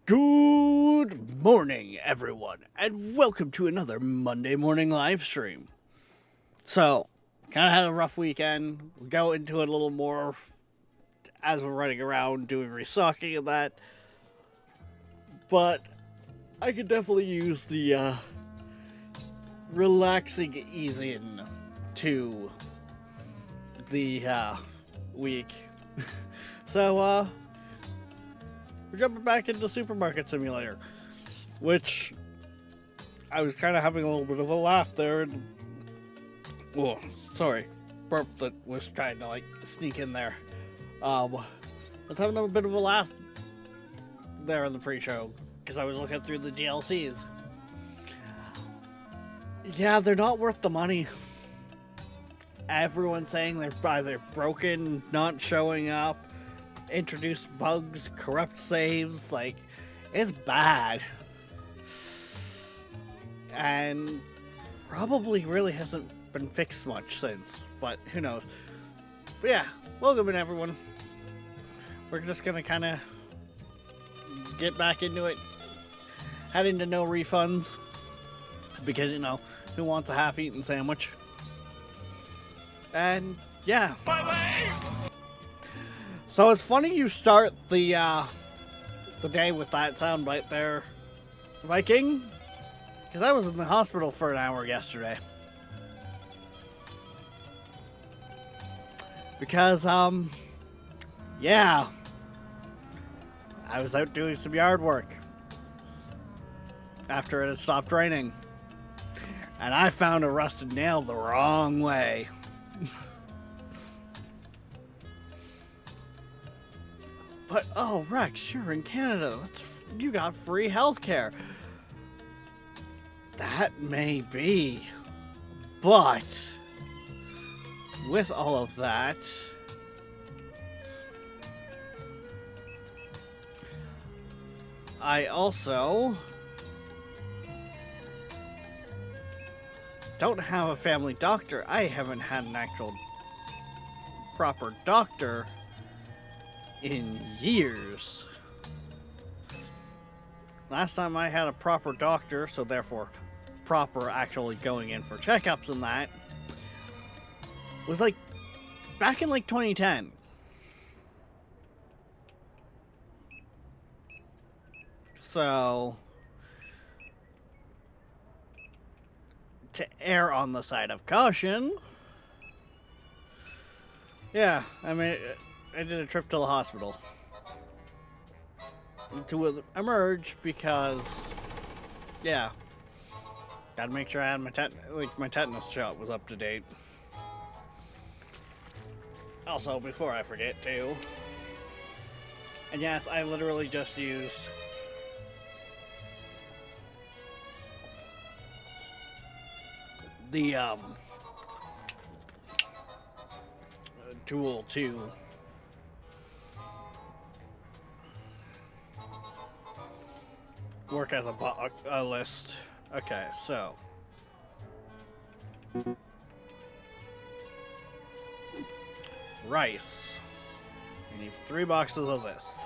Good morning, everyone, and welcome to another Monday morning live stream. So, kind of had a rough weekend. We'll go into it a little more as we're running around doing restocking and that. But I could definitely use the relaxing easing to the week. So, we're jumping back into Supermarket Simulator, which I was kind of having a little bit of a laugh there. And, oh, sorry, burp that was trying to sneak in there. I was having a bit of a laugh there in the pre-show because I was looking through the DLCs. Yeah, they're not worth the money. Everyone's saying they're either broken, not showing up, introduce bugs, corrupt saves, it's bad. And probably really hasn't been fixed much since, but who knows. But yeah, welcome in everyone. We're just gonna kind of get back into it, heading to no refunds, because who wants a half-eaten sandwich? And yeah. So it's funny you start the day with that soundbite there, Viking, because I was in the hospital for an hour yesterday. Because, yeah, I was out doing some yard work after it had stopped raining, and I found a rusted nail the wrong way. But, oh, Rex, you're in Canada. You got free healthcare. That may be. But, with all of that, I also don't have a family doctor. I haven't had an actual proper doctor in years. Last time I had a proper doctor, so therefore proper actually going in for checkups and that, was back in 2010. So, to err on the side of caution, yeah, I mean, I did a trip to the hospital to emerge because, yeah, gotta make sure I had my tetanus shot was up to date. Also, before I forget too, and yes, I literally just used the tool to work as a list. Okay, so rice. You need 3 boxes of this.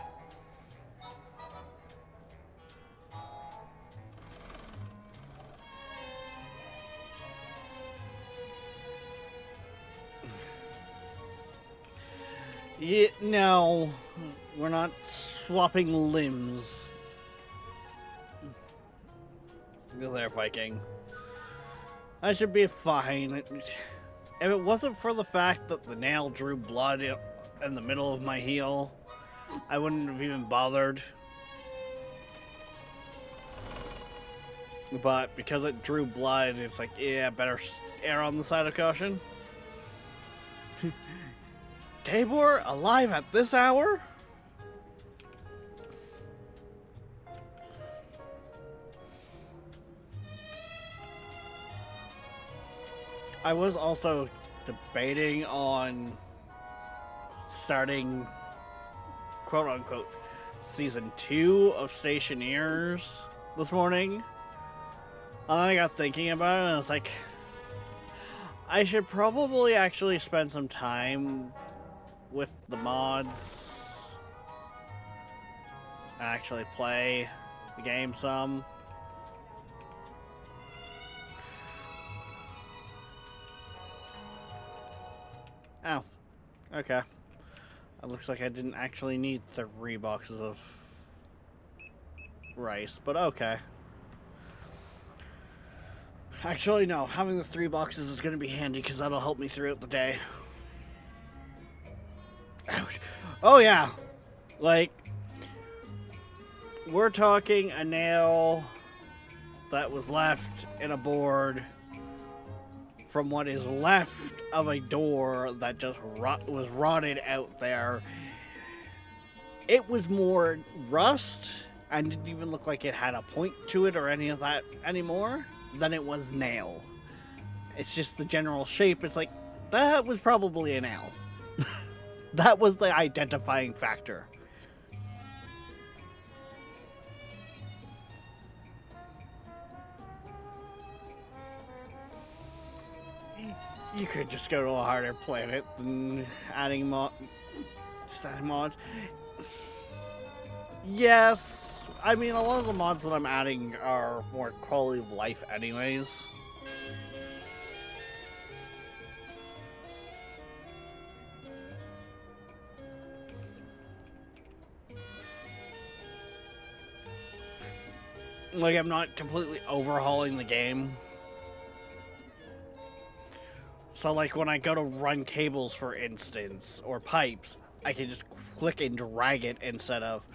Yeah, no, we're not swapping limbs. There, Viking. I should be fine. If it wasn't for the fact that the nail drew blood in the middle of my heel, I wouldn't have even bothered. But because it drew blood, it's yeah, better err on the side of caution. Tabor, alive at this hour? I was also debating on starting, quote unquote, season 2 of Stationeers this morning. And then I got thinking about it and I was like, I should probably actually spend some time with the mods actually play the game some. Oh, okay. It looks like I didn't actually need 3 boxes of rice, but okay. Actually, no. Having the 3 boxes is going to be handy because that'll help me throughout the day. Ouch. Oh, yeah. Like, we're talking a nail that was left in a board from what is left of a door that just was rotted out there. It was more rust and didn't even look like it had a point to it or any of that anymore than it was nail. It's just the general shape. It's like, that was probably a nail. That was the identifying factor. You could just go to a harder planet than adding mods. Yes, I mean, a lot of the mods that I'm adding are more quality of life anyways. Like, I'm not completely overhauling the game. So, like, when I go to run cables, for instance, or pipes, I can just click and drag it instead of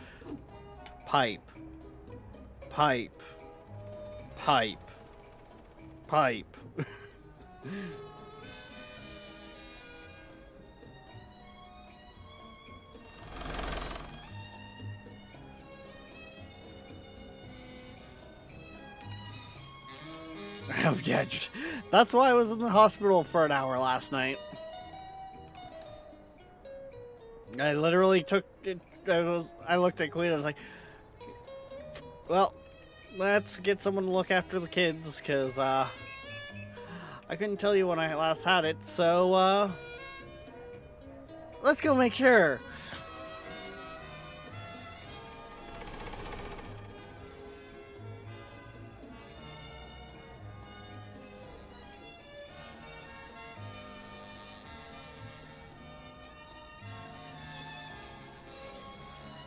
pipe, pipe, pipe, pipe. Oh, yeah, that's why I was in the hospital for an hour last night. I literally took it. I looked at Queen. I was like, "Well, let's get someone to look after the kids, cause I couldn't tell you when I last had it. So let's go make sure."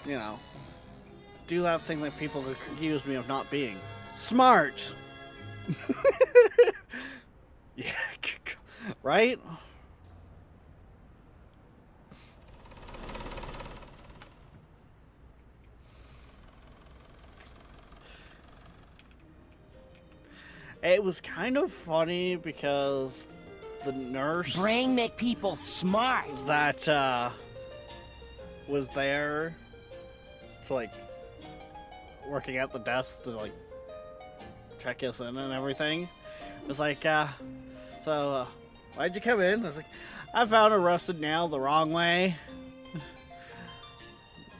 You know, do that thing that people accuse me of not being. Smart! Yeah, right? It was kind of funny because the nurse... Brain make people smart! That, was there... to, like, working at the desk to, like, check us in and everything. It was like, why'd you come in? I was like, I found a rusted nail the wrong way.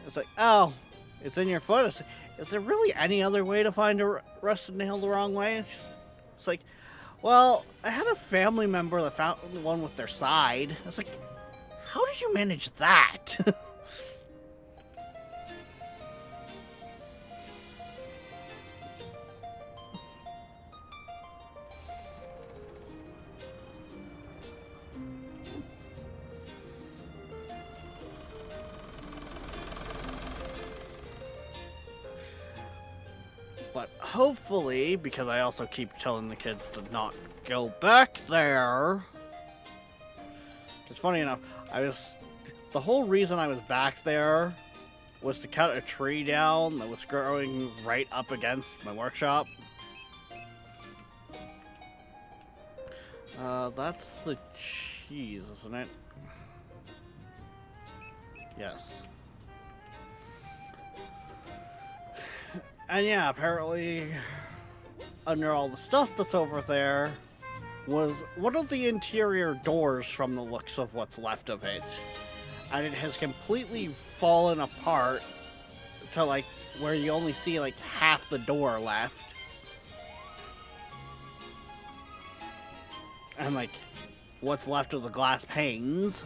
It's like, oh, it's in your foot. It's like, is there really any other way to find a rusted nail the wrong way? It's like, well, I had a family member that found one with their side. I was like, how did you manage that? But hopefully, because I also keep telling the kids to not go back there. It's funny enough, the whole reason I was back there was to cut a tree down that was growing right up against my workshop. That's the cheese, isn't it? Yes. And yeah, apparently, under all the stuff that's over there, was one of the interior doors from the looks of what's left of it. And it has completely fallen apart to, like, where you only see, like, half the door left. And, like, what's left of the glass panes.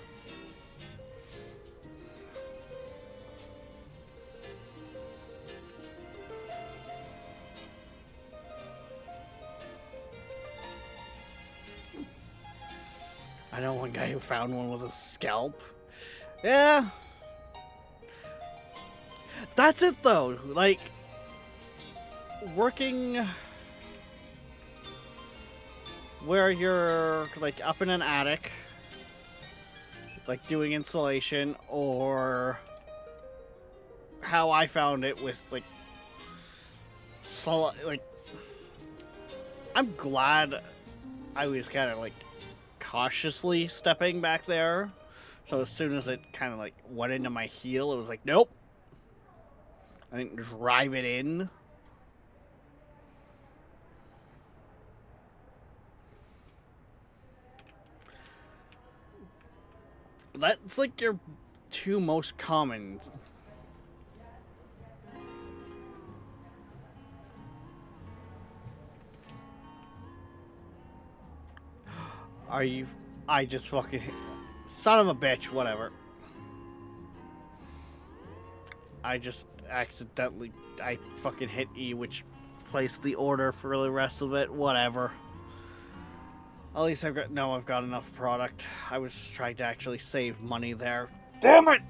I know one guy who found one with a scalp. Yeah. That's it though. Like, working where you're like up in an attic, like doing insulation, or how I found it with like, I'm glad I was kind of like cautiously stepping back there. So as soon as it kind of like went into my heel, it was like, nope. I didn't drive it in. That's like your two most common. Are you? I just fucking. Son of a bitch, whatever. I just accidentally. I fucking hit E, which placed the order for the rest of it, whatever. At least I've got enough product. I was just trying to actually save money there. Damn it!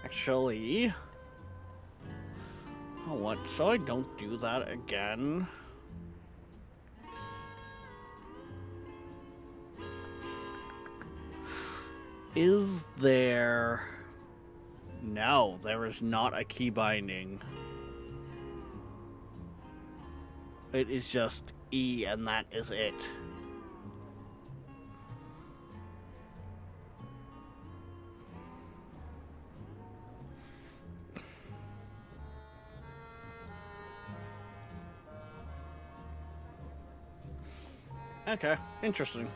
Actually. Oh, what? So I don't do that again. Is there... No, there is not a key binding. It is just E, and that is it. Okay, interesting.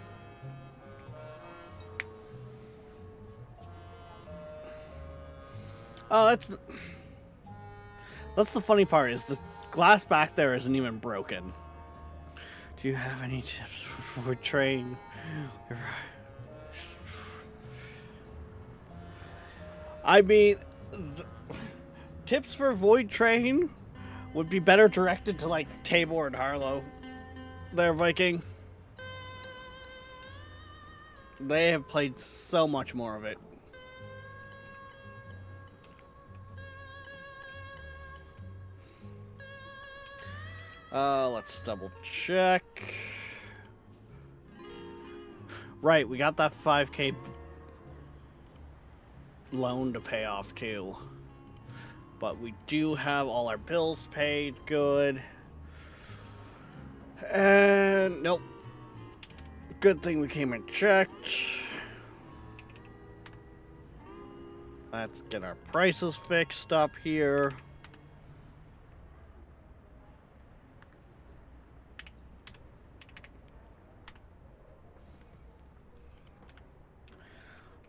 Oh, that's the funny part, is the glass back there isn't even broken. Do you have any tips for train? I mean, tips for Void Train would be better directed to like Tabor and Harlow. There, Viking. They have played so much more of it. Let's double check. Right, we got that 5K loan to pay off too. But we do have all our bills paid, good. And nope. Good thing we came and checked. Let's get our prices fixed up here.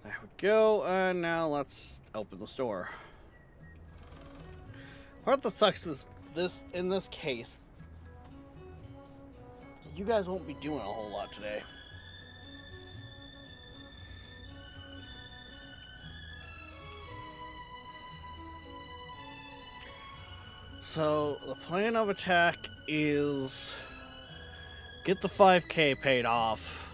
There we go, and now let's open the store. Part that sucks is in this case, you guys won't be doing a whole lot today. So the plan of attack is get the 5K paid off,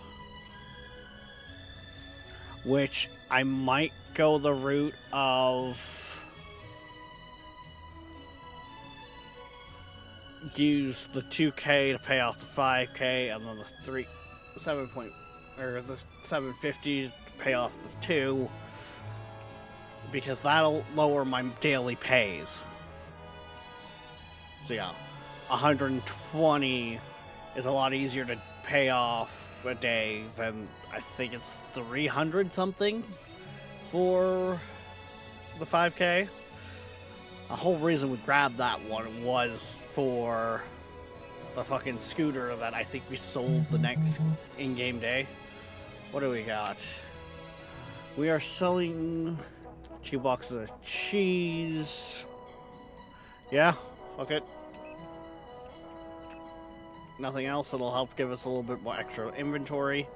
which I might go the route of use the 2K to pay off the 5K, and then the 750 to pay off the 2, because that'll lower my daily pays. So yeah, 120 is a lot easier to pay off a day than, I think it's 300 something for the 5K. The whole reason we grabbed that one was for the fucking scooter that I think we sold the next in-game day. What do we got? We are selling 2 boxes of cheese. Yeah, fuck it. Nothing else that'll help give us a little bit more extra inventory.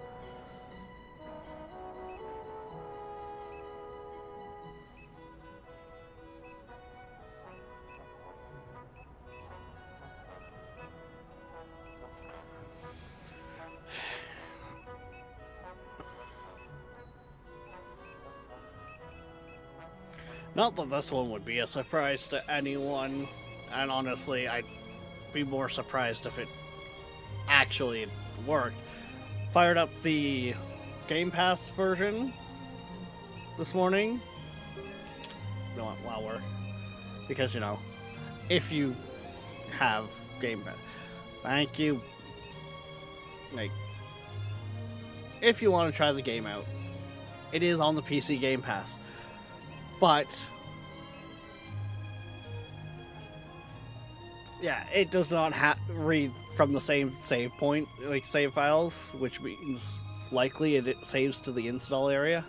Not that this one would be a surprise to anyone, and honestly, I'd be more surprised if it actually worked. Fired up the Game Pass version this morning. No, while we're... Because, you know, if you have Game Pass... Thank you. Like, if you want to try the game out, it is on the PC Game Pass. But, yeah, it does not read from the same save point, like save files, which means likely it saves to the install area.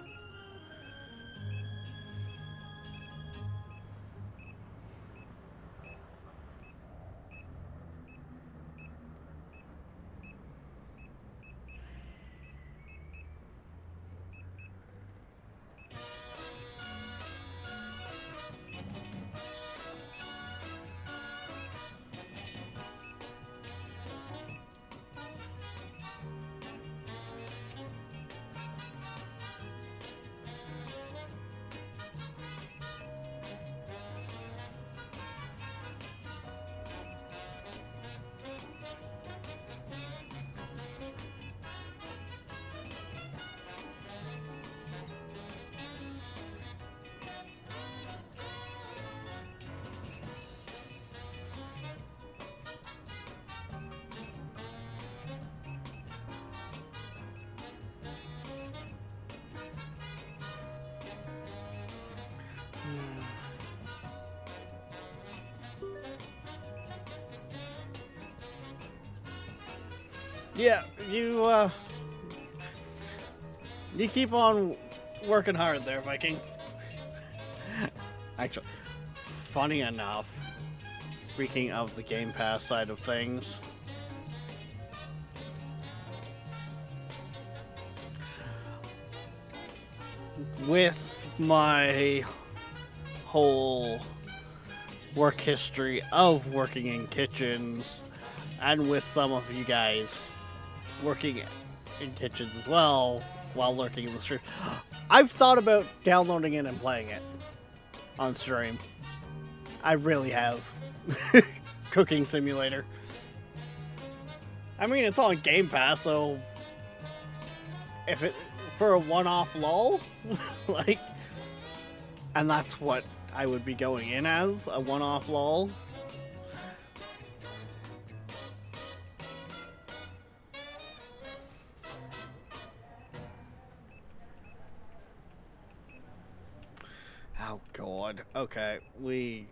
Yeah, you keep on working hard there, Viking. Actually, funny enough, speaking of the Game Pass side of things, with my whole work history of working in kitchens, and with some of you guys working in kitchens as well while lurking in the stream, I've thought about downloading it and playing it on stream. I really have. Cooking Simulator. I mean, it's on Game Pass, so if it for a one-off lull, like, and that's what I would be going in as, a one-off lull. Oh God. Okay, we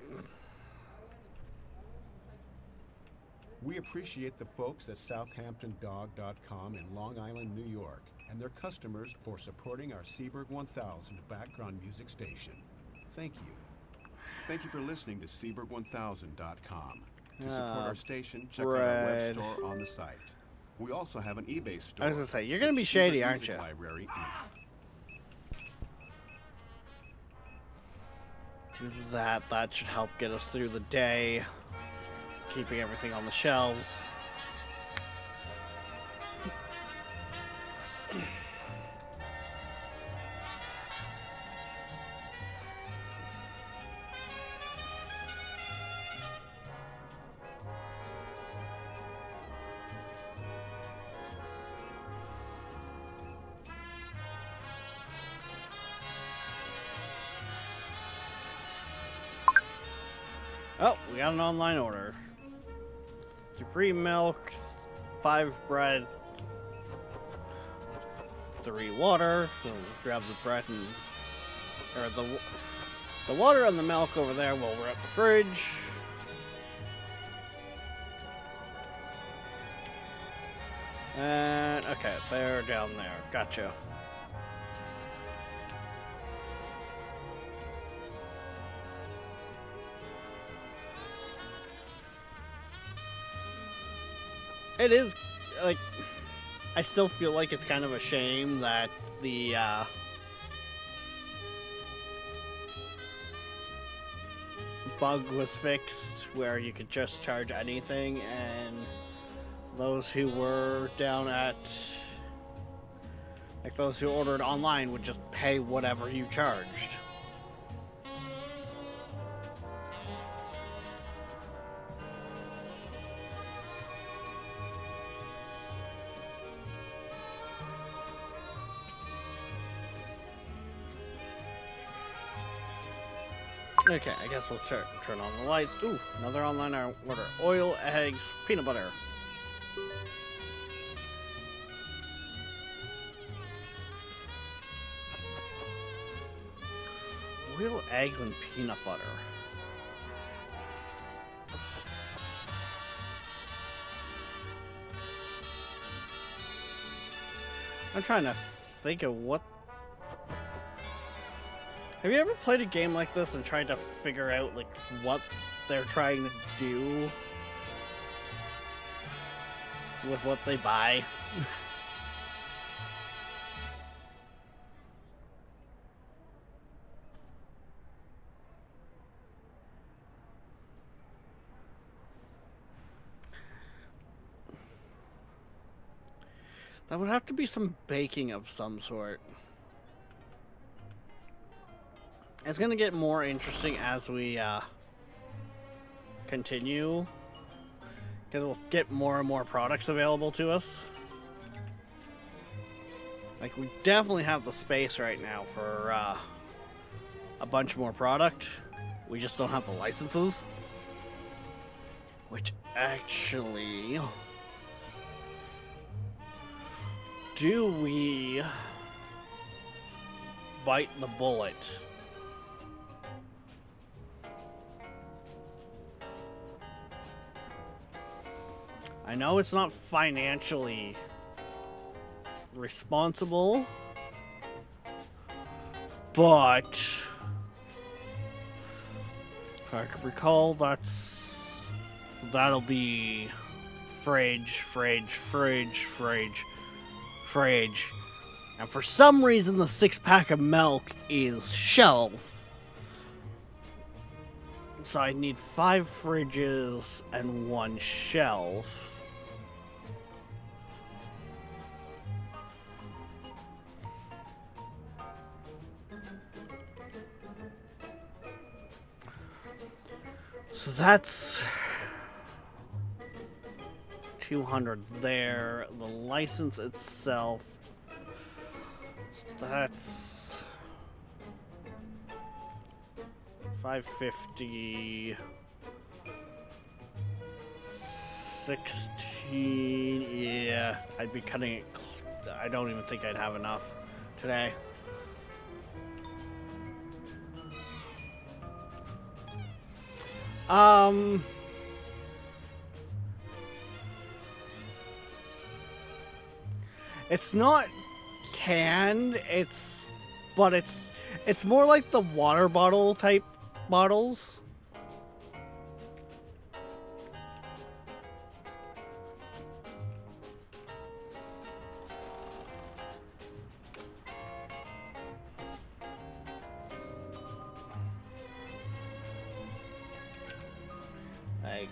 appreciate the folks at SouthamptonDog.com in Long Island, New York, and their customers for supporting our Seaburg 1000 background music station. Thank you. Thank you for listening to Seaburg1000.com. To support our station, check out our web store on the site. We also have an eBay store. I was gonna say, you're gonna be shady, Seaburg aren't Music you? Library, Inc. Do that. That should help get us through the day. Keeping everything on the shelves. Oh, we got an online order. 3 milk, 5 bread, 3 water. We'll grab the bread and or the water and the milk over there while we're at the fridge. And okay, they're down there. Gotcha. It is, like, I still feel like it's kind of a shame that the, bug was fixed where you could just charge anything, and those who were down at, like, those who ordered online would just pay whatever you charged. Okay, I guess we'll turn on the lights. Ooh, another online order. Oil, eggs, peanut butter. Oil, eggs, and peanut butter. I'm trying to think of what... Have you ever played a game like this and tried to figure out, like, what they're trying to do with what they buy? That would have to be some baking of some sort. It's gonna get more interesting as we continue, because we'll get more and more products available to us. Like, we definitely have the space right now for a bunch more product. We just don't have the licenses. Which actually... Do we bite the bullet? I know it's not financially responsible, but if I can recall, that'll be fridge, and for some reason the 6-pack of milk is shelf. So I need 5 fridges and 1 shelf. So that's 200 there. The license itself, that's 550, 16. Yeah, I'd be cutting it. I don't even think I'd have enough today. It's not canned, but it's more like the water bottle type bottles. Like,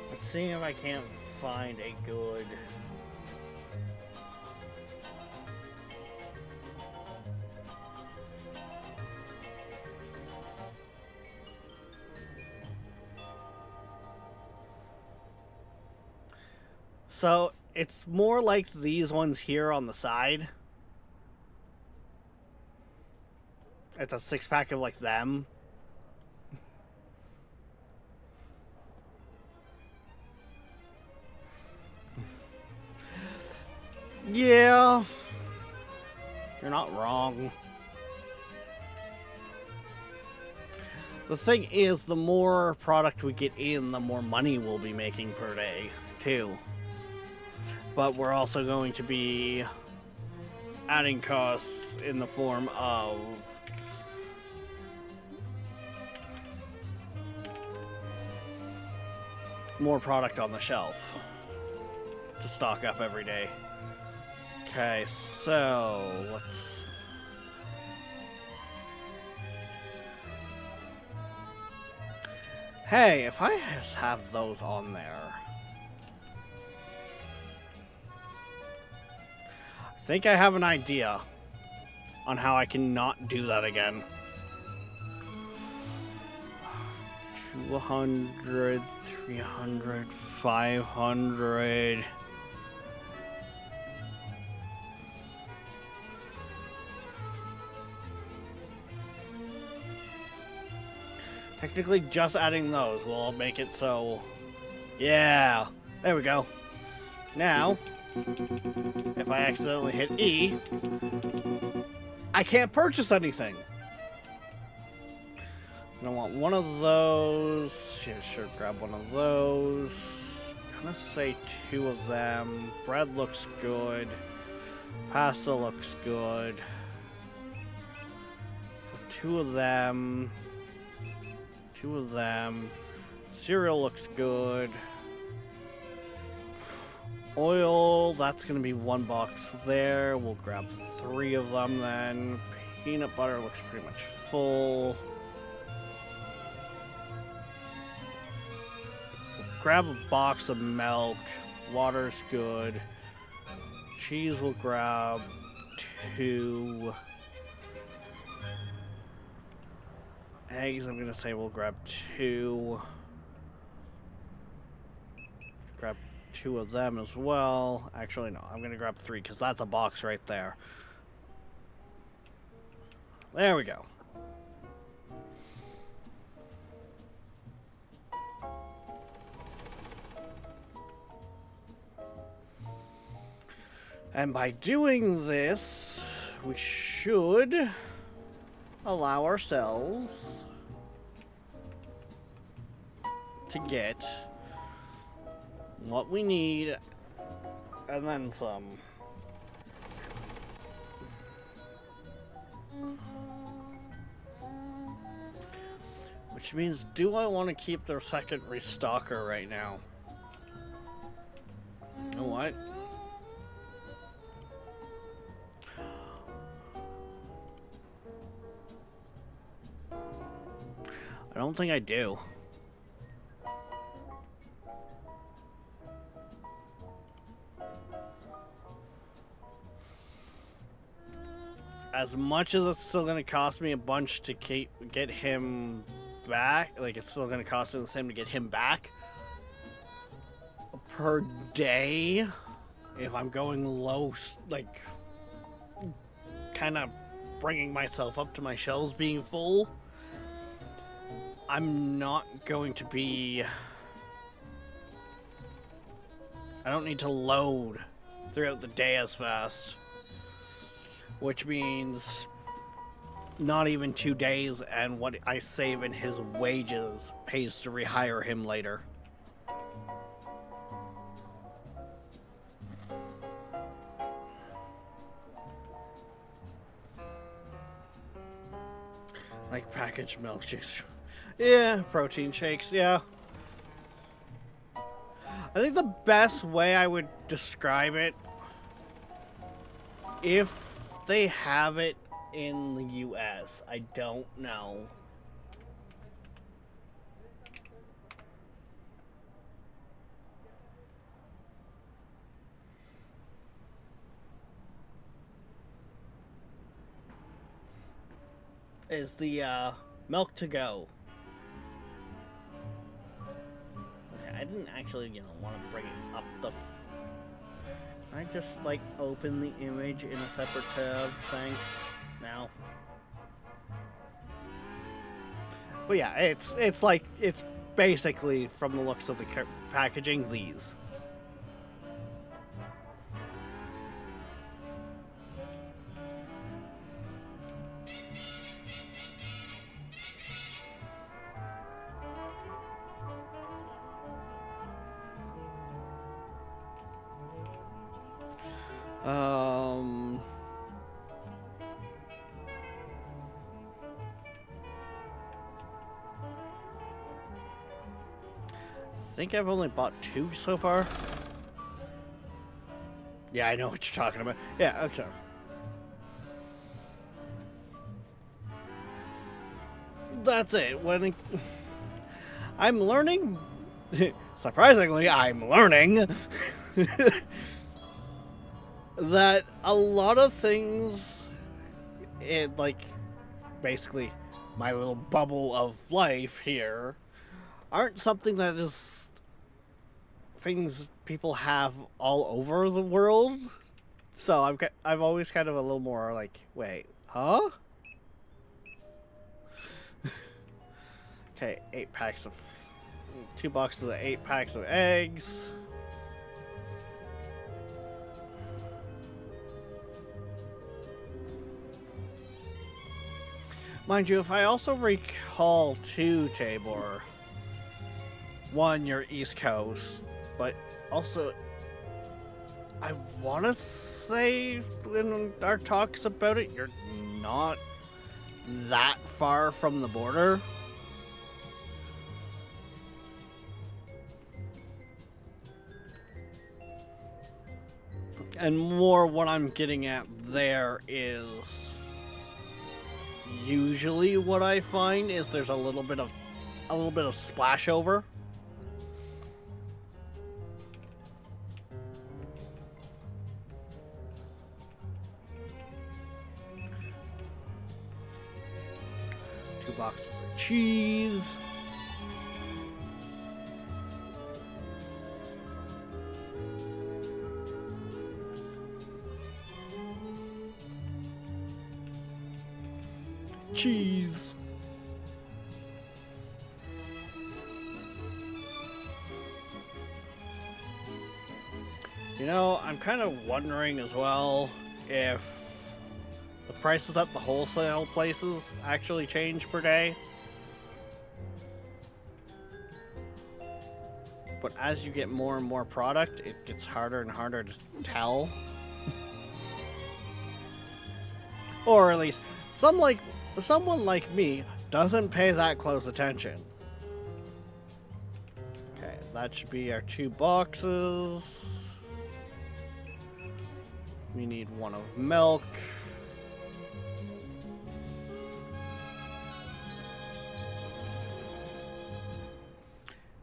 let's see if I can't find a good... So, it's more like these ones here on the side. It's a 6-pack of like them. Yeah. You're not wrong. The thing is, the more product we get in, the more money we'll be making per day, too. But we're also going to be adding costs in the form of more product on the shelf to stock up every day. Okay, so let's... Hey, if I just have those on there... I think I have an idea on how I can not do that again. 200, 300, 500. Technically, just adding those will make it so... Yeah, there we go. Now, if I accidentally hit E, I can't purchase anything. And I want one of those. Yeah, sure, grab one of those. I'm gonna say 2 of them. Bread looks good. Pasta looks good. 2 of them. 2 of them. Cereal looks good. Oil, that's gonna be 1 box there. We'll grab 3 of them then. Peanut butter looks pretty much full. Grab a box of milk. Water's good. Cheese will grab 2. Eggs, I'm gonna say we'll grab 2. Grab 2 of them as well. Actually, no, I'm gonna grab 3 because that's a box right there. There we go. And by doing this, we should allow ourselves to get what we need and then some. Which means, do I want to keep their second restocker right now? You know what? I don't think I do. As much as it's still going to cost me a bunch to get him back, like it's still going to cost me the same to get him back per day, if I'm going low, like kind of bringing myself up to my shelves being full, I'm not going to be... I don't need to load throughout the day as fast. Which means not even 2 days, and what I save in his wages pays to rehire him later. Like packaged milk juice. Yeah, protein shakes, yeah. I think the best way I would describe it, if they have it in the US, I don't know. Is the milk to go. Okay, I didn't actually, want to bring it up the... I just, like, open the image in a separate tab. Thanks. Now. But yeah, it's basically, from the looks of the packaging, these. I think I've only bought 2 so far. Yeah, I know what you're talking about. Yeah, okay. That's it. I'm learning... Surprisingly, I'm learning that a lot of things, basically my little bubble of life here, aren't something that is things people have all over the world. So I've always kind of a little more like, wait, huh? Okay, 2 boxes of 8 packs of eggs. Mind you, if I also recall too, Tabor, one, you're East Coast, but also, I want to say in our talks about it, you're not that far from the border. And more what I'm getting at there is usually what I find is there's a little bit of splash over. Two boxes of cheese. Cheese. You know, I'm kind of wondering as well if the prices at the wholesale places actually change per day. But as you get more and more product, it gets harder and harder to tell. Or at least someone like me doesn't pay that close attention. Okay, that should be our 2 boxes. We need 1 of milk.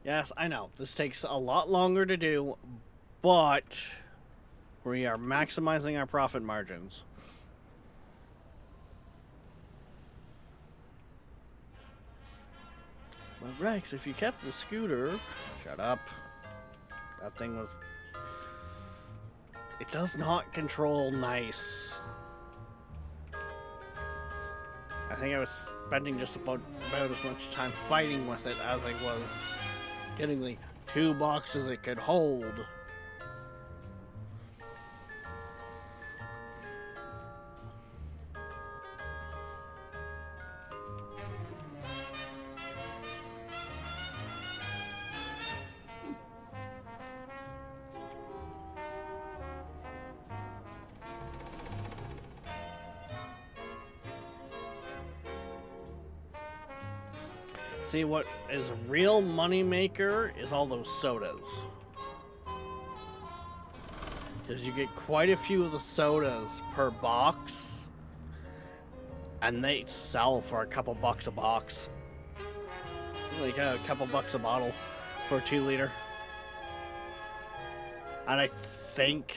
Yes, I know, this takes a lot longer to do, but we are maximizing our profit margins. But Rex, if you kept the scooter... Shut up. That thing was... It does not control nice. I think I was spending just about as much time fighting with it as I was getting the 2 boxes it could hold. See, what is a real moneymaker is all those sodas. Because you get quite a few of the sodas per box, and they sell for a couple bucks a box. Like a couple bucks a bottle for a 2-liter. And I think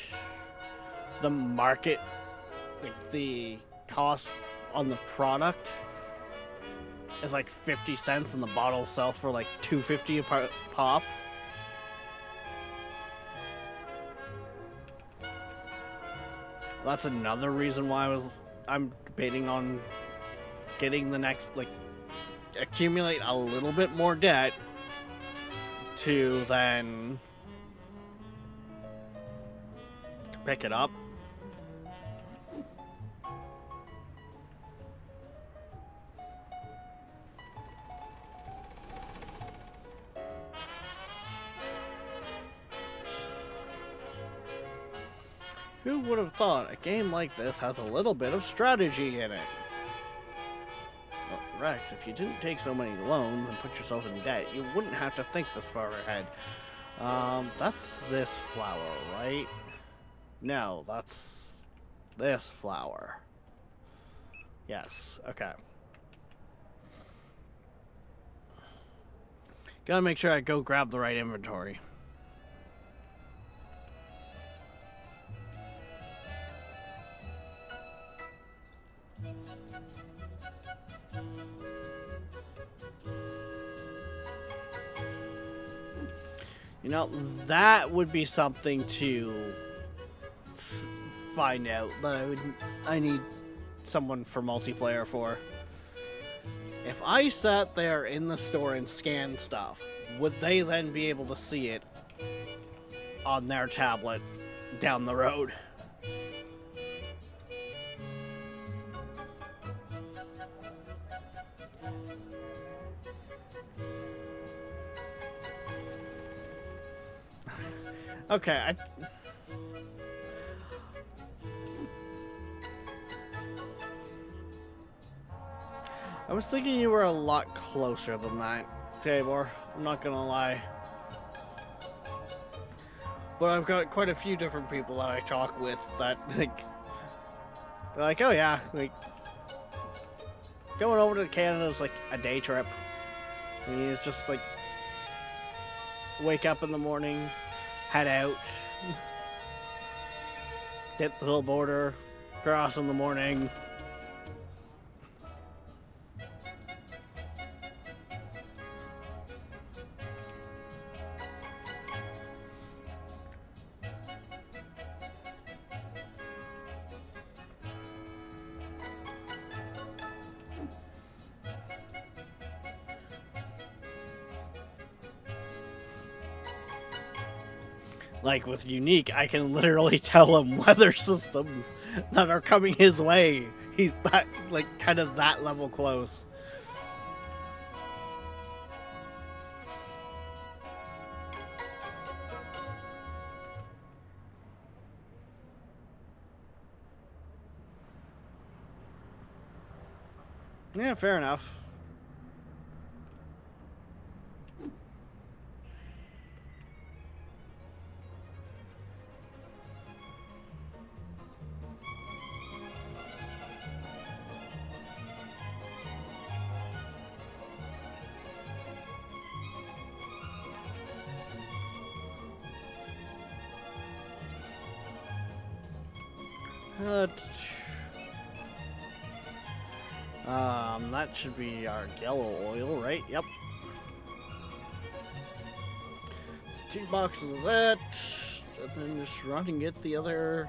the market, like the cost on the product, is like 50 cents, and the bottles sell for like $2.50 a pop. That's another reason why I'm debating on getting the next, like, accumulate a little bit more debt to then pick it up. Who would have thought a game like this has a little bit of strategy in it? Well, Rex, if you didn't take so many loans and put yourself in debt, you wouldn't have to think this far ahead. That's this flower, right? No, that's this flower. Yes, okay. Gotta make sure I go grab the right inventory. You know, that would be something to find out that I need someone for multiplayer for. If I sat there in the store and scanned stuff, would they then be able to see it on their tablet down the road? Okay, I was thinking you were a lot closer than that, Tabor. I'm not gonna lie. But I've got quite a few different people that I talk with that, like, they're like, oh yeah, like, going over to Canada is like a day trip. I mean, it's just like, wake up in the morning, head out, hit the little border, cross in the morning. Like with Unique, I can literally tell him weather systems that are coming his way. He's that, like, kind of that level close. Yeah, fair enough. That should be our yellow oil, right? Yep. So 2 boxes of that, and then just run and get the other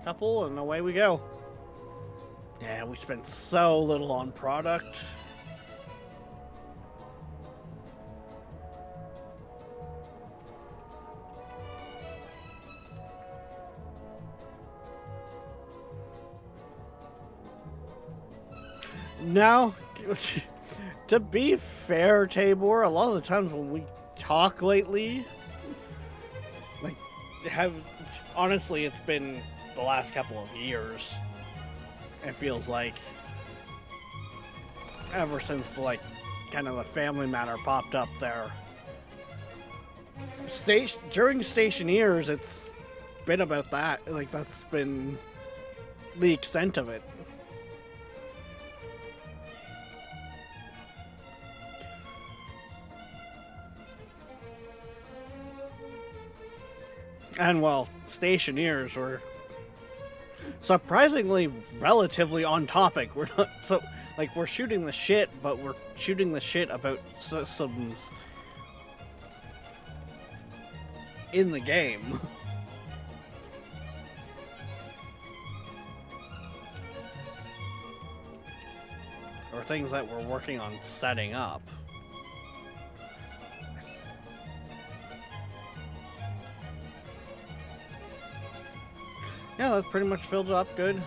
couple, and away we go. Yeah, we spent so little on product. Now, to be fair, Tabor, a lot of the times when we talk lately, like, honestly, it's been the last couple of years. It feels like ever since the, kind of the Family Matter popped up there. During Stationeers, it's been about that. Like, that's been the extent of it. And well, Stationeers were surprisingly relatively on topic. We're not so, like, we're shooting the shit, but we're shooting the shit about systems in the game. Or things that we're working on setting up. Yeah, that's pretty much filled it up good.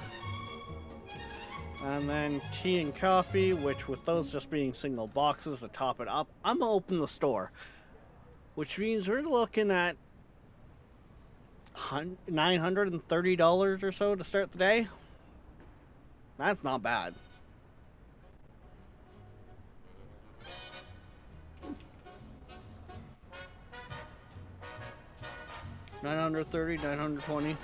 And then tea and coffee, which with those just being single boxes to top it up, I'm gonna open the store. Which means we're looking at $930 or so to start the day. That's not bad. $930, $920.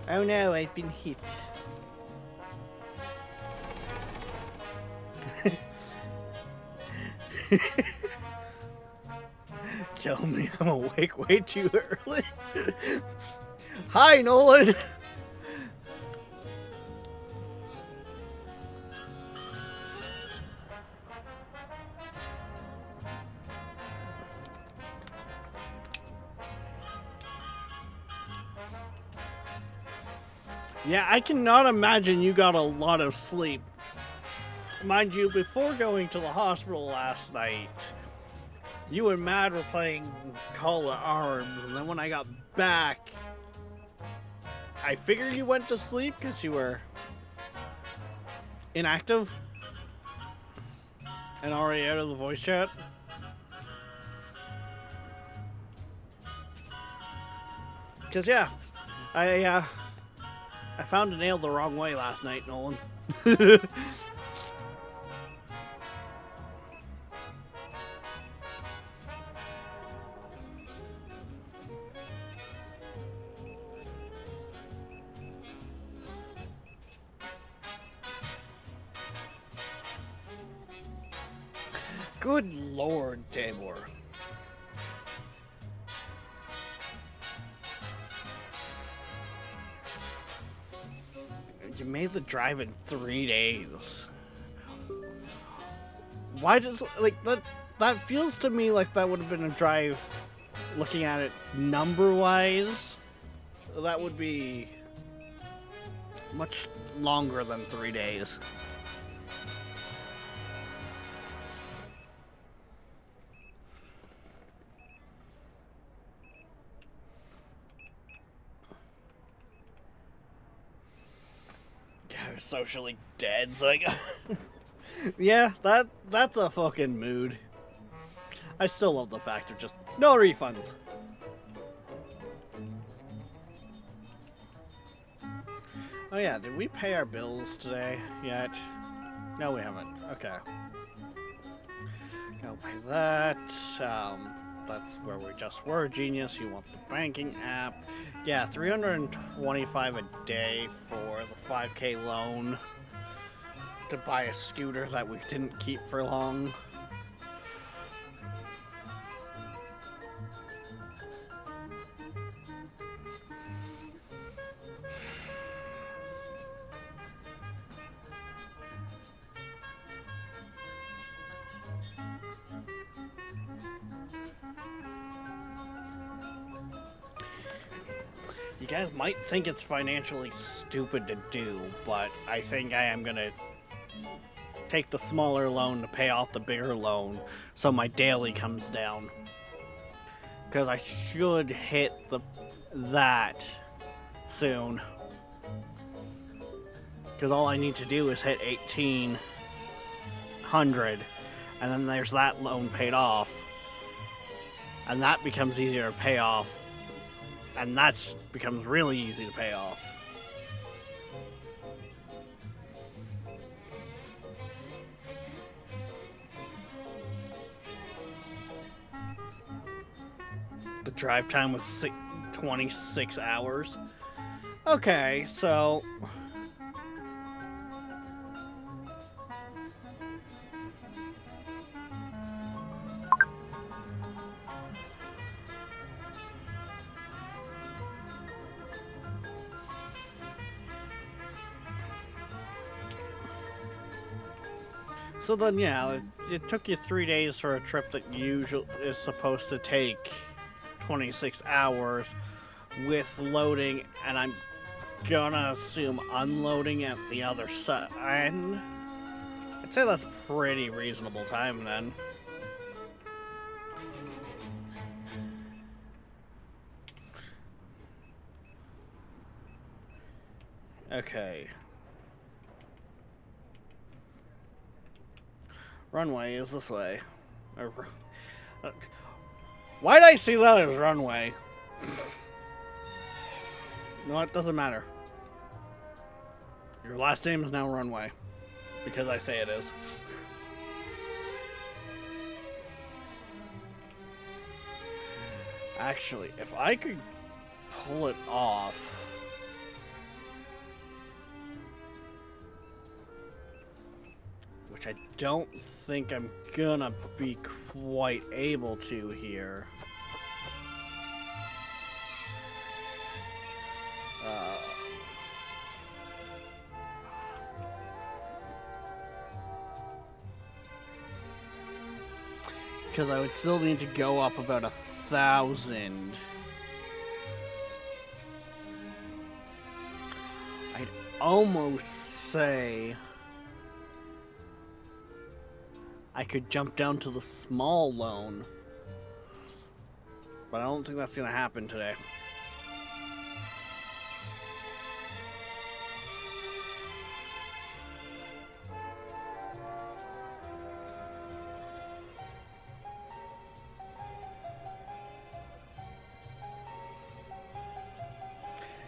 Oh no, I've been hit. Kill me, I'm awake way too early. Hi, Nolan! Yeah, I cannot imagine you got a lot of sleep. Mind you, before going to the hospital last night, you and Mad were playing Call of Arms, and then when I got back, I figured you went to sleep because you were inactive and already out of the voice chat. Because, yeah, I found a nail the wrong way last night, Nolan. Good Lord, Tabor. You made the drive in 3 days. Why does, like, that feels to me like that would have been a drive, looking at it number-wise, that would be much longer than 3 days. Socially dead, so I got yeah, that's a fucking mood. I still love the fact of just no refunds. Oh yeah, did we pay our bills today yet? No, we haven't. Okay. Go pay that. That's where we just were. Genius, you want the banking app. Yeah, $325 a day for the 5K loan to buy a scooter that we didn't keep for long. You guys might think it's financially stupid to do, but I think I am gonna take the smaller loan to pay off the bigger loan so my daily comes down. Because I should hit that soon. Because all I need to do is hit 1,800, and then there's that loan paid off. And that becomes easier to pay off. And that becomes really easy to pay off. The drive time was 26 hours. Okay, so... So then, yeah, it took you 3 days for a trip that usually is supposed to take 26 hours with loading, and I'm gonna assume unloading at the other side. I'd say that's pretty reasonable time then. Okay. Runway is this way. Why did I see that as runway? No, it doesn't matter. Your last name is now Runway. Because I say it is. Actually, if I could pull it off... which I don't think I'm gonna be quite able to here. Because I would still need to go up about 1,000. I'd almost say I could jump down to the small loan, but I don't think that's gonna happen today.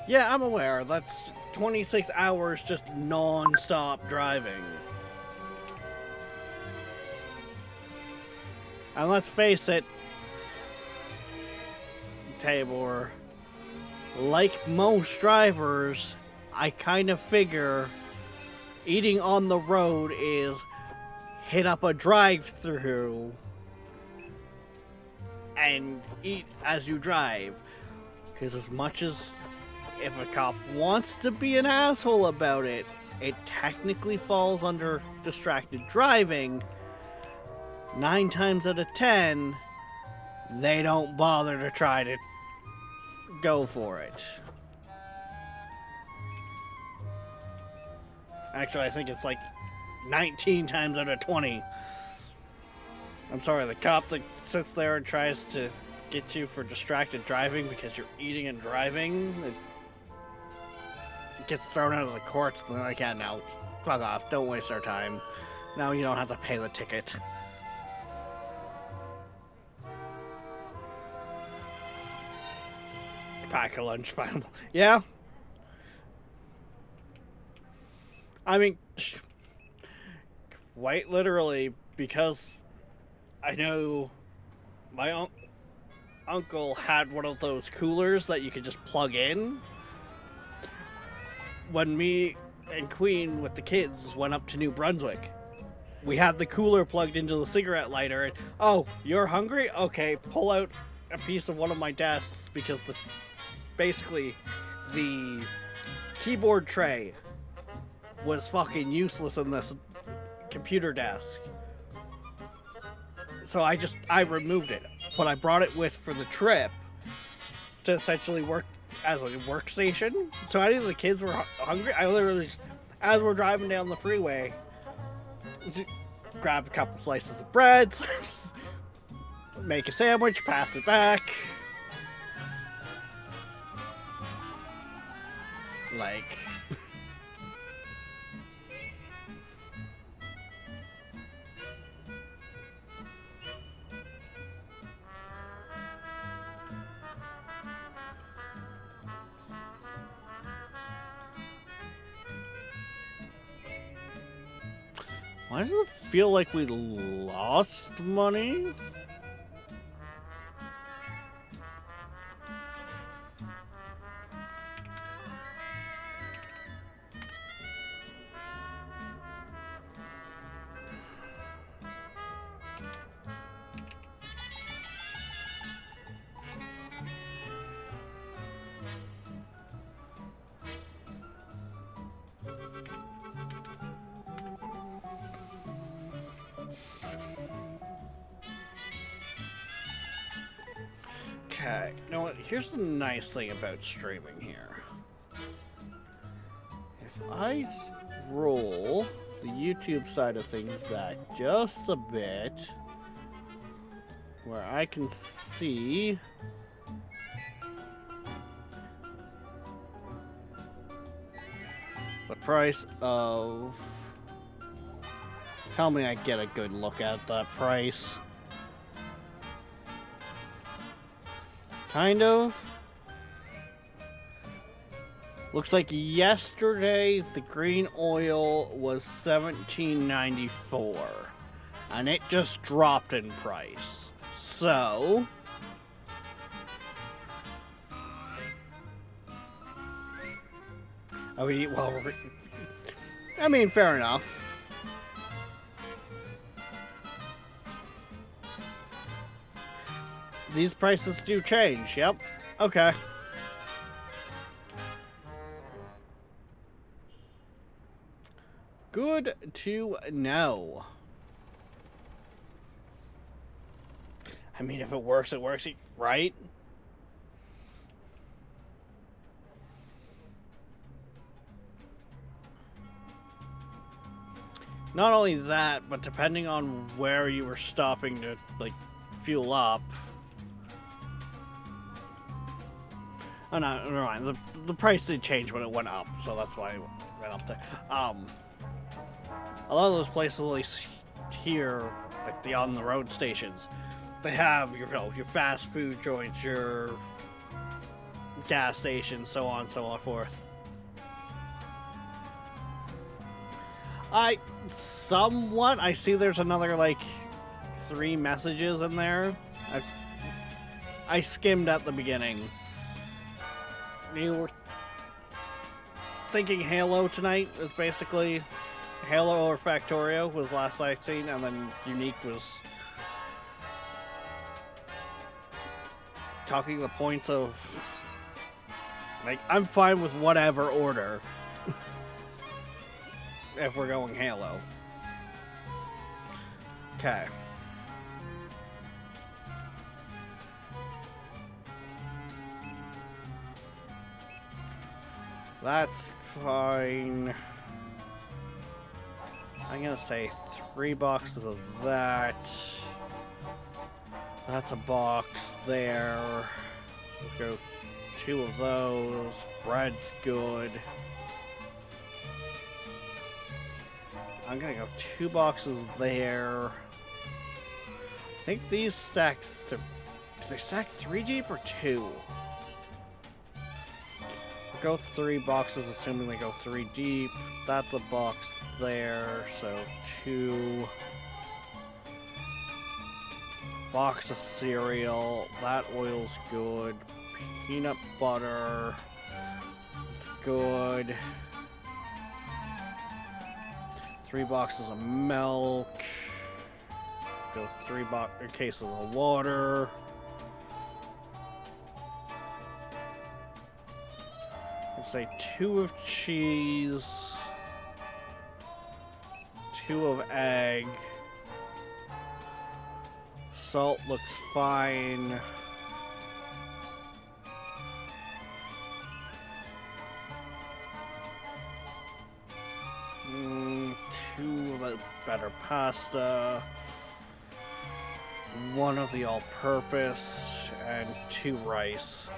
Yeah, I'm aware. That's 26 hours just non-stop driving. And let's face it, Tabor, like most drivers, I kind of figure eating on the road is hit up a drive-through and eat as you drive. Because as much as if a cop wants to be an asshole about it, it technically falls under distracted driving. 9 times out of 10, they don't bother to try to go for it. Actually, I think it's like 19 times out of 20. I'm sorry, the cop that sits there and tries to get you for distracted driving because you're eating and driving, it gets thrown out of the courts. They're like, yeah, no, fuck off, don't waste our time. Now you don't have to pay the ticket. Pack a lunch, final. Yeah. I mean, quite literally, because I know my uncle had one of those coolers that you could just plug in. When me and Queen with the kids went up to New Brunswick, we had the cooler plugged into the cigarette lighter, and oh, you're hungry? Okay, pull out a piece of one of my desks, because basically the keyboard tray was fucking useless in this computer desk. So I removed it, but I brought it with for the trip to essentially work as a workstation. So any of the kids were hungry, I literally just, as we're driving down the freeway, grab a couple slices of bread, make a sandwich, pass it back. Like, why does it feel like we lost money? Okay, you know what? Here's the nice thing about streaming here. If I roll the YouTube side of things back just a bit, where I can see the price of... Tell me I get a good look at that price. Kind of. Looks like yesterday the green oil was $17.94, and it just dropped in price. So I mean, well, I mean, fair enough. these prices do change. Yep. Okay. Good to know. I mean, if it works, right? Not only that, but depending on where you were stopping to, like, fuel up. Oh, no, never mind. The price did change when it went up, so that's why it went up there. A lot of those places, at least here, like the on-the-road stations, they have your fast food joints, your gas stations, so on and so forth. I see there's another, like, 3 messages in there. I skimmed at the beginning. You were thinking Halo tonight is basically Halo or Factorio was last I'd seen, and then Unique was talking the points of, like, I'm fine with whatever order if we're going Halo. Okay. That's fine. I'm gonna say 3 boxes of that. That's a box there. We'll go 2 of those. Bread's good. I'm gonna go 2 boxes there. I think these stack. Do they stack 3 deep or 2? We'll go 3 boxes, assuming they go 3 deep. That's a box there, so 2. Box of cereal. That oil's good. Peanut butter. It's good. 3 boxes of milk. Go 3 cases of water. Let's say 2 of cheese. 2 of egg. Salt looks fine. Two of the better pasta. 1 of the all-purpose, and 2 rice.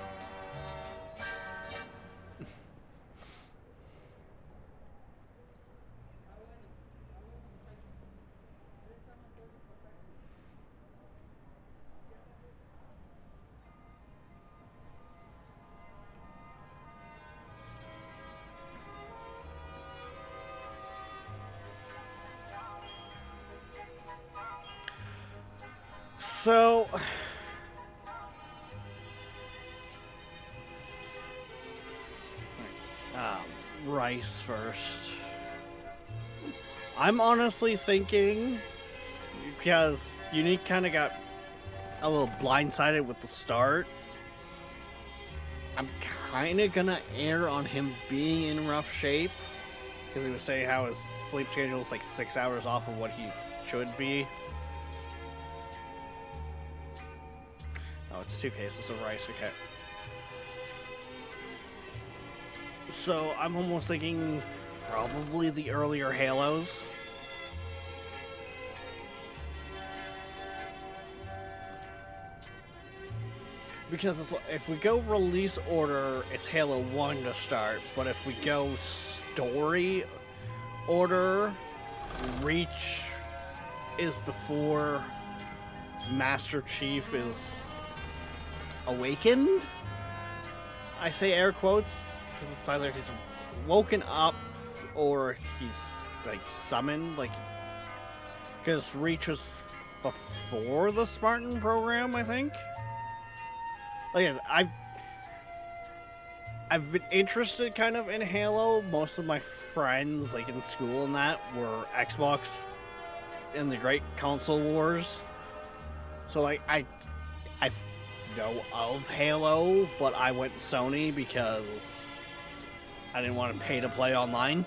So, rice first. I'm honestly thinking, because Unique kind of got a little blindsided with the start, I'm kind of gonna err on him being in rough shape, because he was saying how his sleep schedule is like 6 hours off of what he should be. Oh, it's 2 cases of rice, okay. So, I'm almost thinking probably the earlier Halos. Because if we go release order, it's Halo 1 to start, but if we go story order, Reach is before Master Chief is awakened. I say air quotes because it's either he's woken up or he's like summoned, like, because Reach was before the Spartan program, I think. Like, I've been interested kind of in Halo. Most of my friends, like in school and that, were Xbox in the Great Console Wars. So like I know of Halo, but I went Sony because I didn't want to pay to play online.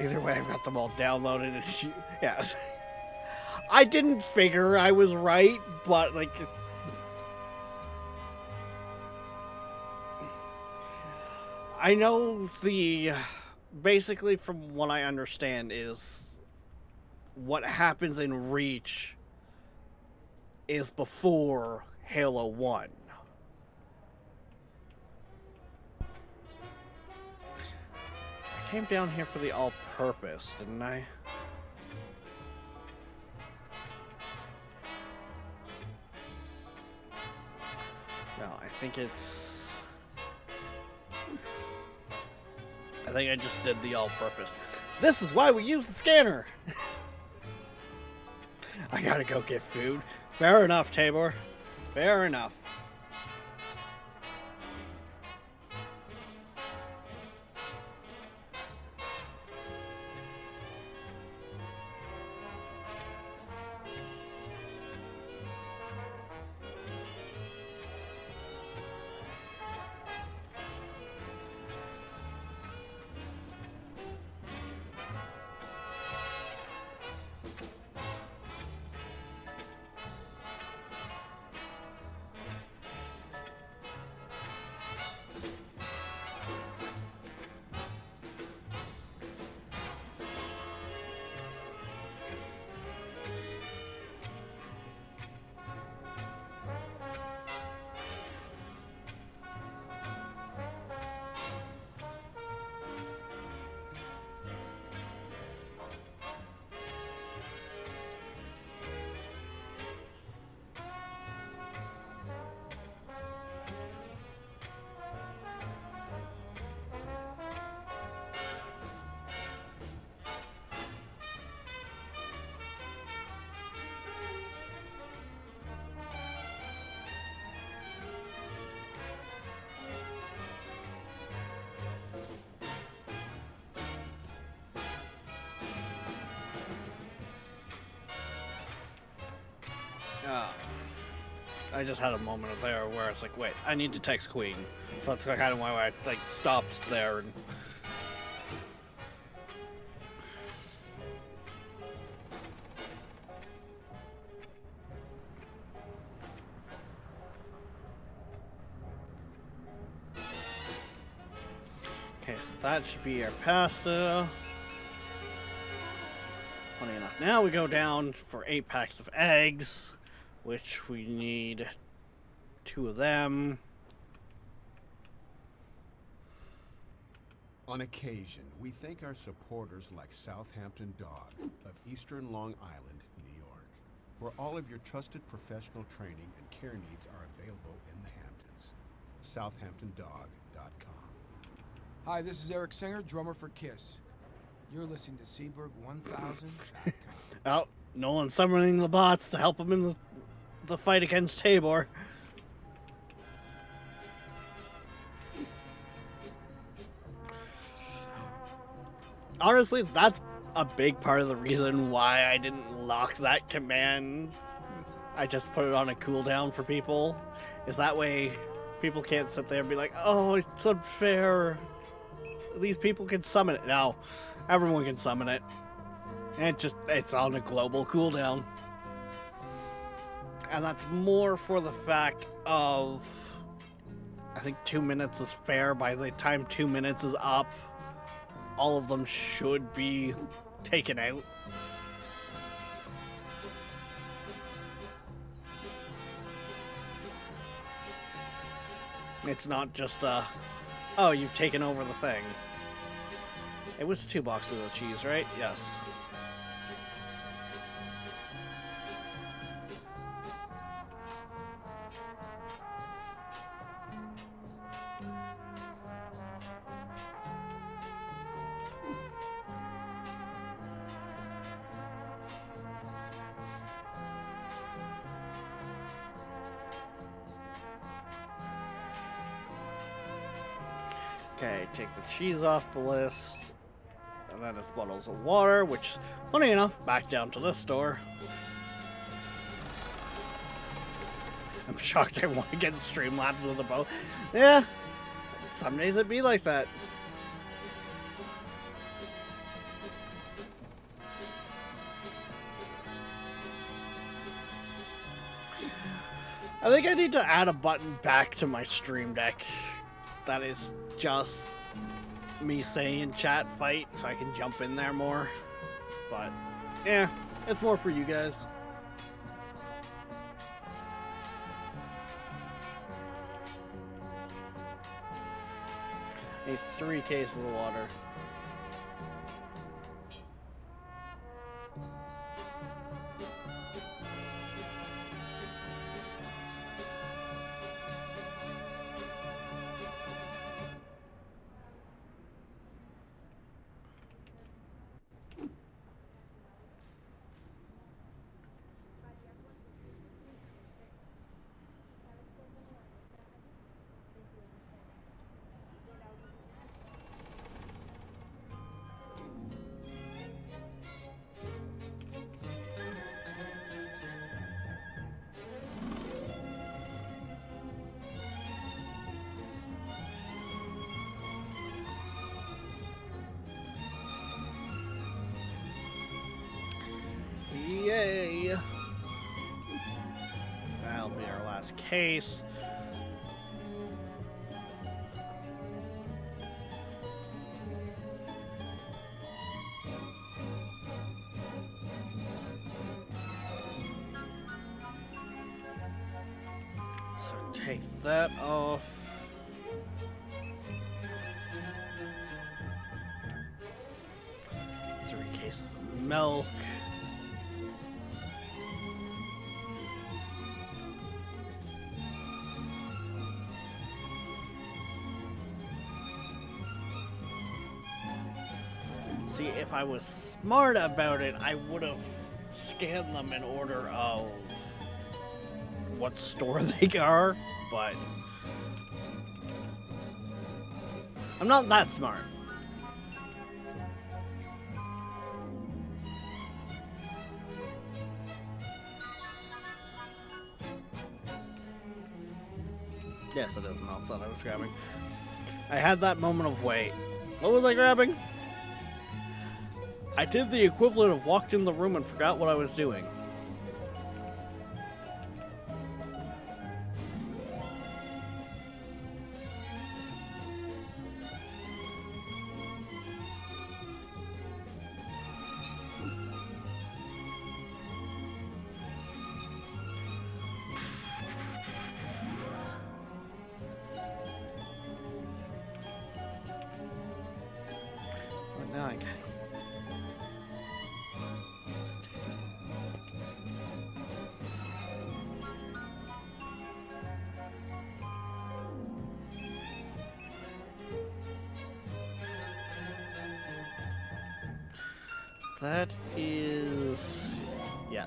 Either way, I've got them all downloaded. And yeah. I didn't figure I was right, but like... I know the... Basically, from what I understand, is what happens in Reach is before Halo 1. I came down here for the all-purpose, didn't I? No, I think I just did the all-purpose. This is why we use the scanner! I gotta go get food. Fair enough, Tabor. Fair enough. I just had a moment there where it's like, wait, I need to text Queen. So that's kind of why I like stopped there. And okay, so that should be our pasta. Funny enough, now we go down for 8 packs of eggs, which we need 2 of them. On occasion, we thank our supporters like Southampton Dog of Eastern Long Island, New York, where all of your trusted professional training and care needs are available in the Hamptons. SouthamptonDog.com. Hi, this is Eric Singer, drummer for Kiss. You're listening to Seaberg1000.com. Oh, Nolan's summoning the bots to help him in the fight against Tabor. Honestly, that's a big part of the reason why I didn't lock that command. I just put it on a cooldown for people. Is that way people can't sit there and be like, oh, it's unfair. These people can summon it. No, everyone can summon it. And it's on a global cooldown. And that's more for the fact of, I think 2 minutes is fair. By the time 2 minutes is up, all of them should be taken out. It's not just oh, you've taken over the thing. It was 2 boxes of cheese, right? Yes. Okay, take the cheese off the list. And then it's bottles of water, which, funny enough, back down to this store. I'm shocked I want to get Streamlabs with a bow. Yeah, some days it be like that. I think I need to add a button back to my Stream Deck. That is just me saying in chat fight so I can jump in there more. But, yeah, it's more for you guys. Need 3 cases of water. Yay! That'll be our last case. So take that off. Three cases of milk. See, if I was smart about it, I would have scanned them in order of what store they are, but I'm not that smart. Yes, it is milk that I was grabbing. I had that moment of wait. What was I grabbing? I did the equivalent of walked in the room and forgot what I was doing. But now I can. That is, yeah,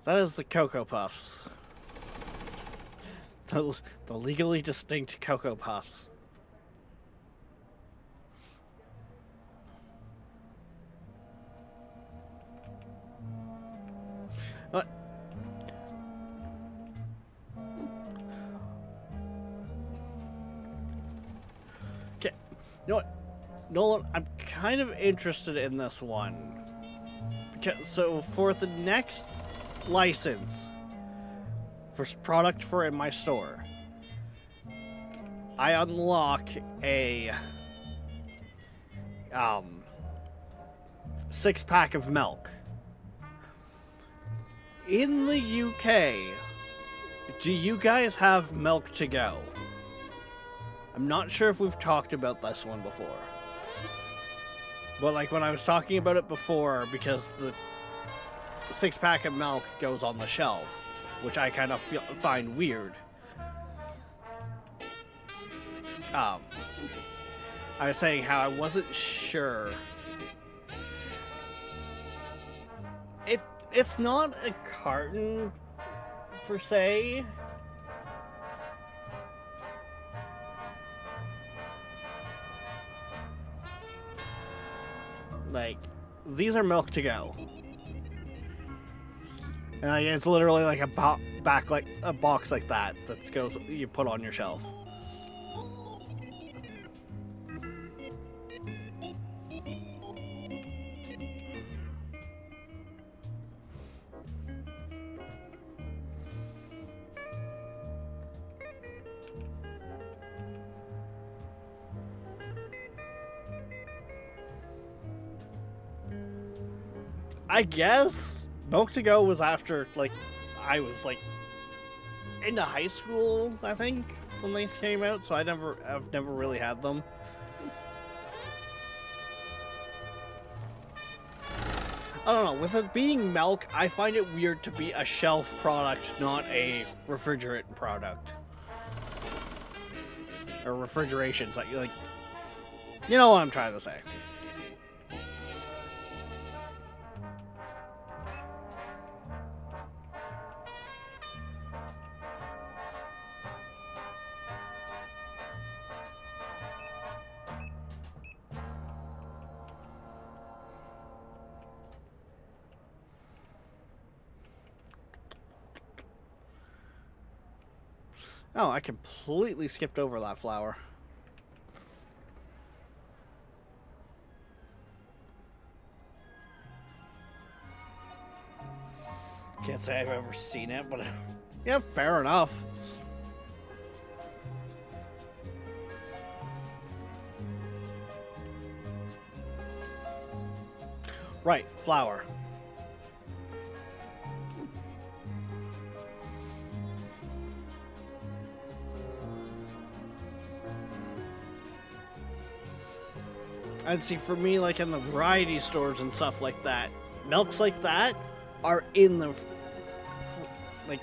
that is the Cocoa Puffs. The legally distinct Cocoa Puffs. What? Okay, you know what, Nolan, I'm kind of interested in this one. Because, so for the next license for product for in my store, I unlock a 6-pack of milk. In the UK, do you guys have milk to go? I'm not sure if we've talked about this one before. But like when I was talking about it before, because the 6-pack of milk goes on the shelf, which I kind of find weird. I was saying how I wasn't sure. It's not a carton, per se. Like, these are milk to go. And like, it's literally like a box like that goes you put on your shelf. I guess milk to go was after like I was like into high school, I think, when they came out, so I've never really had them. I don't know, with it being milk, I find it weird to be a shelf product, not a refrigerant product. Or refrigeration's like you know what I'm trying to say. Oh, I completely skipped over that flower. Can't say I've ever seen it, but yeah, fair enough. Right, flower. And see, for me, like in the variety stores and stuff like that, milks like that are in the, like,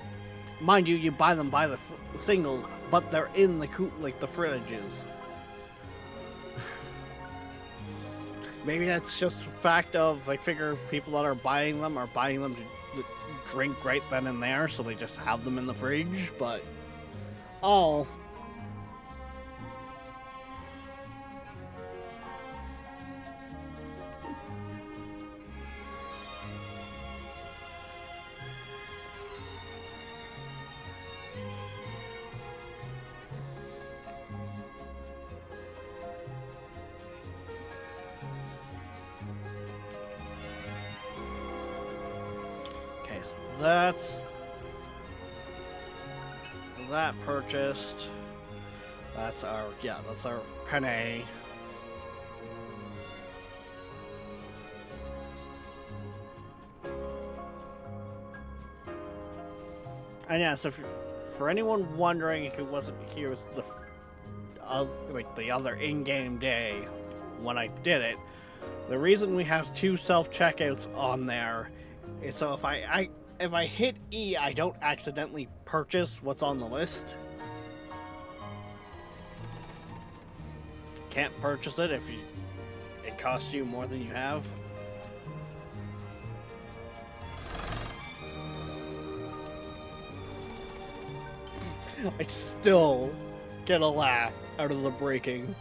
mind you, you buy them by the singles, but they're in the the fridges. Maybe that's just a fact of, like, figure people that are buying them to drink right then and there, so they just have them in the fridge, but, oh. So that's that purchased. That's our penne. And yes, if for anyone wondering if it wasn't here with the like the other in-game day when I did it, the reason we have 2 self-checkouts on there is so if I hit E, I don't accidentally purchase what's on the list. Can't purchase it if it costs you more than you have. I still get a laugh out of the breaking.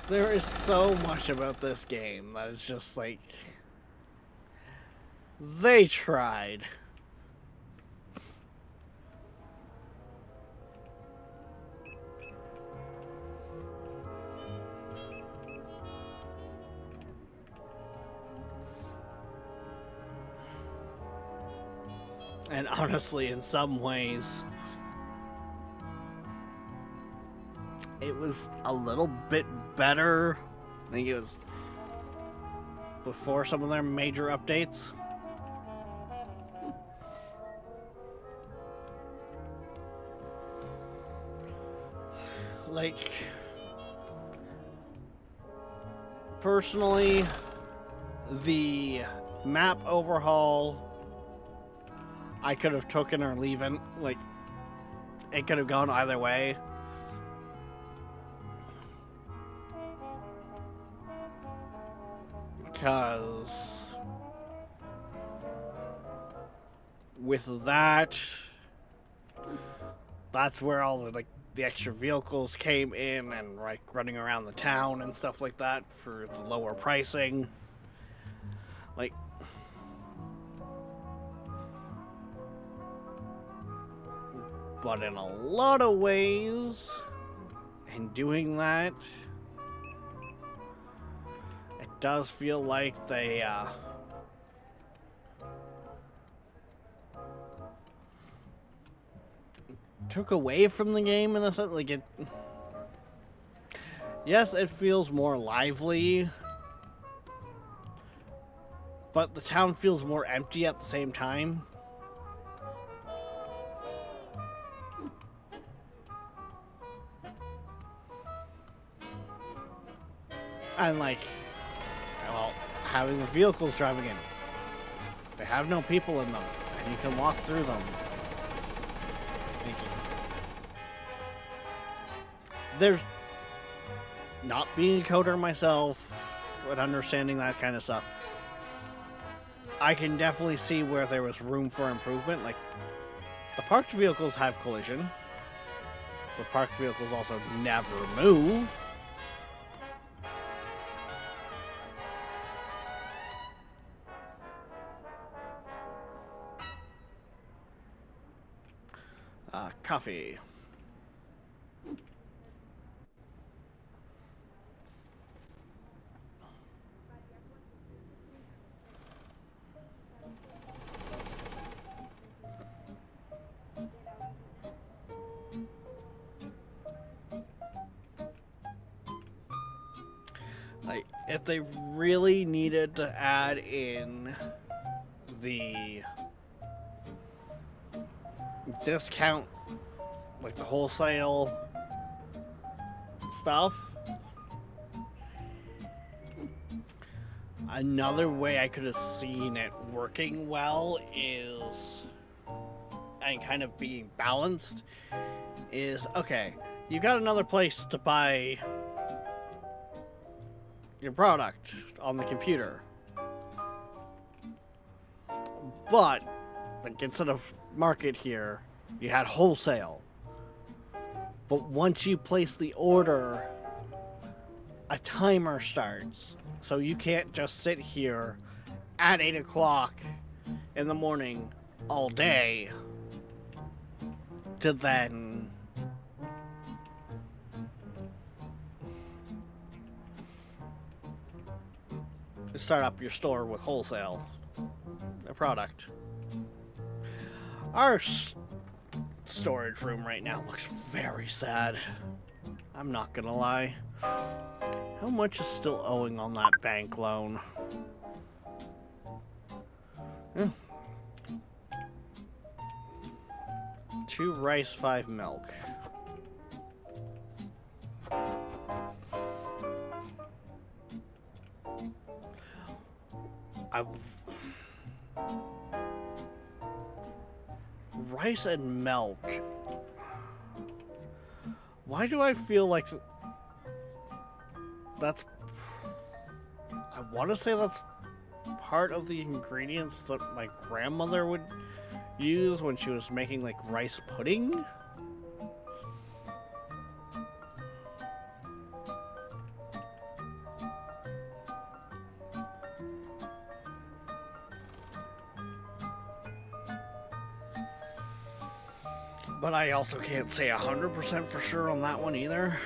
There is so much about this game that is just like, they tried. And honestly, in some ways, it was a little bit better. I think it was before some of their major updates. Like, personally, the map overhaul I could have taken or leaving. Like, it could have gone either way. Because with that, that's where all the the extra vehicles came in and like running around the town and stuff like that for the lower pricing. Like, but in a lot of ways, in doing that, it does feel like they took away from the game in a sense. Like, it, yes, it feels more lively, but the town feels more empty at the same time. And like, well, having the vehicles driving in, they have no people in them, and you can walk through them. There's not being a coder myself, but understanding that kind of stuff, I can definitely see where there was room for improvement. Like, the parked vehicles have collision. The parked vehicles also never move. Coffee. Like, if they really needed to add in the discount, like the wholesale stuff, another way I could have seen it working well is, and kind of being balanced, is, okay, you got another place to buy your product on the computer, but like, instead of market here, you had wholesale. But once you place the order, a timer starts, so you can't just sit here at 8 o'clock in the morning all day to then start up your store with wholesale a product. Our storage room right now looks very sad. I'm not gonna lie. How much is still owing on that bank loan? Yeah. 2 rice, 5 milk. Rice and milk. Why do I feel like that's... I want to say that's part of the ingredients that my grandmother would use when she was making, like, rice pudding? But I also can't say 100% for sure on that one either.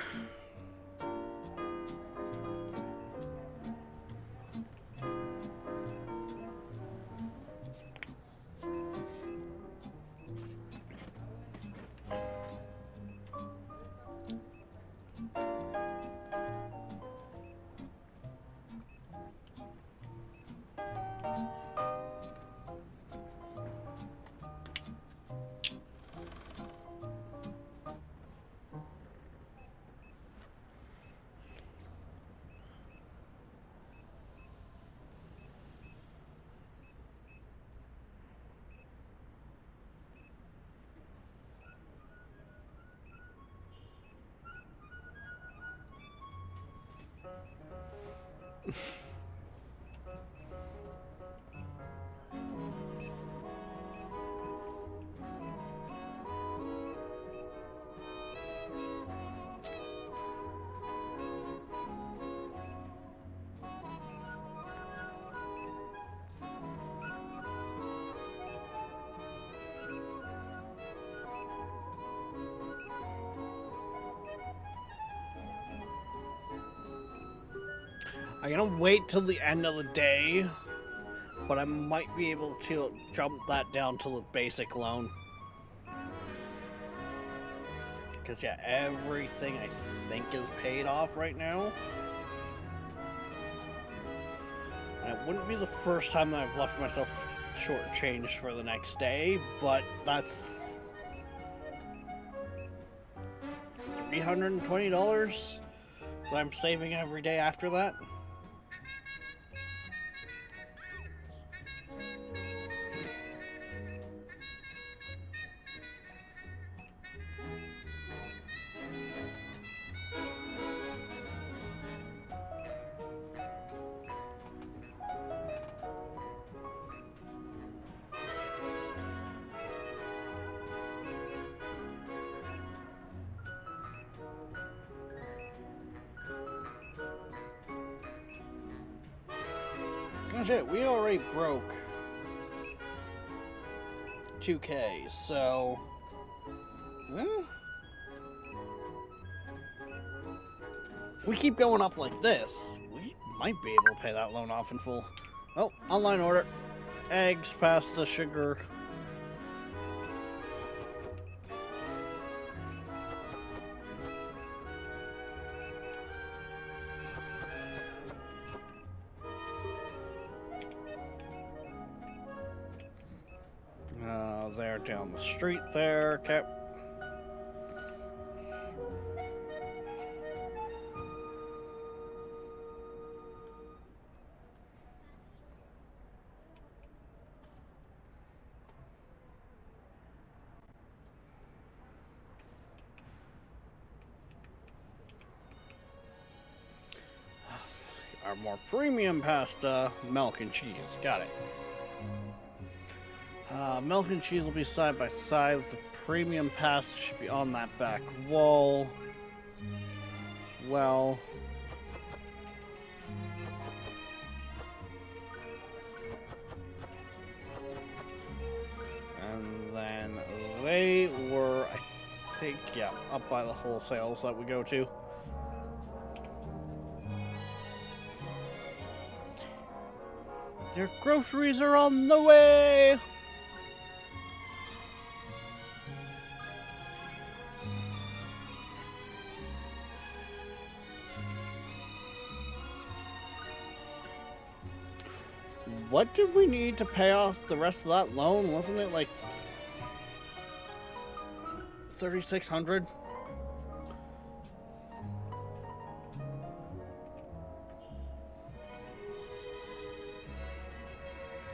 I'm gonna wait till the end of the day, but I might be able to jump that down to the basic loan. Because, yeah, everything I think is paid off right now. And it wouldn't be the first time that I've left myself shortchanged for the next day, but that's $320 that I'm saving every day after that. Oh shit, we already broke 2K, so... Well, if we keep going up like this, we might be able to pay that loan off in full. Oh, online order. Eggs, pasta, sugar. They're down the street there. Okay. Our more premium pasta, milk and cheese. Got it. Milk and cheese will be side by side. The premium pasta should be on that back wall as well. And then they were, I think, yeah, up by the wholesales that we go to. Your groceries are on the way! What did we need to pay off the rest of that loan? Wasn't it like 3,600?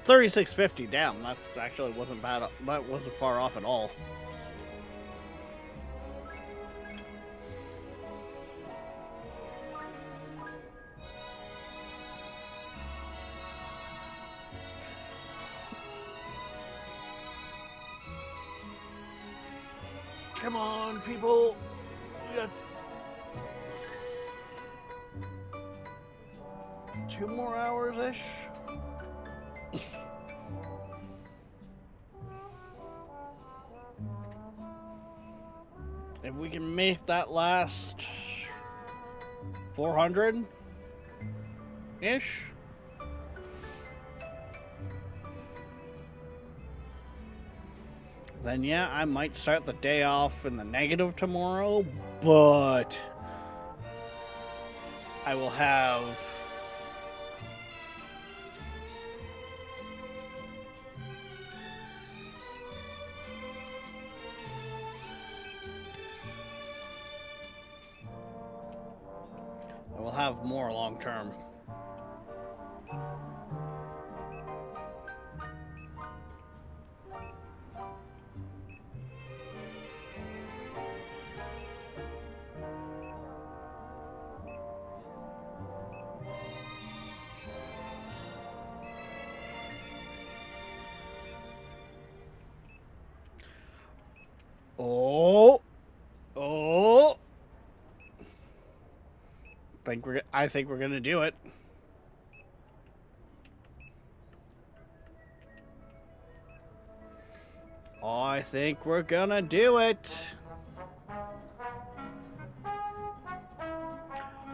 $3,650. Damn, that actually wasn't bad. That wasn't far off at all. Come on, people. We got 2 more hours-ish. If we can make that last 400-ish. Then yeah, I might start the day off in the negative tomorrow, but I will have more long term. I think we're gonna do it. I think we're gonna do it.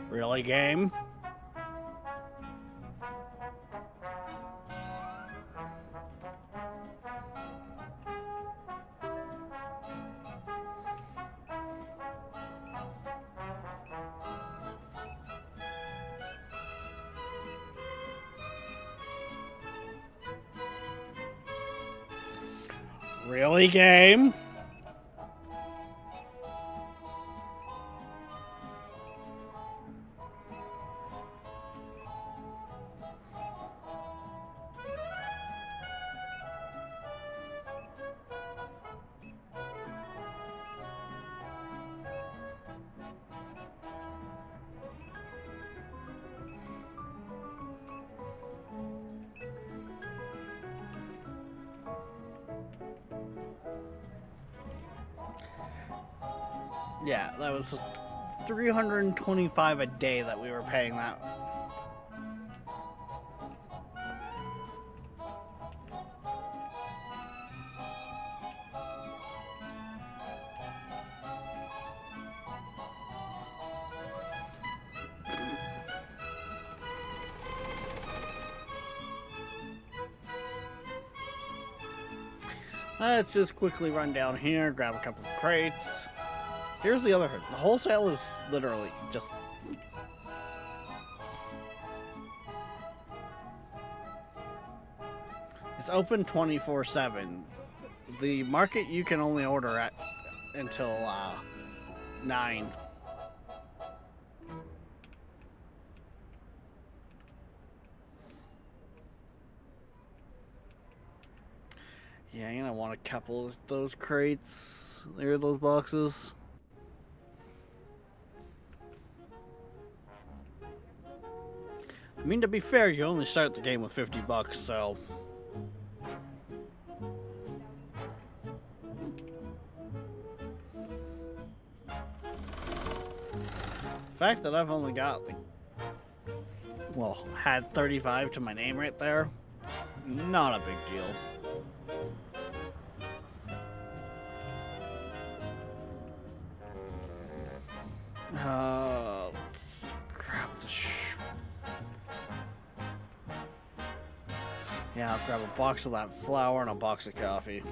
Really, game? Really, game? Yeah, that was $325 a day that we were paying that. Let's just quickly run down here, grab a couple of crates. Here's the other hood. The wholesale is literally just... It's open 24/7. The market you can only order at until 9. Yeah, I'm gonna want a couple of those crates. There are those boxes. I mean, to be fair, you only start the game with $50, so... The fact that I've only got, like, well, had 35 to my name right there, not a big deal. Let's grab the yeah, I'll grab a box of that flour and a box of coffee.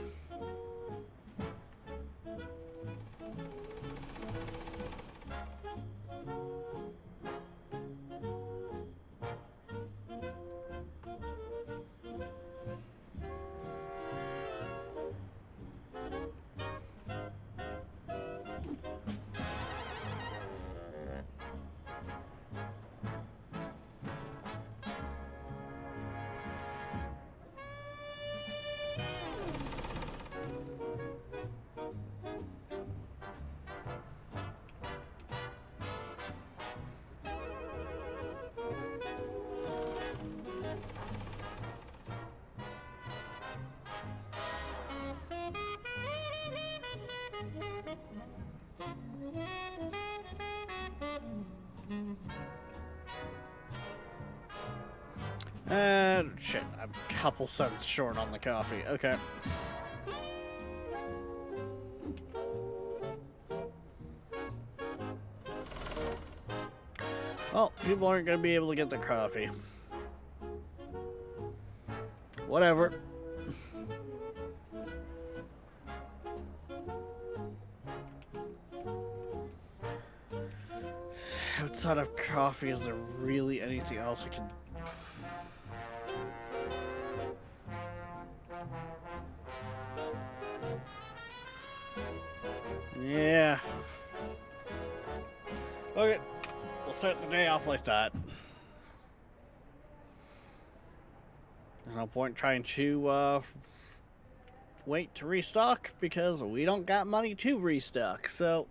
Shit, I'm a couple cents short on the coffee. Okay. Well, people aren't going to be able to get their coffee. Whatever. Outside of coffee, is there really anything else I can... Yeah. Okay. We'll start the day off like that. There's no point trying to wait to restock because we don't got money to restock, so...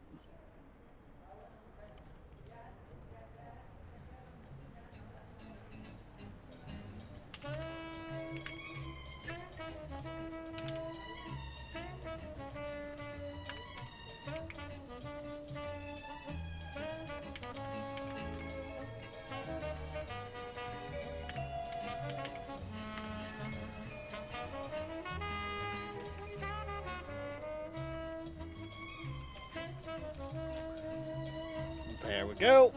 There we go.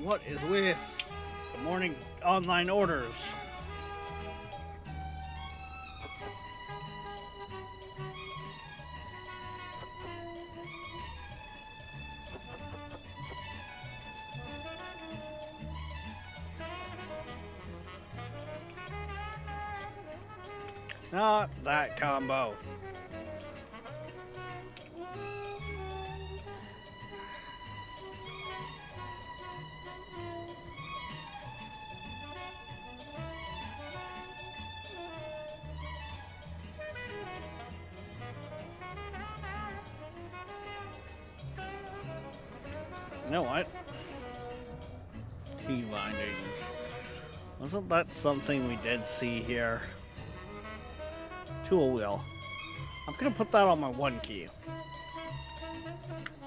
What is with the morning online orders? Not that combo. You know what? Key bindings. Wasn't that something we did see here? Tool wheel. I'm gonna put that on my one key.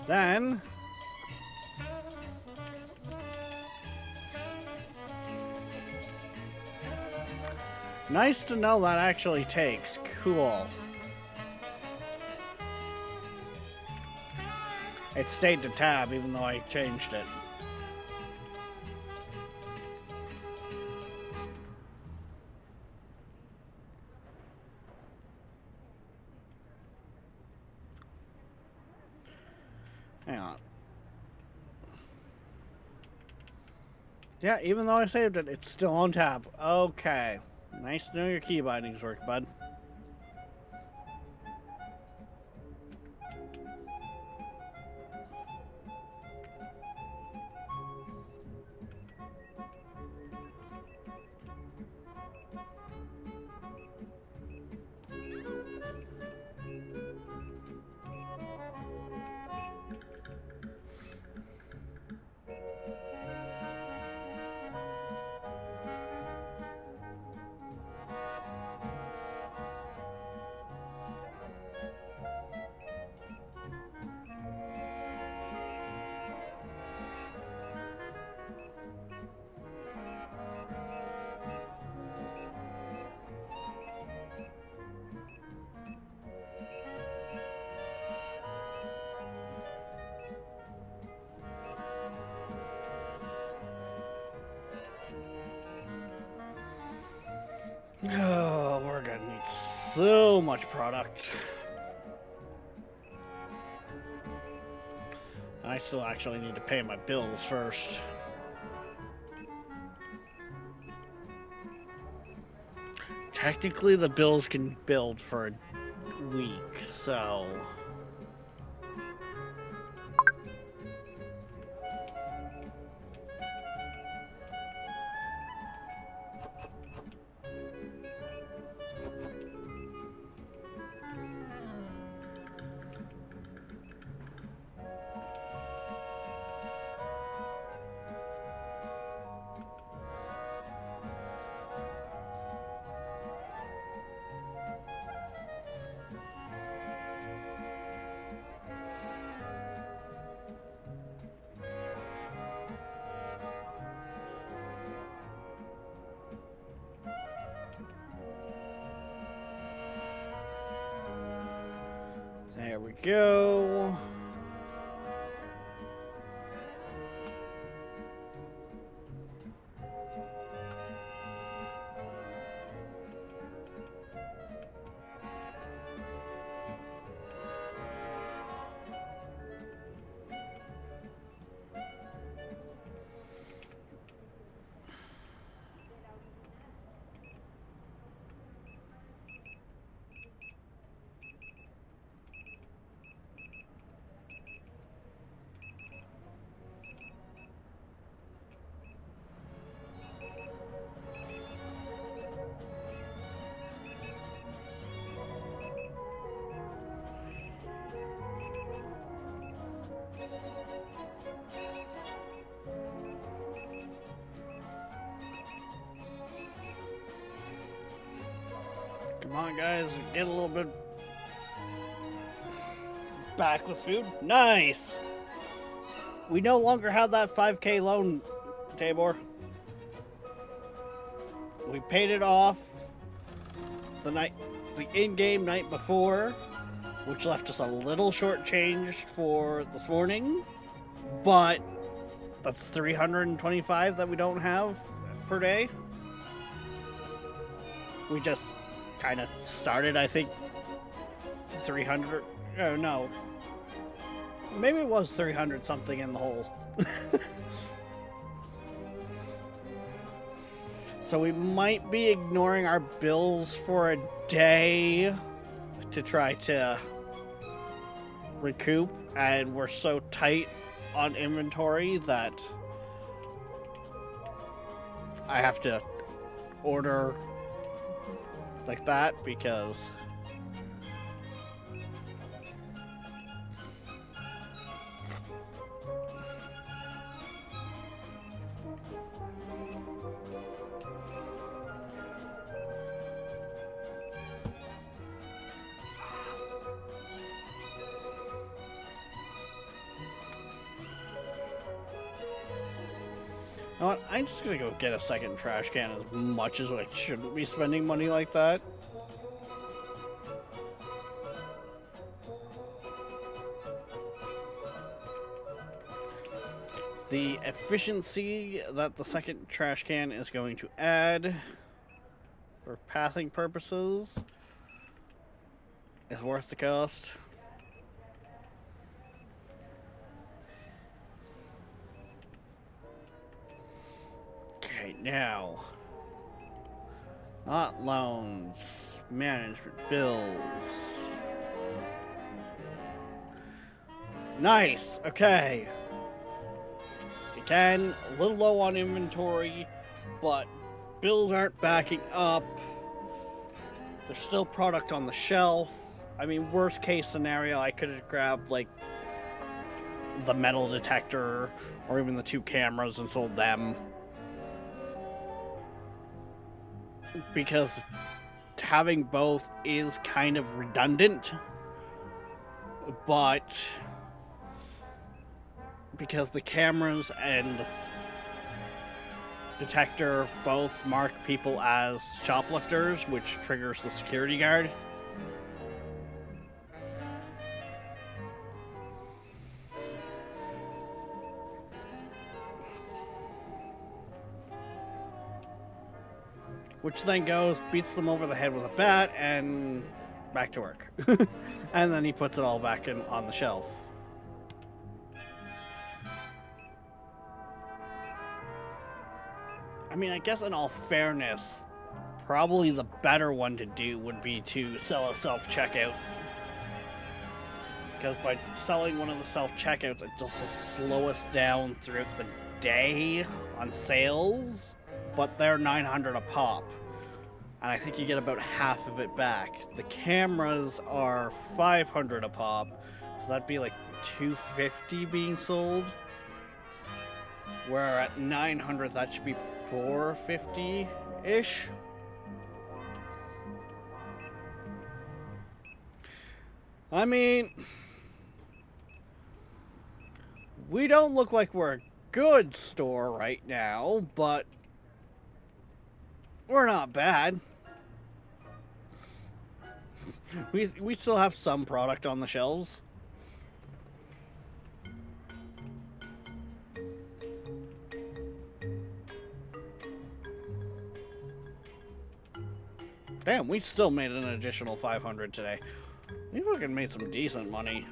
Then nice to know that actually takes. Cool. It stayed to tab even though I changed it. Hang on. Yeah, even though I saved it, it's still on tab. Okay. Nice to know your key bindings work, bud. Oh, we're gonna need so much product. I still actually need to pay my bills first. Technically, the bills can build for a week, so... There we go. Come on, guys, get a little bit back with food. Nice! We no longer have that 5K loan, Tabor. We paid it off the in-game night before, which left us a little shortchanged for this morning, but that's 325 that we don't have per day. We just kind of started, I think, 300. Oh, no. Maybe it was 300 something in the hole. So we might be ignoring our bills for a day to try to recoup, and we're so tight on inventory that I have to order like that because you know what? I'm just gonna go get a second trash can as much as I shouldn't be spending money like that. The efficiency that the second trash can is going to add for passing purposes is worth the cost. Okay, now, not loans, management bills. Nice, okay. Again, a little low on inventory, but bills aren't backing up. There's still product on the shelf. I mean, worst case scenario, I could have grabbed, like, the metal detector or even the 2 cameras and sold them. Because having both is kind of redundant, but because the cameras and detector both mark people as shoplifters, which triggers the security guard. Which then goes, beats them over the head with a bat, and back to work. And then he puts it all back in on the shelf. I mean, I guess in all fairness, probably the better one to do would be to sell a self-checkout. Because by selling one of the self-checkouts, it just will slow us down throughout the day on sales. But they're 900 a pop. And I think you get about half of it back. The cameras are 500 a pop. So that'd be like 250 being sold. Where at 900, that should be 450-ish. I mean, we don't look like we're a good store right now, but we're not bad. We still have some product on the shelves. Damn, we still made an additional 500 today. We fucking made some decent money.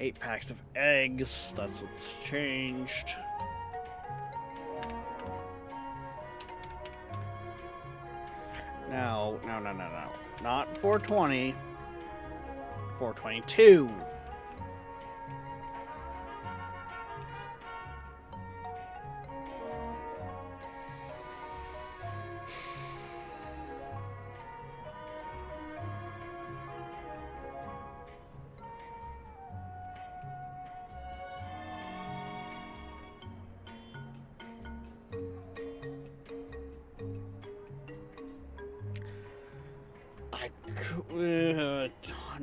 Eight packs of eggs, that's what's changed. No. Not 420. 422. I could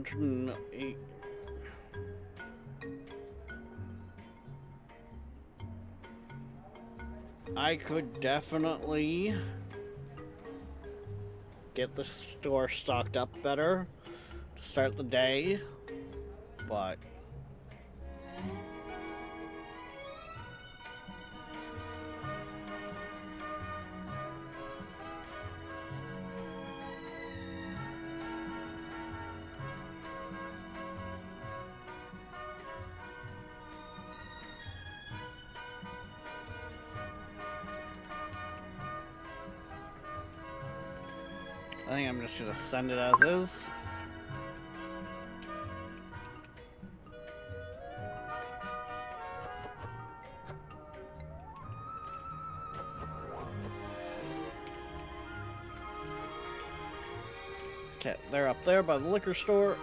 108. I could definitely get the store stocked up better to start the day, but I think I'm just gonna send it as is. Okay, they're up there by the liquor store.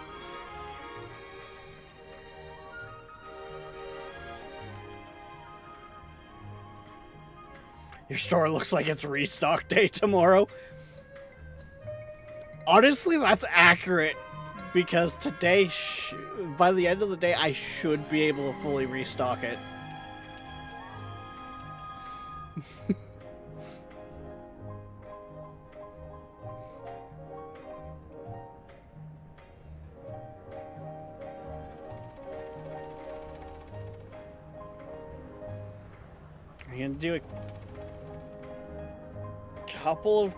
Your store looks like it's restock day tomorrow. Honestly, that's accurate. Because today, by the end of the day, I should be able to fully restock it. I'm gonna do a couple of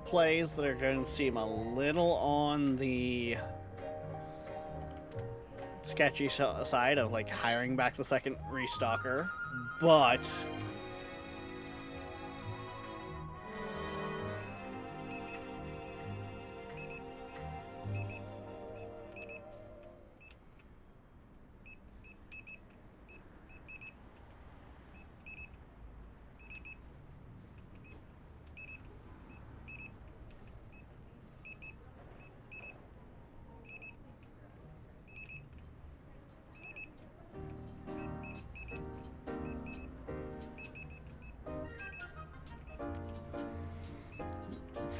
plays that are going to seem a little on the sketchy side of like hiring back the second restocker, but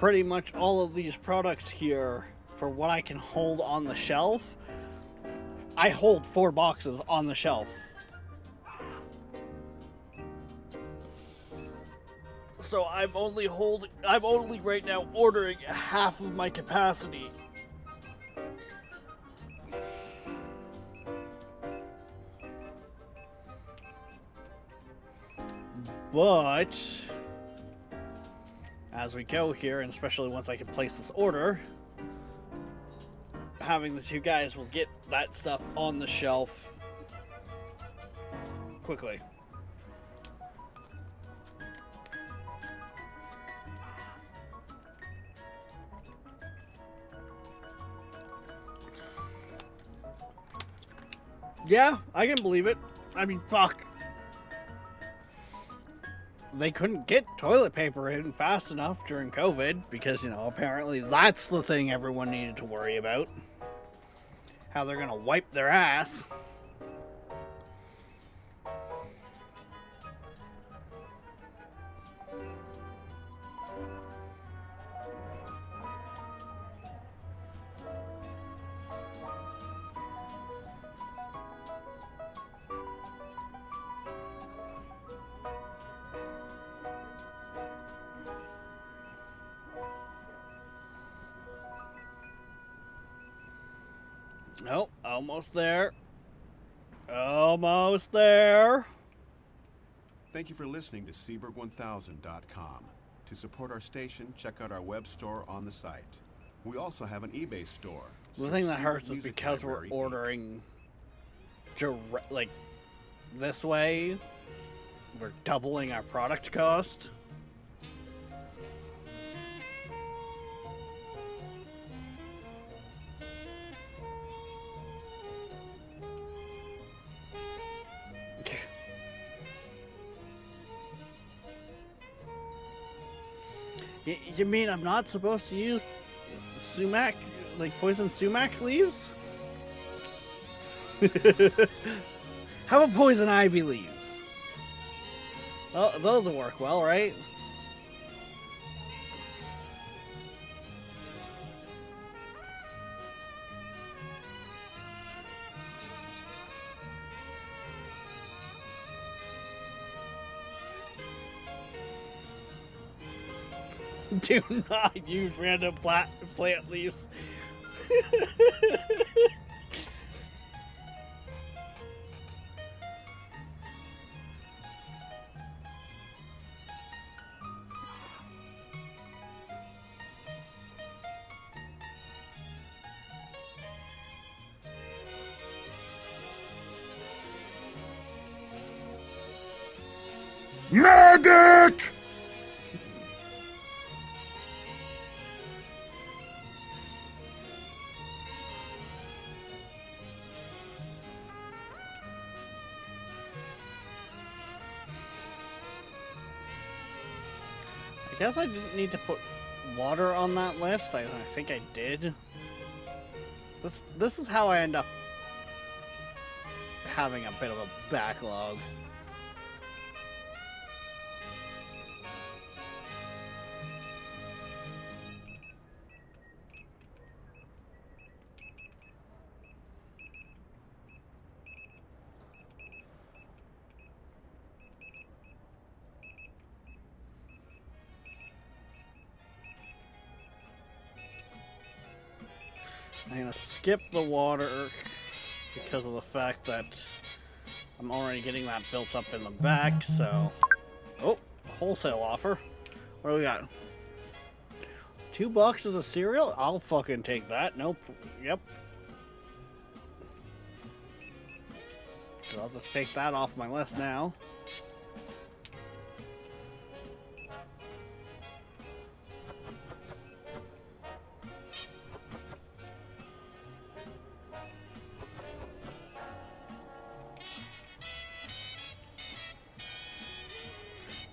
pretty much all of these products here, for what I can hold on the shelf, I hold 4 boxes on the shelf. So I'm only right now ordering half of my capacity. But as we go here, and especially once I can place this order, having the 2 guys will get that stuff on the shelf quickly. Yeah, I can believe it. I mean, fuck. They couldn't get toilet paper in fast enough during COVID because, you know, apparently that's the thing everyone needed to worry about. How they're gonna wipe their ass. Oh, almost there. Almost there. Thank you for listening to Seaburg1000.com. To support our station, check out our web store on the site. We also have an eBay store. The thing that Search hurts is Seaburg Music because we're Library, Inc. ordering like this way, we're doubling our product cost. You mean I'm not supposed to use sumac, like poison sumac leaves? How about poison ivy leaves? Oh, those will work well, right? Do not use random plant leaves. Medic! I guess I didn't need to put water on that list. I think I did. This is how I end up having a bit of a backlog. I'm gonna skip the water because of the fact that I'm already getting that built up in the back, so... Oh, wholesale offer. What do we got? 2 boxes of cereal? I'll fucking take that. Nope. Yep. So I'll just take that off my list now.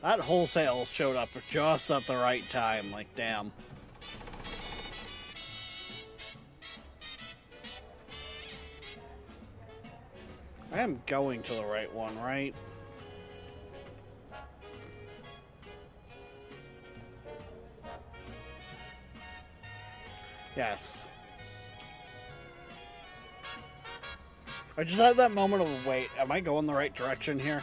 That wholesale showed up just at the right time, like, damn. I am going to the right one, right? Yes. I just had that moment of, wait, am I going the right direction here?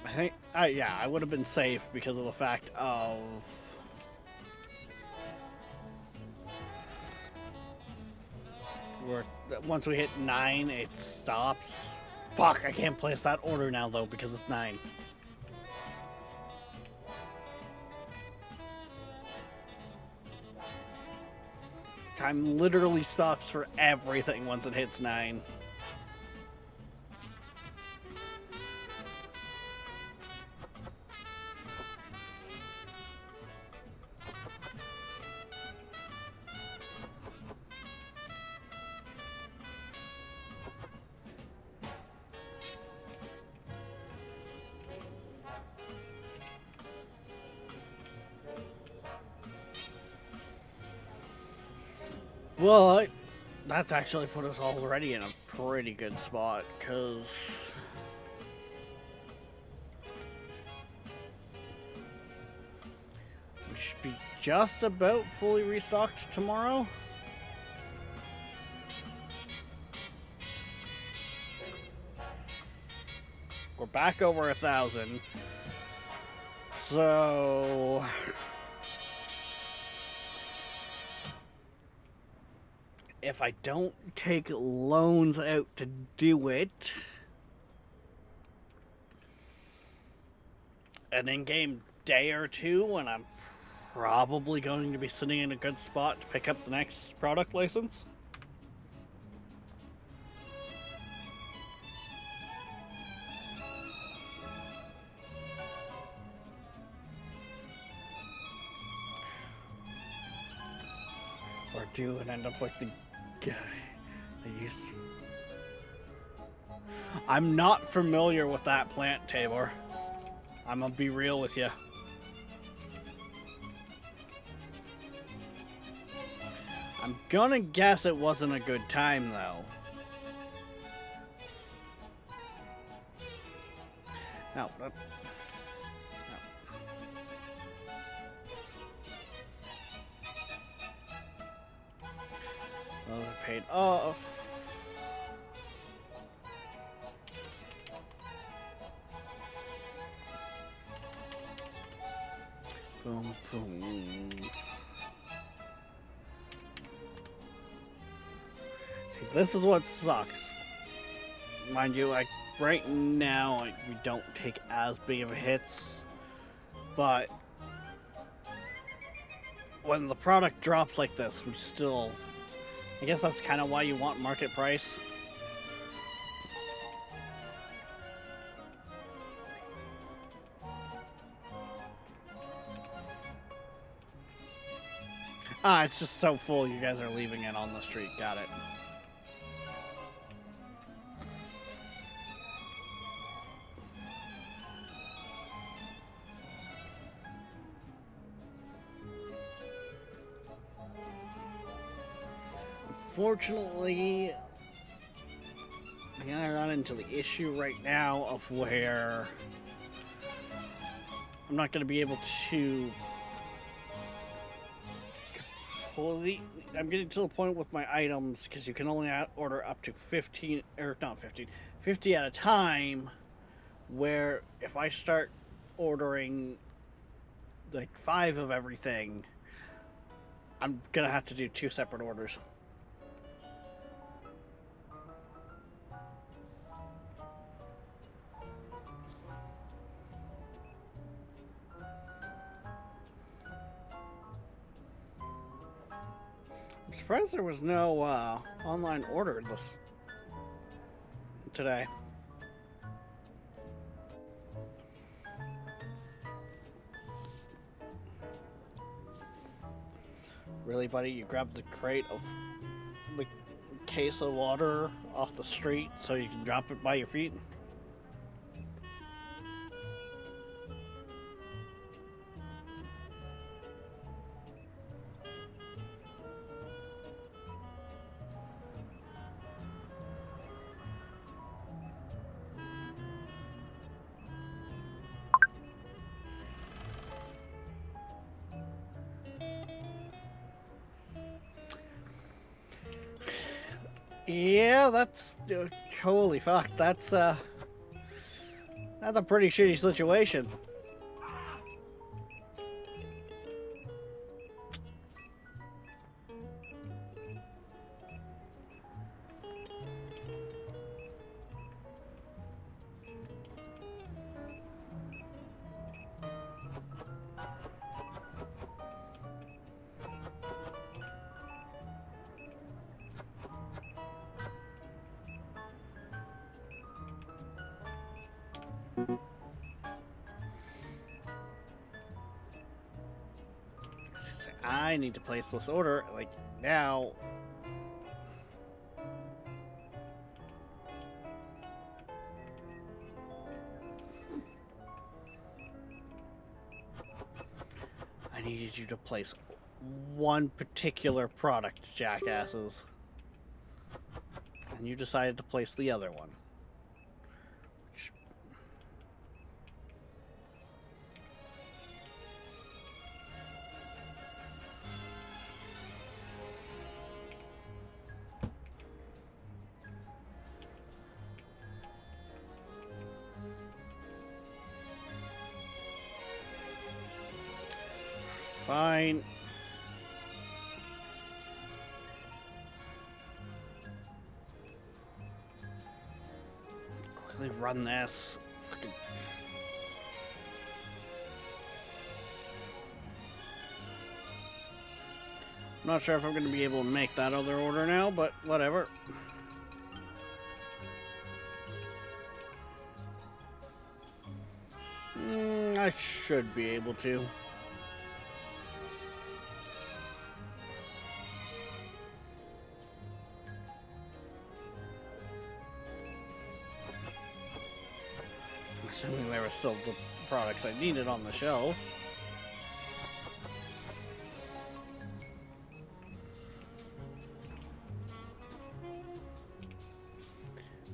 I think, yeah, I would have been safe because of the fact of... once we hit 9, it stops. Fuck, I can't place that order now, though, because it's 9. Time literally stops for everything once it hits 9. But that's actually put us already in a pretty good spot, because we should be just about fully restocked tomorrow. We're back over 1,000. So... if I don't take loans out to do it, an in-game day or two, and I'm probably going to be sitting in a good spot to pick up the next product license. Or do and end up like the guy I used to. I'm not familiar with that plant, Tabor. I'm gonna be real with you. I'm gonna guess it wasn't a good time, though. No, those are paid off. Boom, boom. See, this is what sucks. Mind you, like, right now, we don't take as big of hits, but when the product drops like this, we still... I guess that's kind of why you want market price. Ah, it's just so full you guys are leaving it on the street. Got it. Unfortunately, I gotta run into the issue right now of where I'm not gonna be able to completely. I'm getting to the point with my items because you can only order up to 15, or not 15, 50 at a time. Where if I start ordering like 5 of everything, I'm gonna have to do 2 separate orders. I'm surprised there was no online order this today. Really, buddy? You grabbed the crate of the case of water off the street so you can drop it by your feet? Yeah, that's holy fuck. That's a pretty shitty situation. I need to place this order like now. I needed you to place one particular product, jackasses. And you decided to place the other one. Fine. Quickly run this. Fucking... I'm not sure if I'm going to be able to make that other order now, but whatever. I should be able to. Assuming there were still the products I needed on the shelf.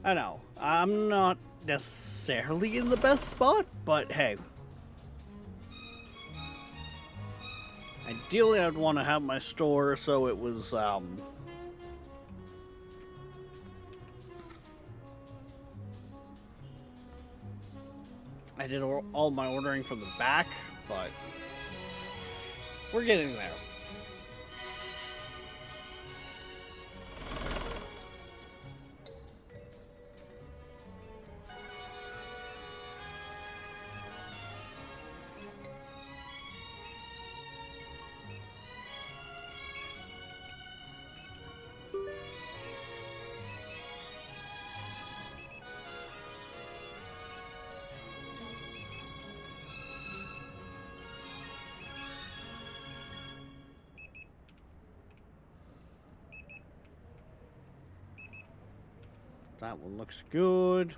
I know, I'm not necessarily in the best spot, but hey. Ideally, I'd want to have my store so it was, I did all my ordering from the back, but we're getting there. That one looks good.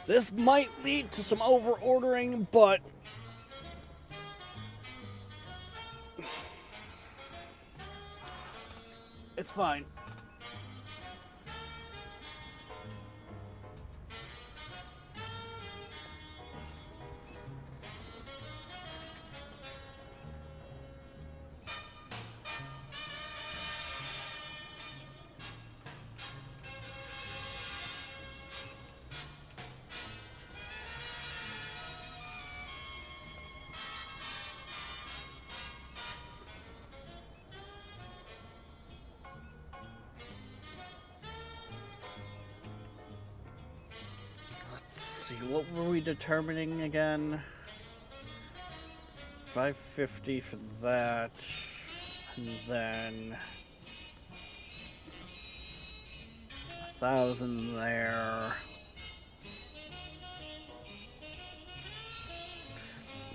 This might lead to some over-ordering, but it's fine. See, what were we determining again? 550 for that, and then 1,000 there.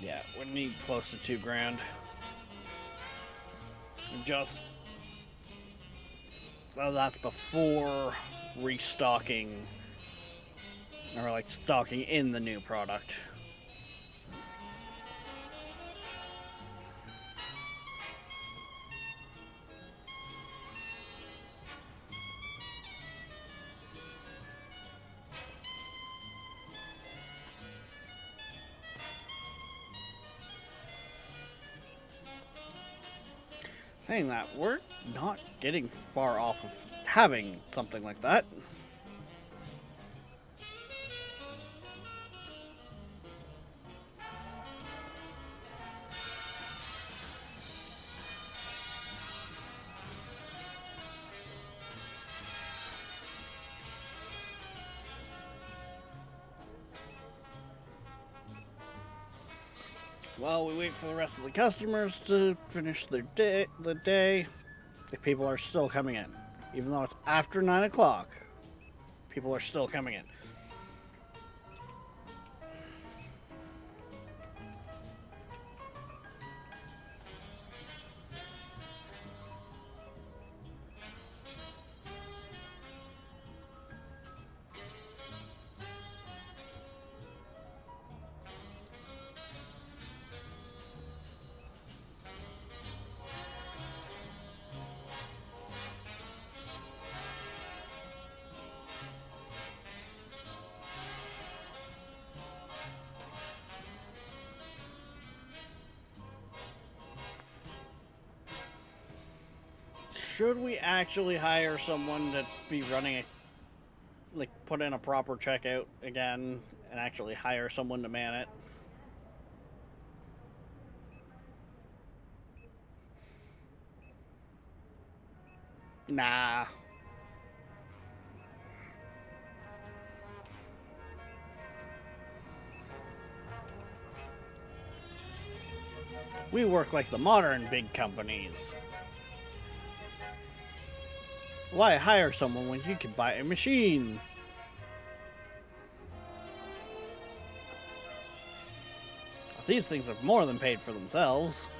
Yeah, we need close to 2 grand. Just, well, that's before restocking. Or like stocking in the new product. Saying that, we're not getting far off of having something like that. While we wait for the rest of the customers to finish their day, the people are still coming in. Even though it's after 9 o'clock, people are still coming in. Should we actually hire someone to be running a, like, put in a proper checkout again and actually hire someone to man it? Nah. We work like the modern big companies. Why hire someone when you can buy a machine? These things have more than paid for themselves.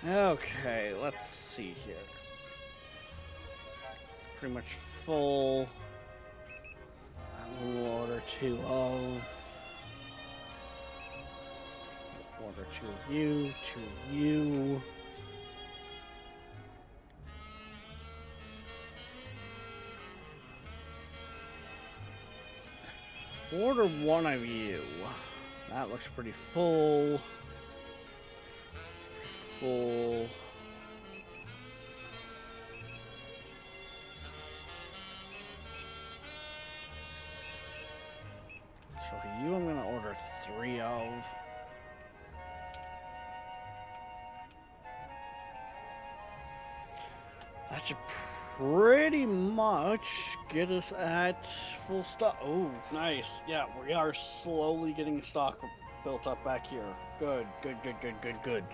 Okay, let's see here. It's pretty much full. We'll order 2 of. Order 2 of you, 2 of you. Order one of you. That looks pretty full. Full. So you I'm gonna order 3 of. That should pretty much get us at full stock. Oh, nice. Yeah, we are slowly getting stock built up back here. Good, good, good, good, good, good.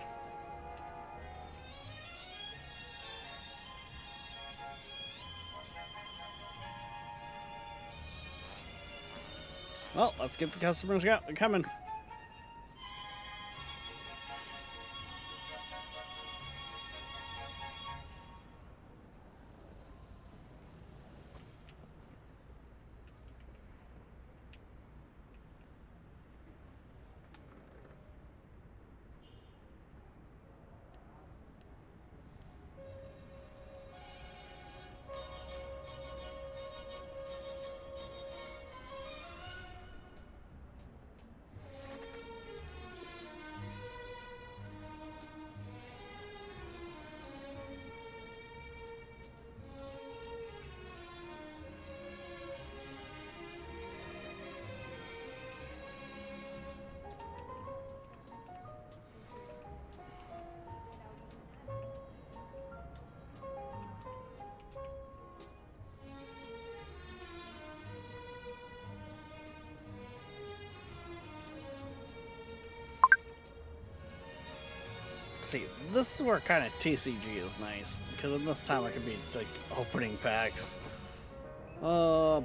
Well, let's get the customers coming. See, this is where kind of TCG is nice, because in this time I could be like opening packs. But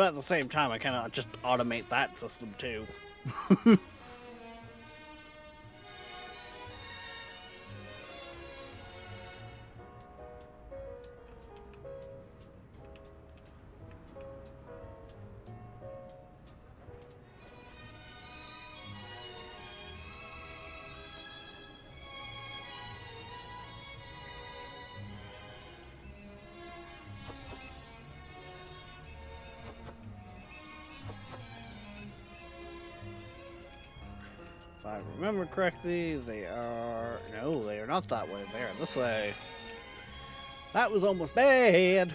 at the same time, I kind of just automate that system too. If I remember correctly, they are... No, they are not that way. They are this way. That was almost bad.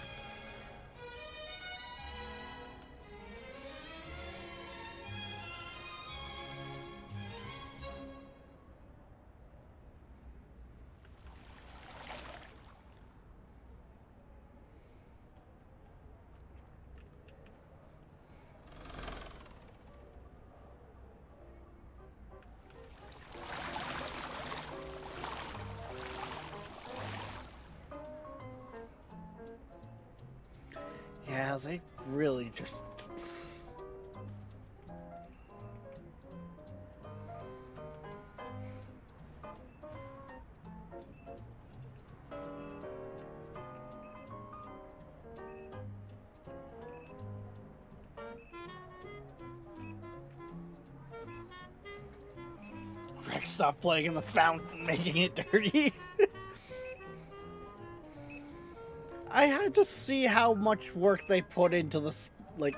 Yeah, they really just... Rick, stop playing in the fountain, making it dirty. I had to see how much work they put into this, like,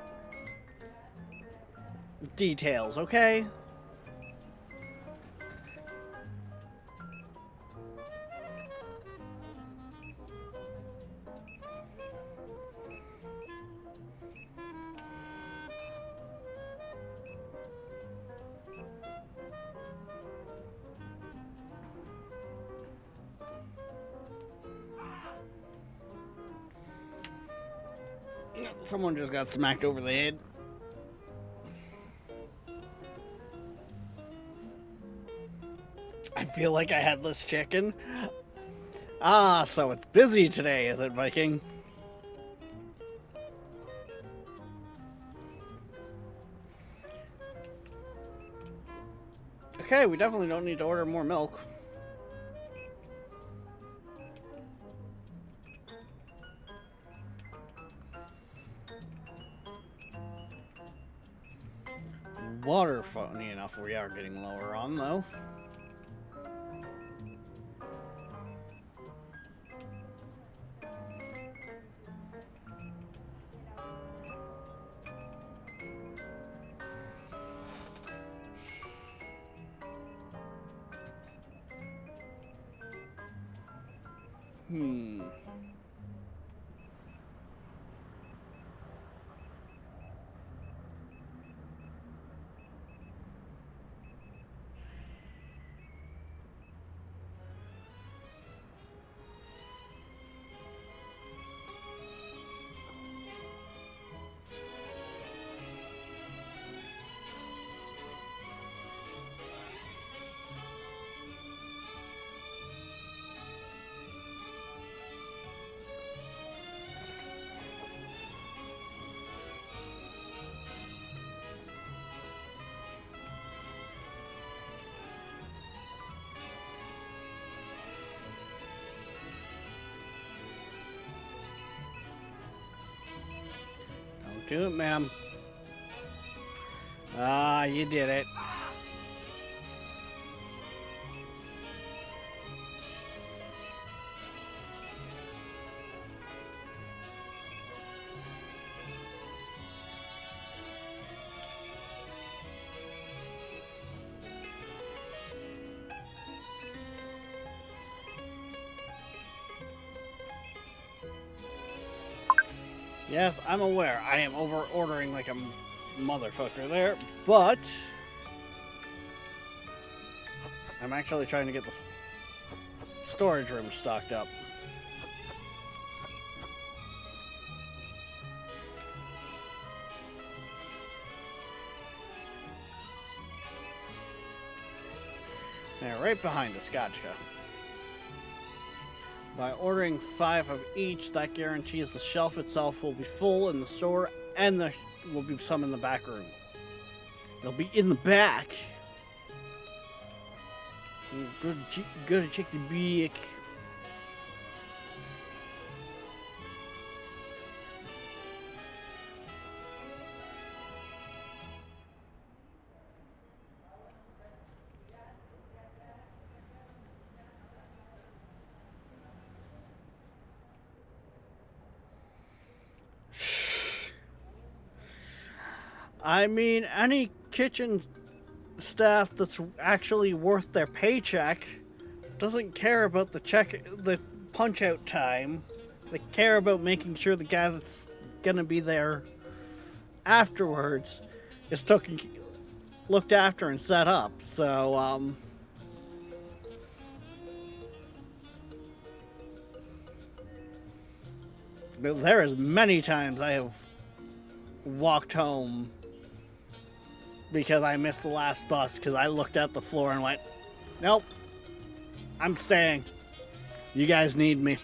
details, okay? Someone just got smacked over the head. I feel like I had this chicken. Ah, so it's busy today, is it, Viking? Okay, we definitely don't need to order more milk. water, funny enough, we are getting lower on, though. Do it, ma'am. Ah, you did it. Yes, I'm aware. I am over-ordering like a motherfucker there, but I'm actually trying to get the storage room stocked up. They're right behind us, gotcha. By ordering 5 of each, that guarantees the shelf itself will be full in the store, and there will be some in the back room. They'll be in the back. Good to check the back. I mean, any kitchen staff that's actually worth their paycheck doesn't care about the punch-out time. They care about making sure the guy that's gonna be there afterwards is looked after and set up. So, there is many times I have walked home because I missed the last bus because I looked at the floor and went, nope, I'm staying. You guys need me.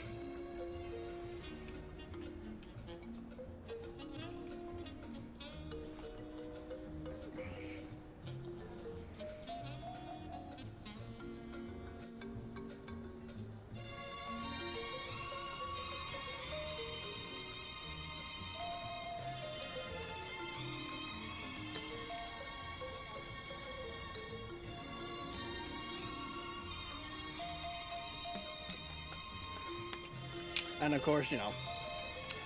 And of course, you know,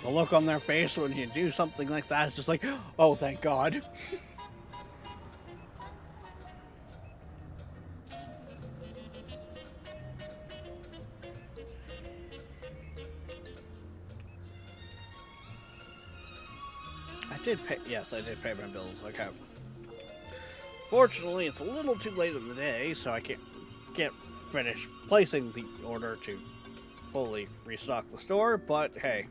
the look on their face when you do something like that is just like, oh, thank God. Yes, I did pay my bills. Okay. Fortunately, it's a little too late in the day, so I can't finish placing the order to fully restock the store, but hey.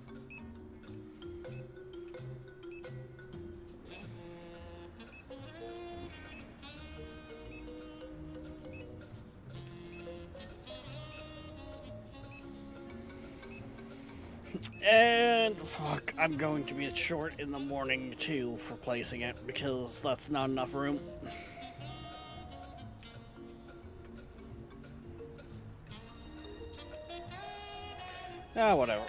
And fuck, I'm going to be short in the morning too for placing it because that's not enough room. Ah, whatever.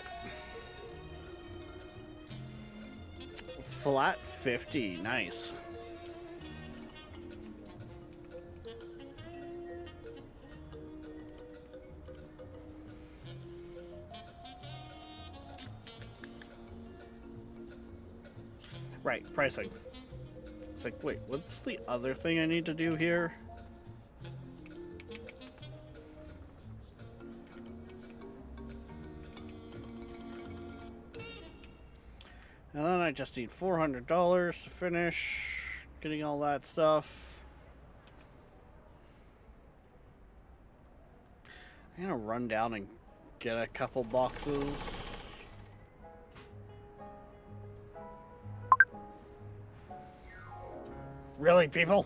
Flat 50, nice. Right, pricing. It's like, wait, what's the other thing I need to do here? And then I just need $400 to finish getting all that stuff. I'm gonna run down and get a couple boxes. Really, people?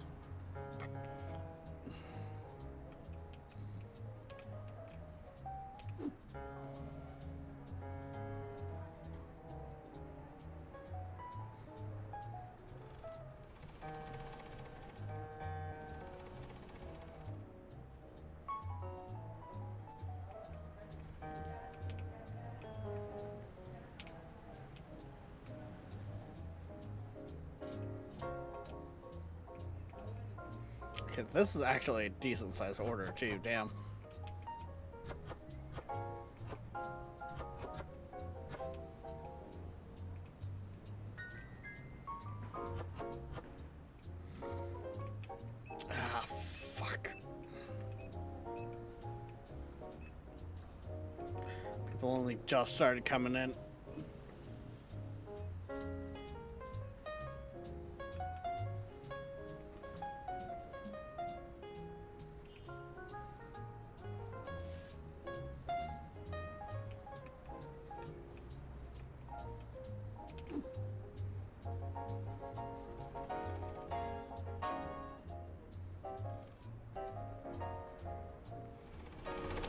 Okay, this is actually a decent sized order too, damn. Ah, fuck. People only just started coming in.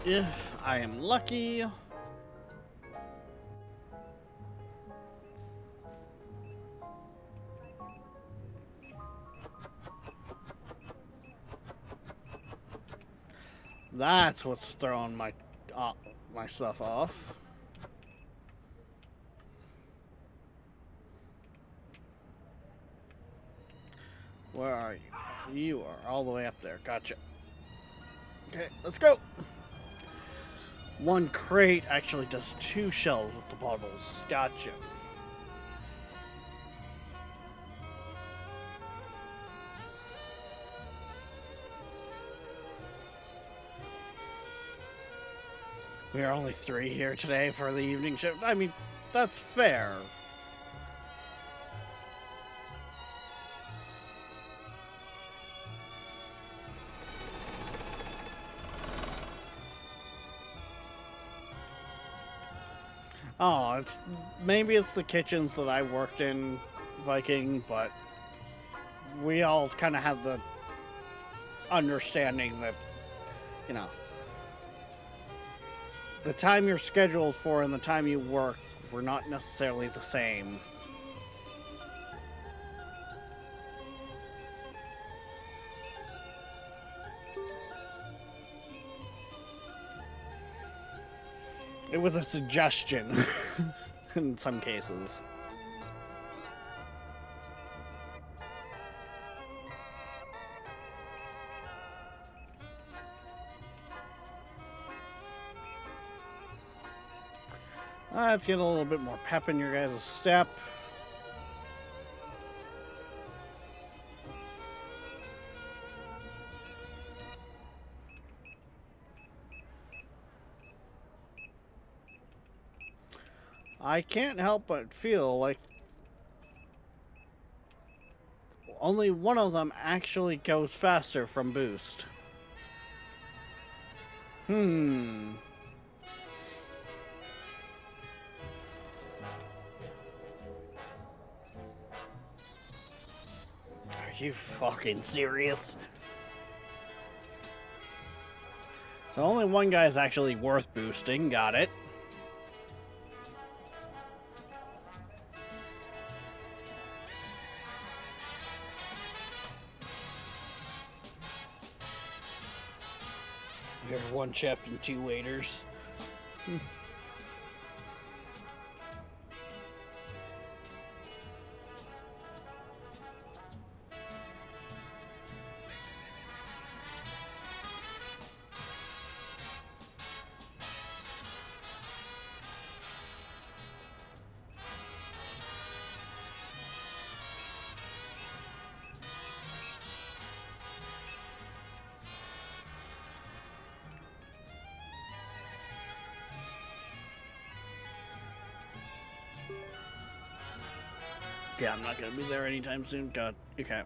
If I am lucky. That's what's throwing my stuff off. Where are you? You are all the way up there. Gotcha. Okay, let's go. One crate actually does 2 shelves with the bottles. Gotcha. We are only 3 here today for the evening shift. I mean, that's fair. Oh, maybe it's the kitchens that I worked in, Viking, but we all kind of have the understanding that, you know, the time you're scheduled for and the time you work were not necessarily the same. It was a suggestion in some cases. Let's get a little bit more pep in your guys' step. I can't help but feel like only one of them actually goes faster from boost. Are you fucking serious? So only one guy is actually worth boosting. Got it. Here's 1 chef and 2 waiters. Yeah, I'm not gonna be there anytime soon. God, okay.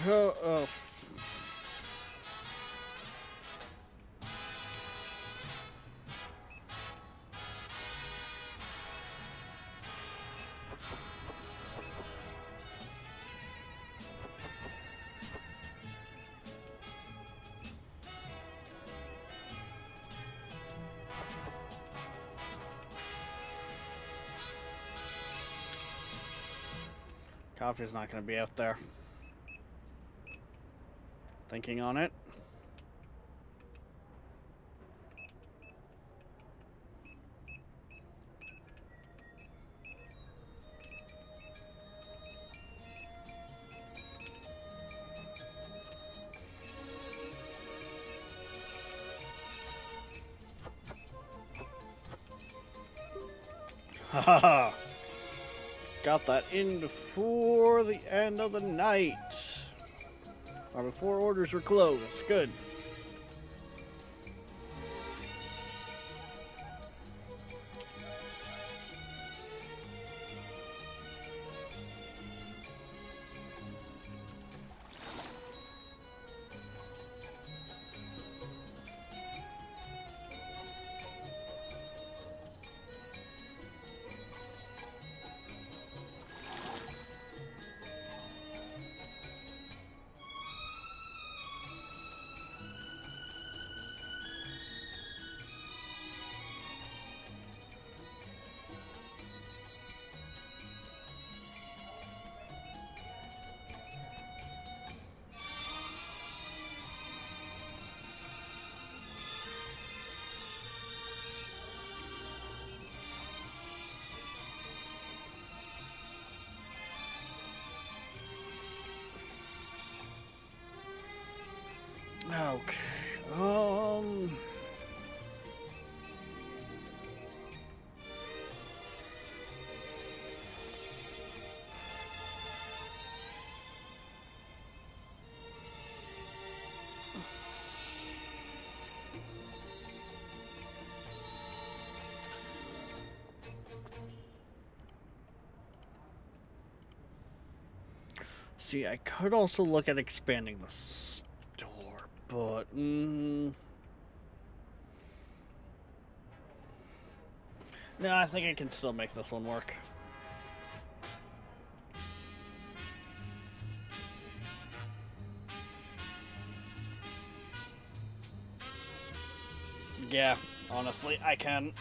Oh. Coffee's not going to be out there. Thinking on it. Haha. Got that in before the end of the night. Or before orders were closed. Good. Okay. See, I could also look at expanding the store, but no, I think I can still make this one work. Yeah, honestly, I can.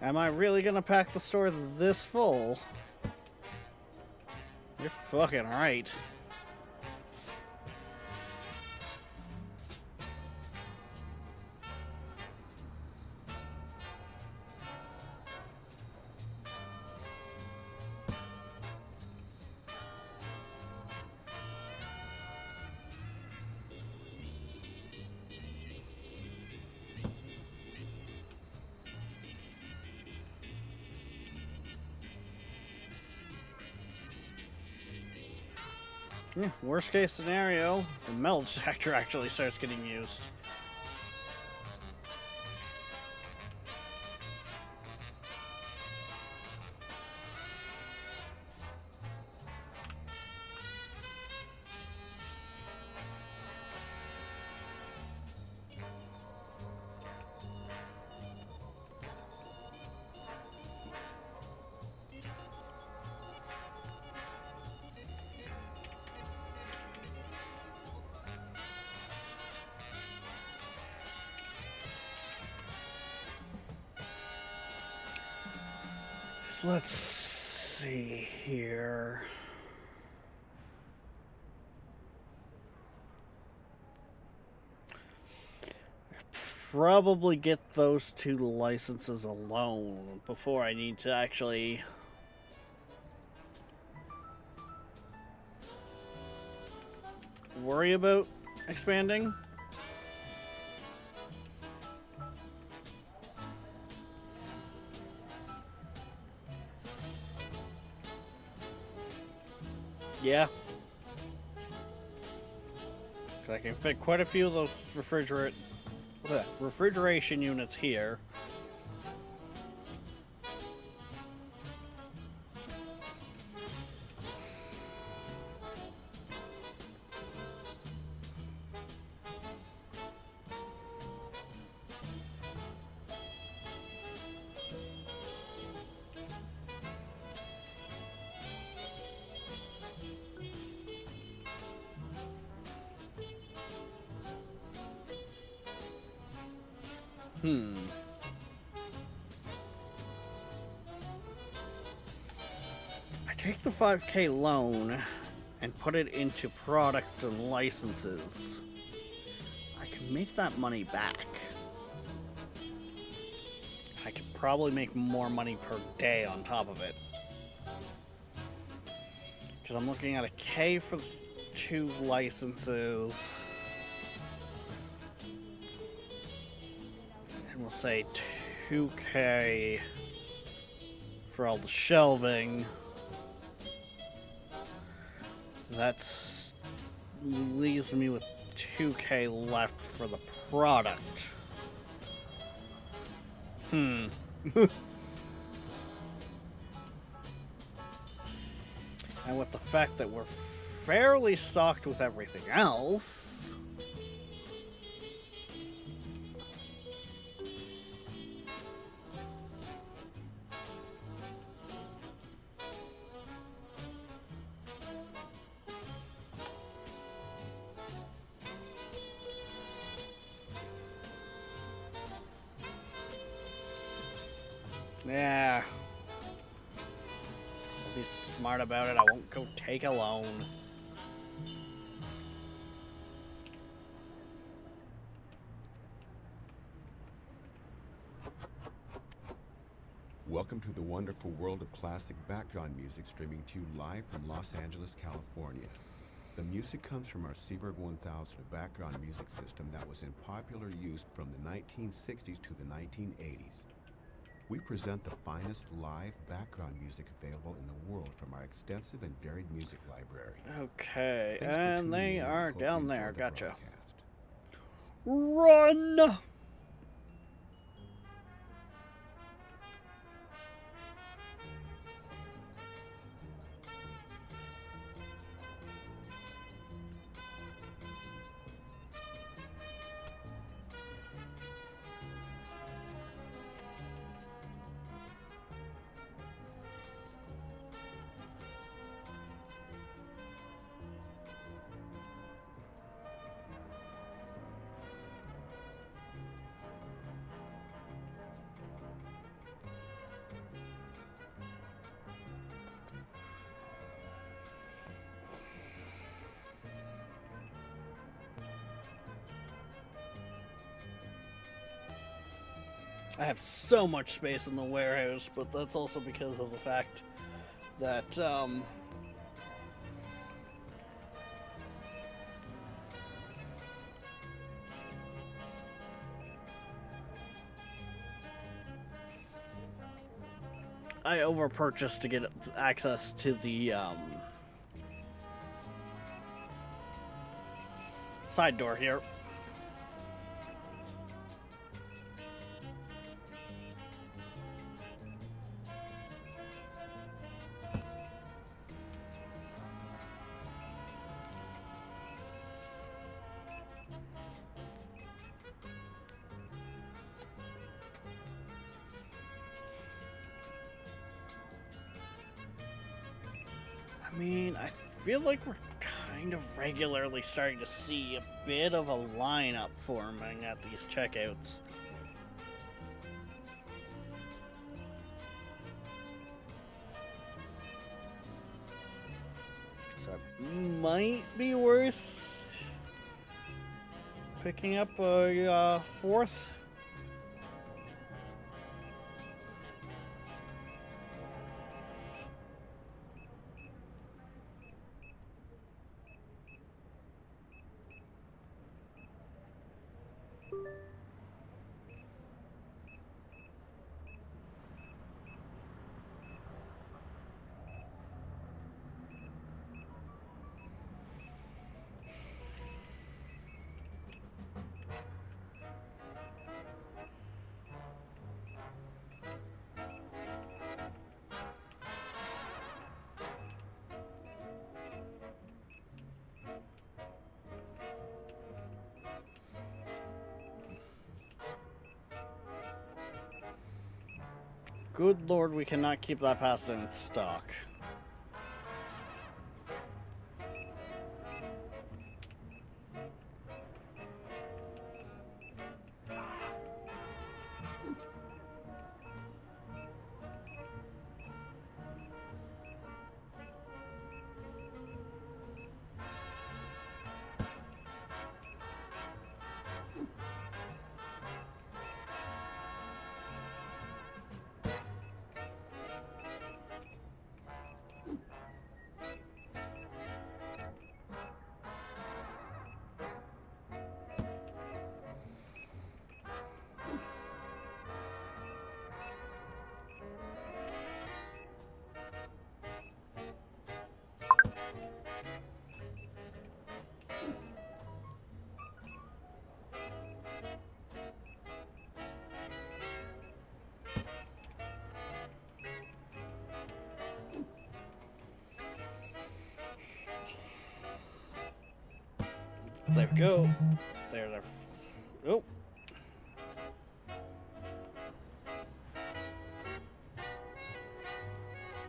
Am I really gonna pack the store this full? You're fucking right. Yeah, worst case scenario, the metal detector actually starts getting used. Let's see here. Probably get those 2 licenses alone before I need to actually worry about expanding. Yeah. I can fit quite a few of those refrigeration units here. I take the 5K loan and put it into product and licenses. I can make that money back. I could probably make more money per day on top of it. Because I'm looking at a K for 2 licenses. And we'll say 2K for all the shelving. That's leaves me with 2K left for the product. And with the fact that we're fairly stocked with everything else, yeah, I'll be smart about it. I won't go take a loan. Welcome to the wonderful world of classic background music, streaming to you live from Los Angeles, California. The music comes from our Seeburg 1000, a background music system that was in popular use from the 1960s to the 1980s. We present the finest live background music available in the world from our extensive and varied music library. Okay, Thanks for and tuning they in. are Hope down you there. enjoy the Gotcha. broadcast. Run! I have so much space in the warehouse, but that's also because of the fact that, I overpurchased to get access to the, side door here. I mean, I feel like we're kind of regularly starting to see a bit of a lineup forming at these checkouts. So it might be worth picking up a fourth. Good lord, we cannot keep that pasta in stock. There we go. There. Oh.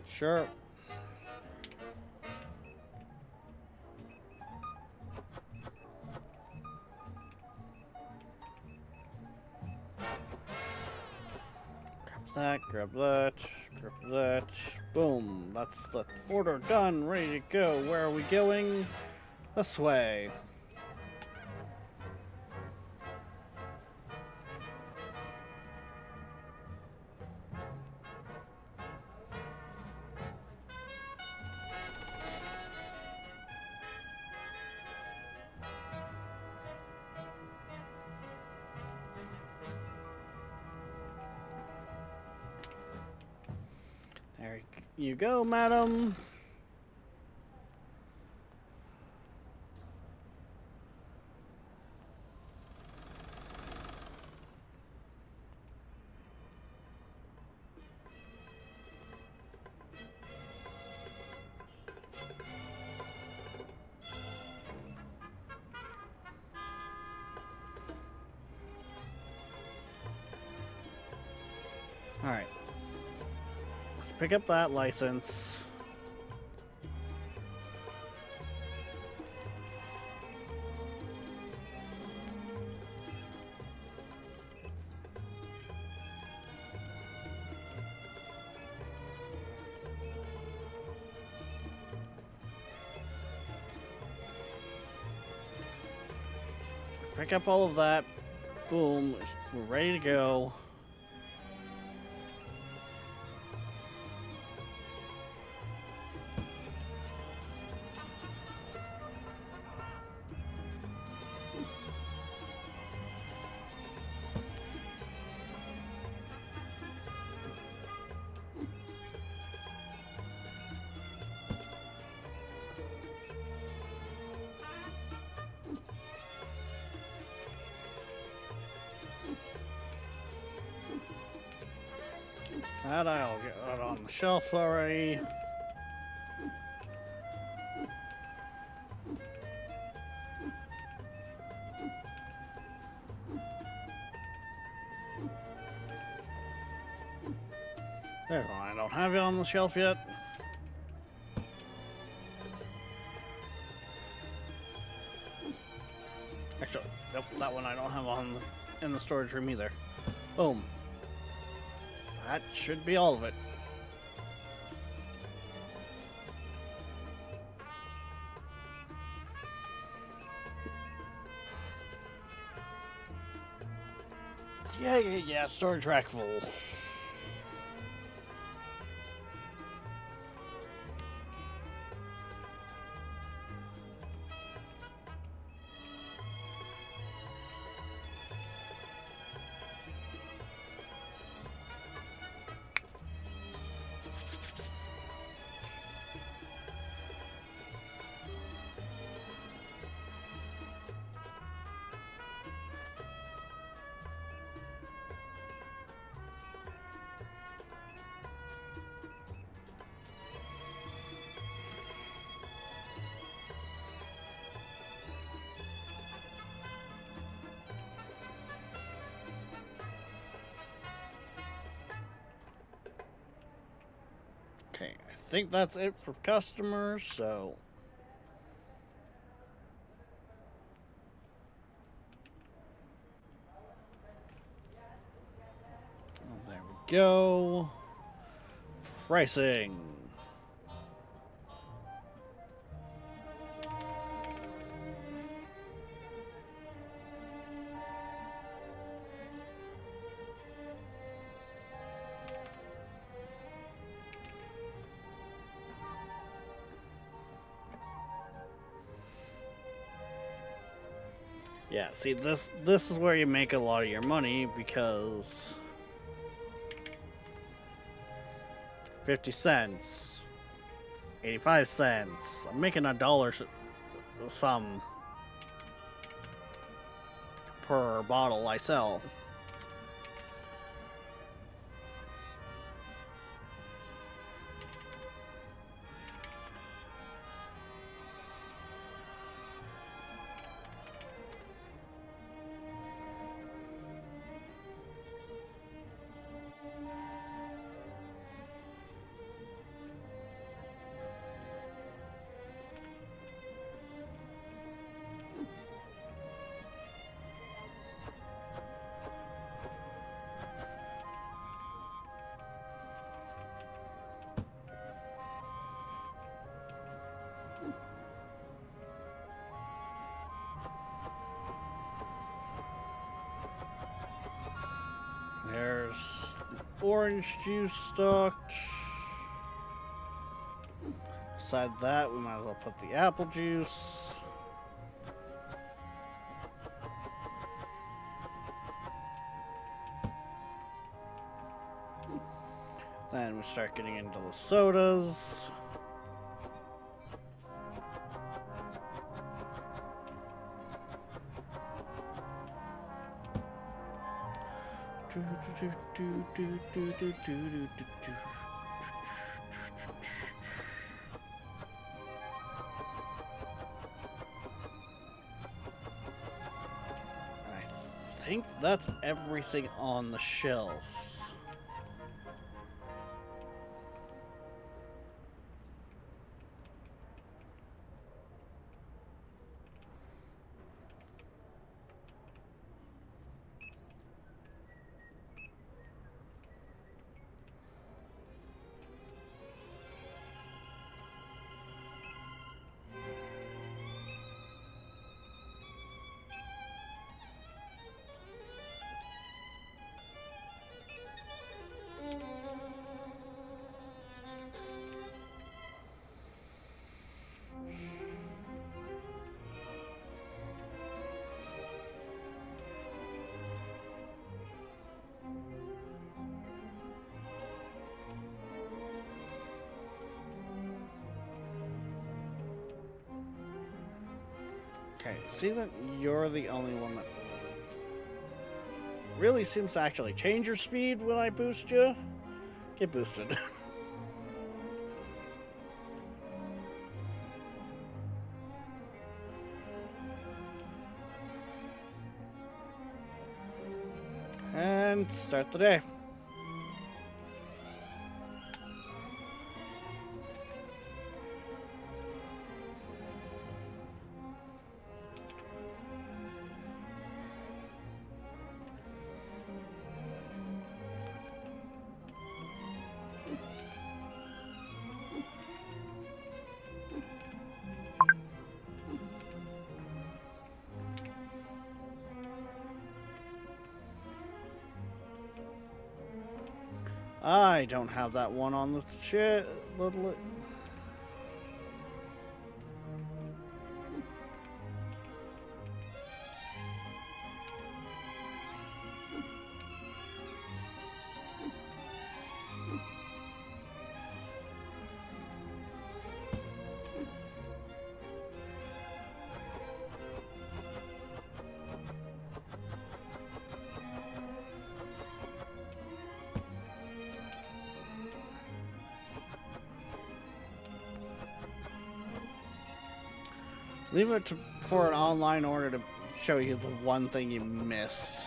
Sure. Grab that. Boom. That's the order done. Ready to go. Where are we going? This way. There you go, madam. All right. Let's pick up that license. Pick up all of that. Boom. We're ready to go. That I'll get that on the shelf already. There's one I don't have it on the shelf yet. Actually, nope, that one I don't have in the storage room either. Boom. That should be all of it. Yeah, storage rack full. Okay, I think that's it for customers, so... Oh, there we go. Pricing. Yeah, see, this is where you make a lot of your money, because 50 cents, 85 cents. I'm making $1 some per bottle I sell. There's the orange juice stocked. Beside that, we might as well put the apple juice. Then we start getting into the sodas. I think that's everything on the shelf. Okay, see that you're the only one that really seems to actually change your speed when I boost you. Get boosted. And start the day. I don't have that one on the shit. Leave it for an online order to show you the one thing you missed.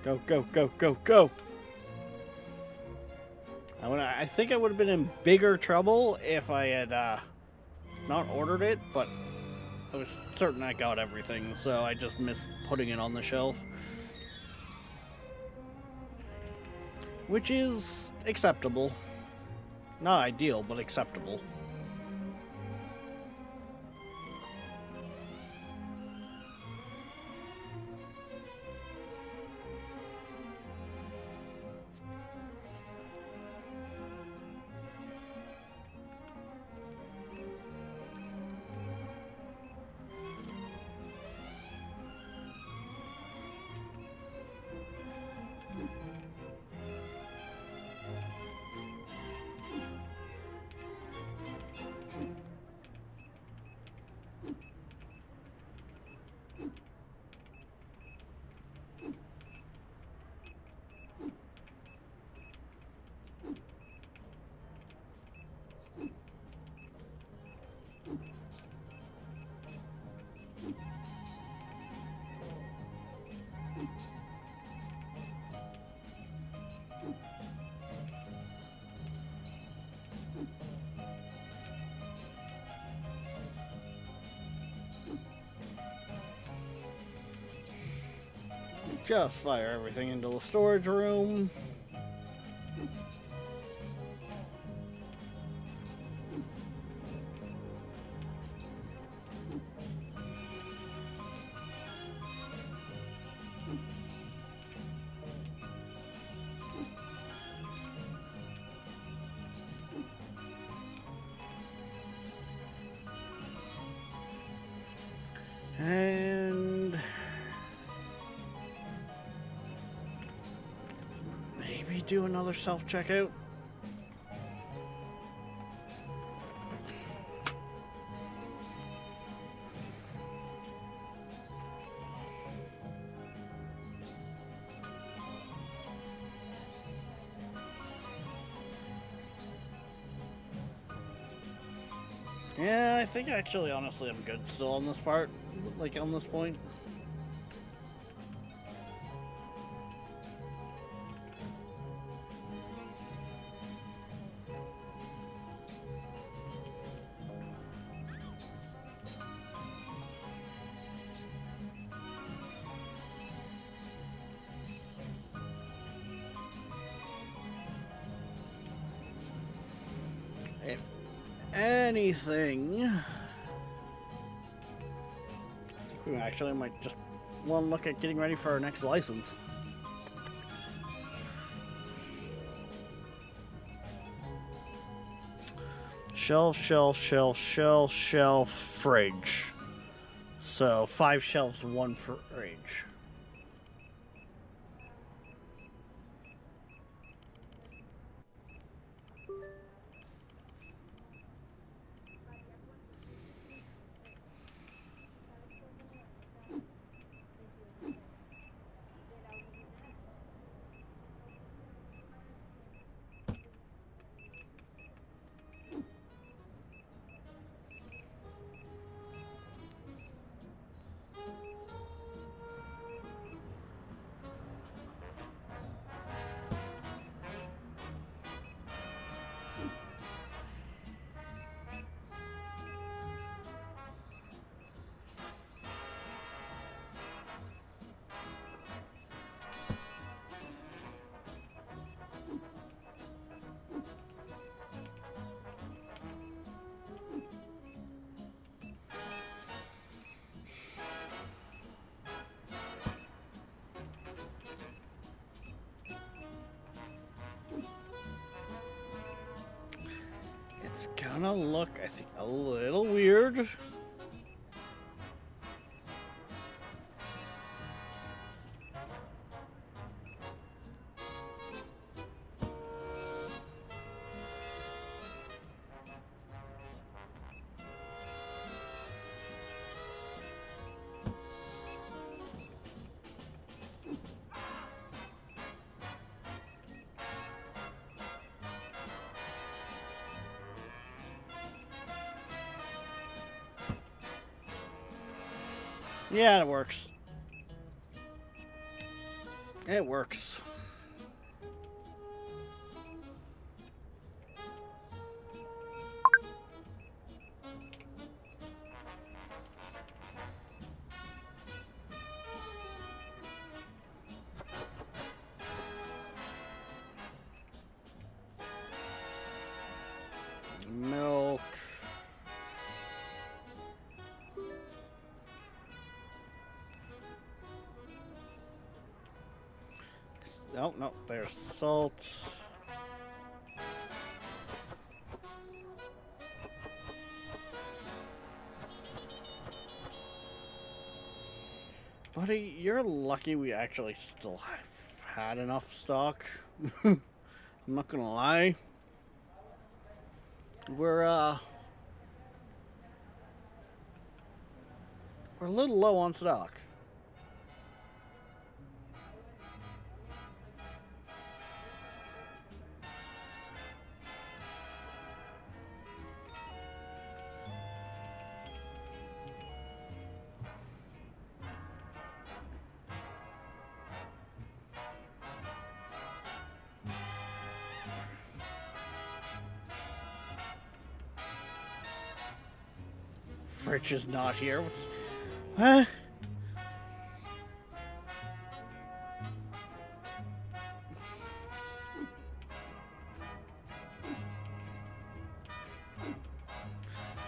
Go, go, go, go, go! I think I would have been in bigger trouble if I had not ordered it, but I was certain I got everything, so I just missed putting it on the shelf. Which is acceptable. Not ideal, but acceptable. Just fire everything into the storage room. And maybe do another self-checkout. Yeah, I think actually, honestly, I'm good still on this part, like on this point. If anything, I think we actually might just want to look at getting ready for our next license. Shelf, shelf, shelf, shelf, shelf, fridge. So 5 shelves, 1 fridge. gonna look, I think, a little weird. Yeah, it works. It works. Milk. Oh, no, there's salt. Buddy, you're lucky we actually still had enough stock. I'm not gonna lie. We're a little low on stock. Fridge is not here. Huh?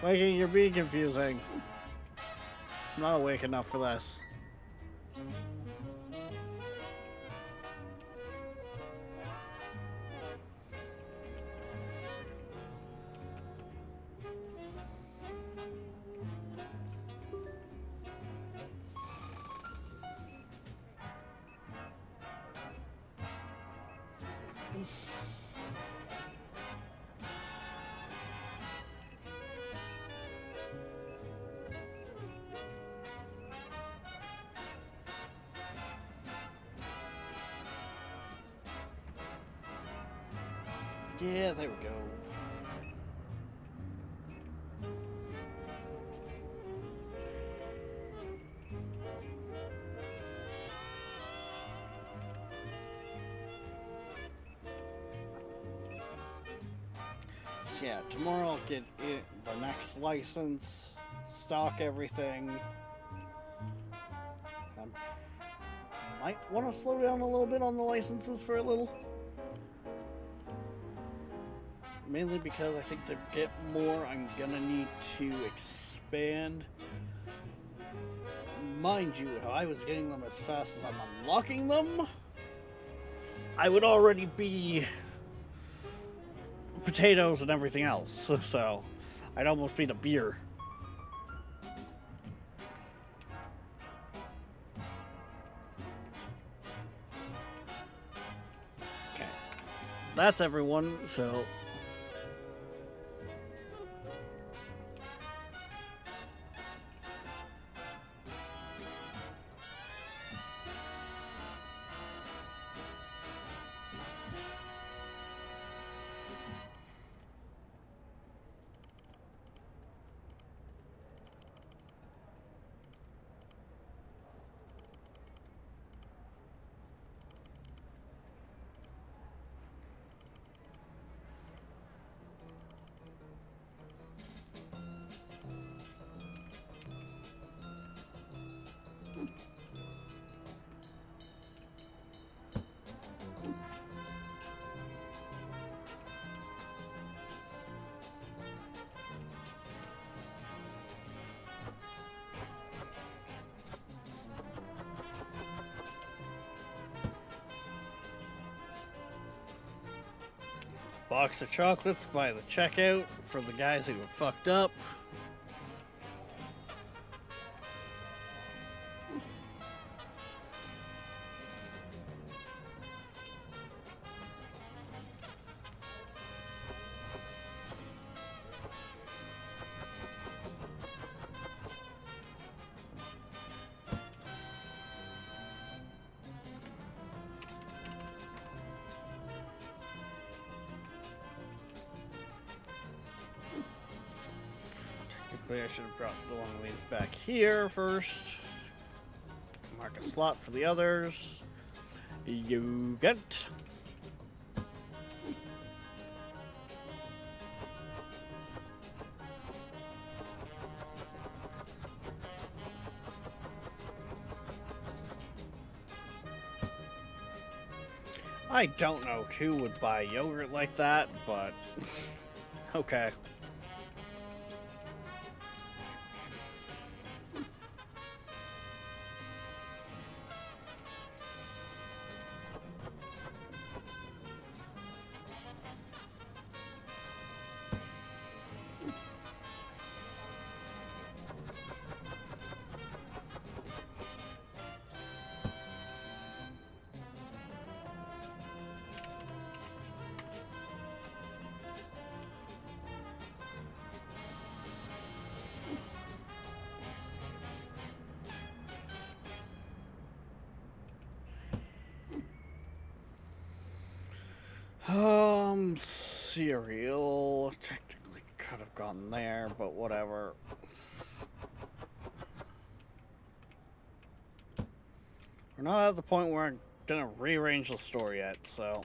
Waking, you're being confusing. I'm not awake enough for this. Yeah, there we go. So yeah, tomorrow I'll get the next license, stock everything. Might want to slow down a little bit on the licenses for a little. Mainly because I think to get more, I'm gonna need to expand. Mind you, if I was getting them as fast as I'm unlocking them, I would already be potatoes and everything else. So, I'd almost be the beer. Okay. That's everyone, so... box of chocolates by the checkout for the guys who were fucked up. Technically, I should have brought the one of these back here first. Mark a slot for the others. You get. I don't know who would buy yogurt like that, but okay. Cereal technically could have gone there, but whatever. We're not at the point where I'm gonna rearrange the store yet, so.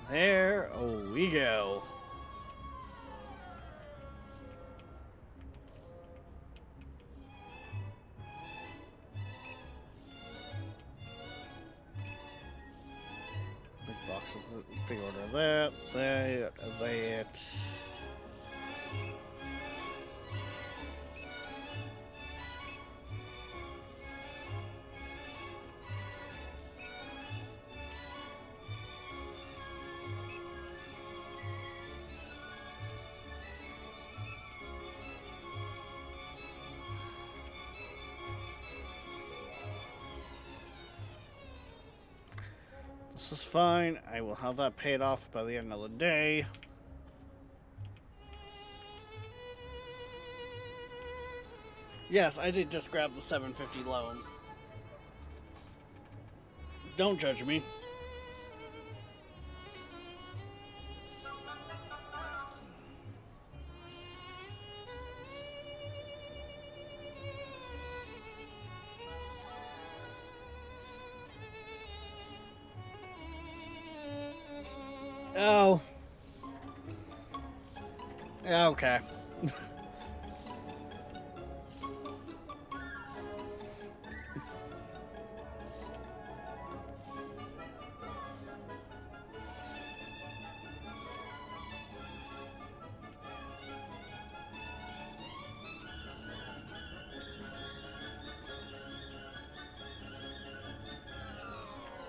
There we go. Big box of the big order of that, that. This is fine. I will have that paid off by the end of the day. Yes, I did just grab the $750 loan. Don't judge me. Oh. Yeah, okay.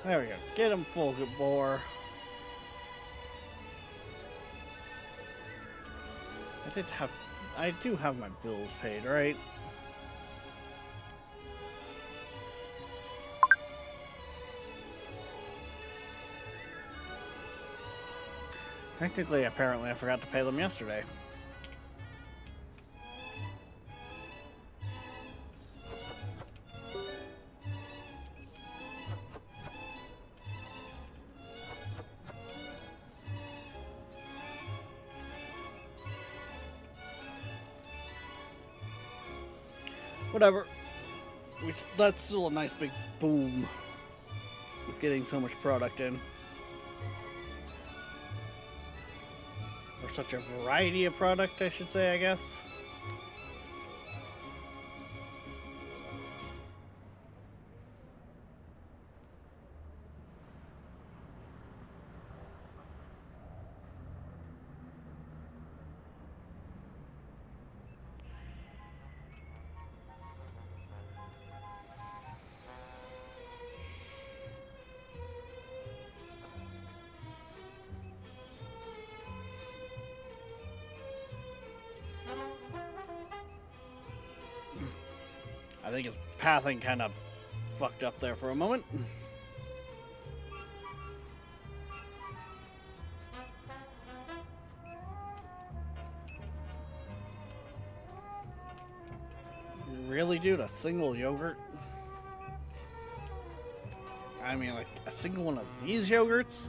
There we go. Get him full, good bore. I do have my bills paid, right? Technically, apparently, I forgot to pay them yesterday. Whatever. That's still a nice big boom with getting so much product in. Or such a variety of product, I should say, I guess. I think his pathing kind of fucked up there for a moment. Really, dude? A single yogurt? I mean, like, a single one of these yogurts?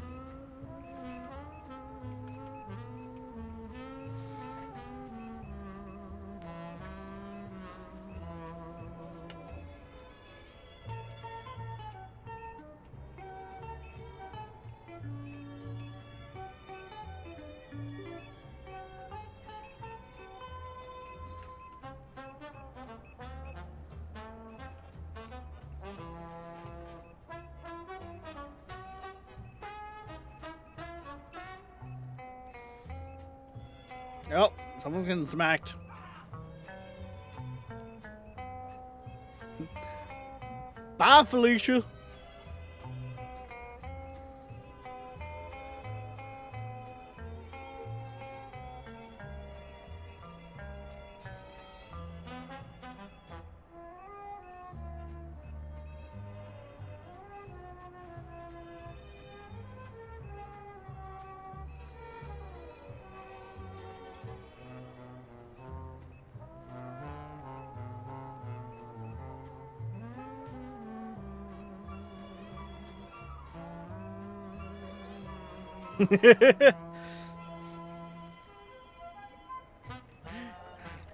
Oh, someone's getting smacked. Bye, Felicia.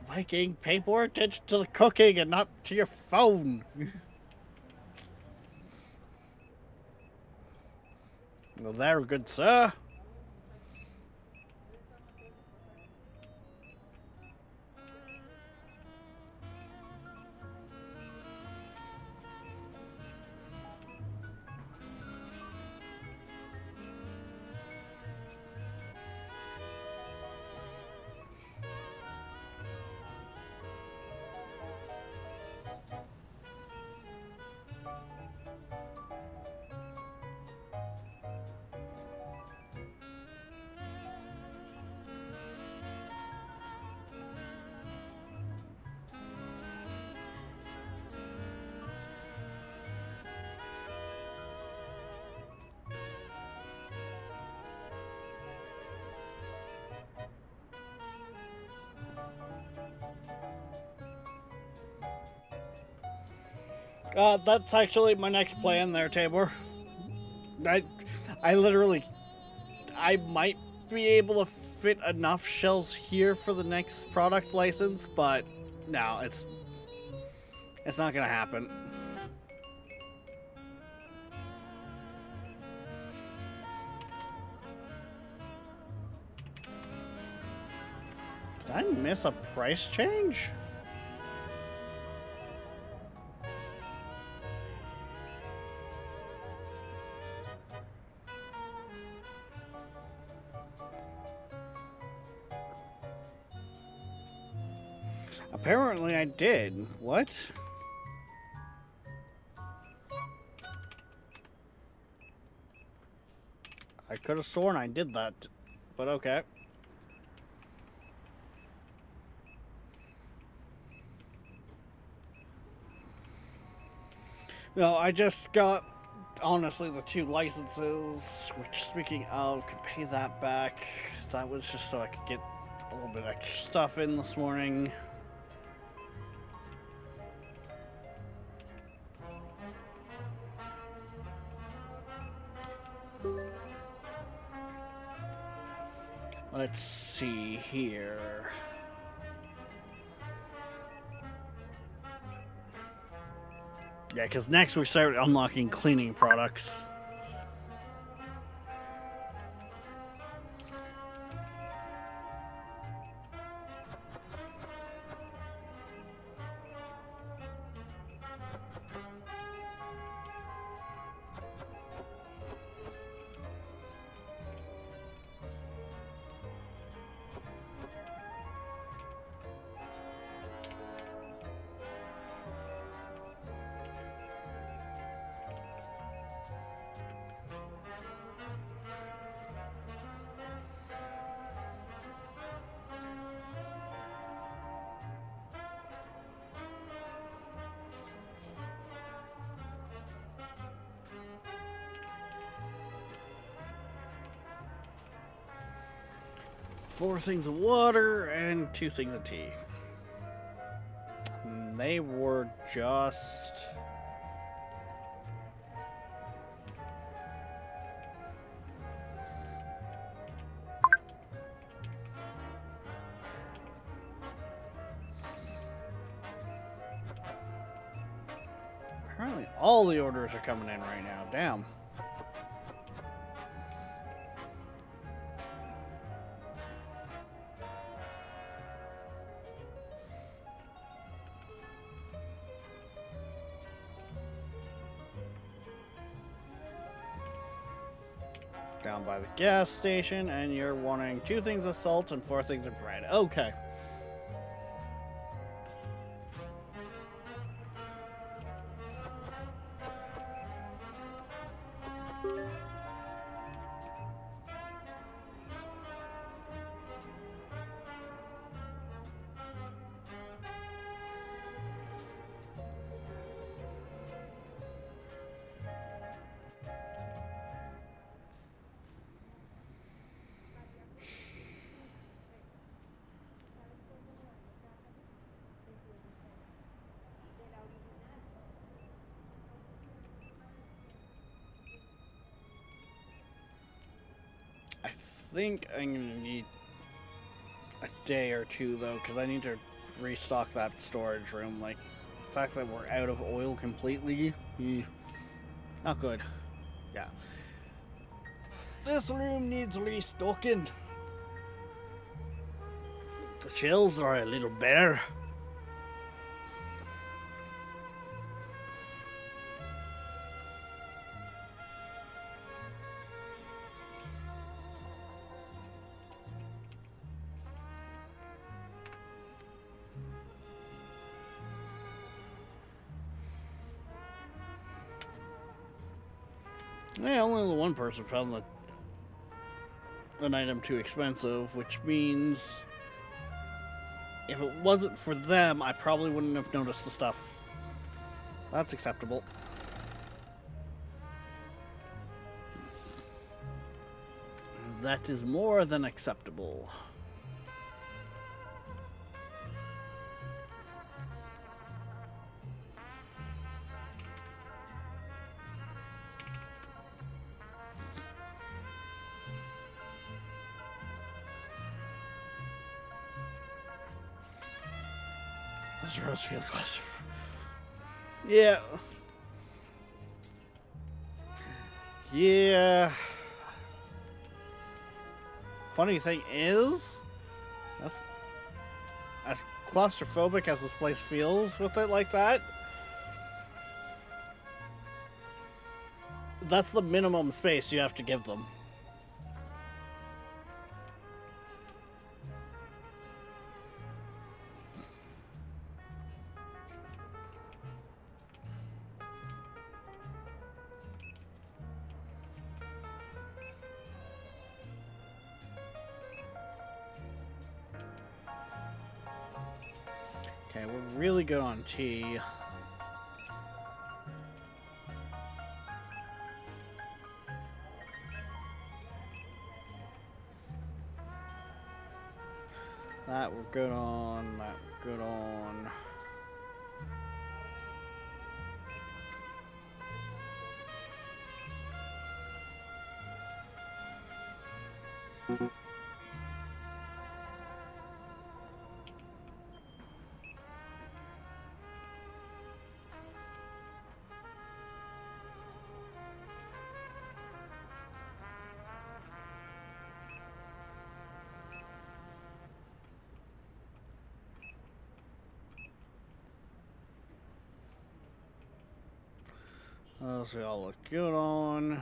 Viking, pay more attention to the cooking and not to your phone. Well, there, good sir. That's actually my next plan there, Tabor. I literally, I might be able to fit enough shells here for the next product license, but no, it's not gonna happen. Did I miss a price change? Apparently I did. What? I could have sworn I did that, but okay. No, I just got, honestly, the 2 licenses, which, speaking of, could pay that back. That was just so I could get a little bit extra stuff in this morning. Let's see here. Yeah, because next we start unlocking cleaning products. 4 things of water and 2 things of tea. And they were just... Apparently all the orders are coming in right now. Damn. Down by the gas station, and you're wanting 2 things of salt and 4 things of bread. Okay. I think I'm gonna need a day or 2 though, because I need to restock that storage room. Like, the fact that we're out of oil completely, not good. Yeah. This room needs restocking. The shelves are a little bare. Yeah, only the one person found an item too expensive, which means if it wasn't for them, I probably wouldn't have noticed the stuff. That's acceptable. That is more than acceptable. Those roads feel closer. Yeah. Yeah. Funny thing is, that's as claustrophobic as this place feels with it like that. That's the minimum space you have to give them. Okay, we're really good on tea. That we're good on, that we're good on. Those all look good on.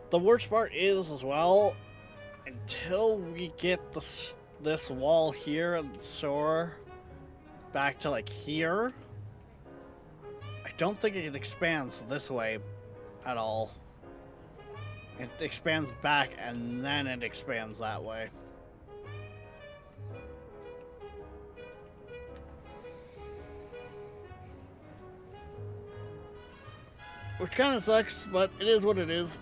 The worst part is, as well, until we get this wall here and the store back to like here, I don't think it expands this way at all. It expands back and then it expands that way. Which kind of sucks, but it is what it is.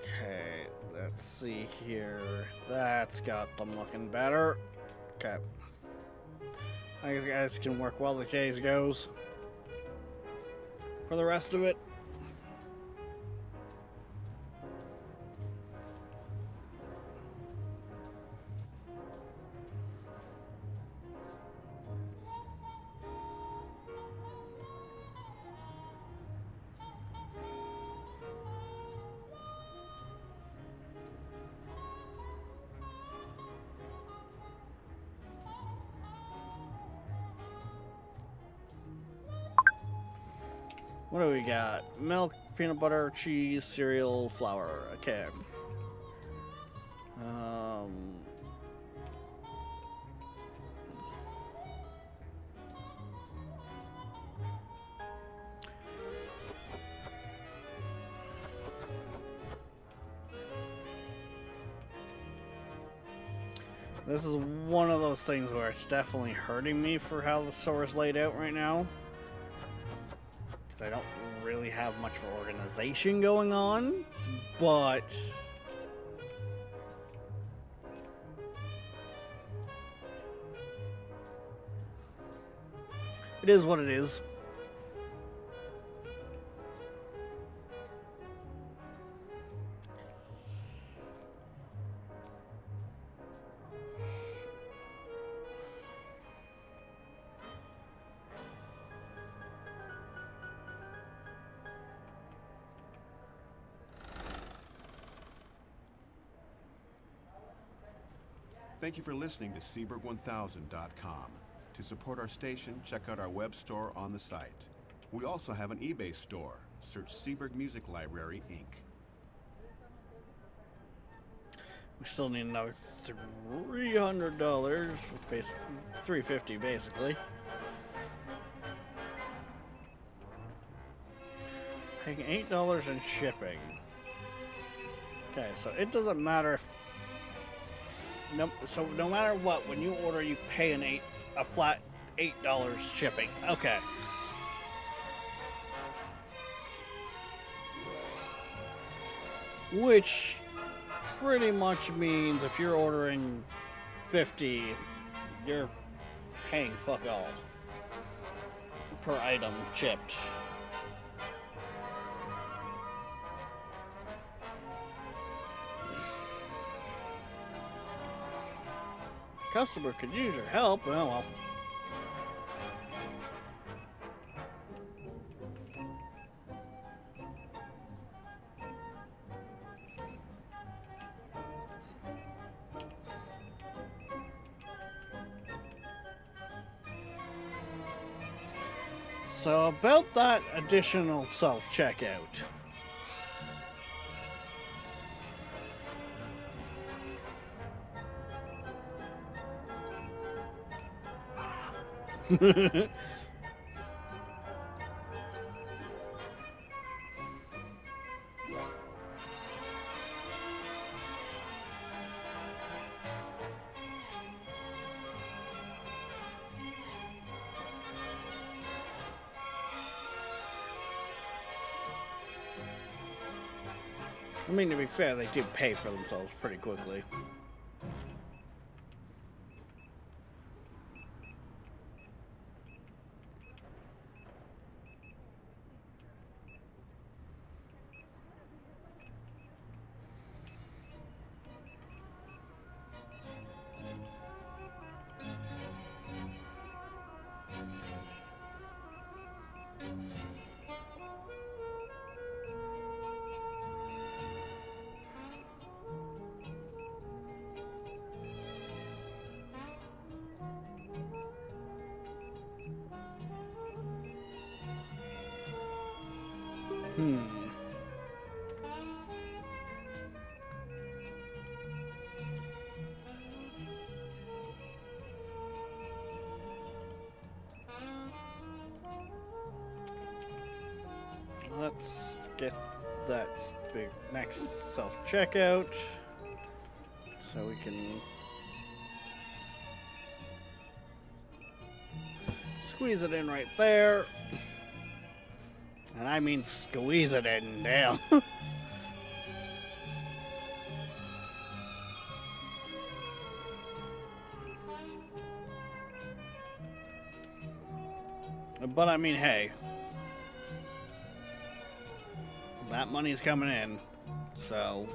Okay, let's see here. That's got them looking better. Okay. I guess you guys can work while the case goes. For the rest of it, what do we got? Milk, peanut butter, cheese, cereal, flour. Okay. This is one of those things where it's definitely hurting me for how the store is laid out right now. I don't really have much of organization going on, but it is what it is. Thank you for listening to Seaburg1000.com. To support our station, check out our web store on the site. We also have an eBay store. Search Seaburg Music Library, Inc. We still need another $300, $350 basically. Paying $8 in shipping. Okay, so it doesn't matter if no matter what, when you order, you pay a flat $8 shipping. Okay. Which pretty much means if you're ordering 50, you're paying fuck all per item shipped. Customer could use your help. Oh well. So about that additional self-checkout. I mean, to be fair, they do pay for themselves pretty quickly. let's get that big next self-checkout so we can squeeze it in right there. And I mean squeeze it in, damn. But I mean, hey, that money's coming in, so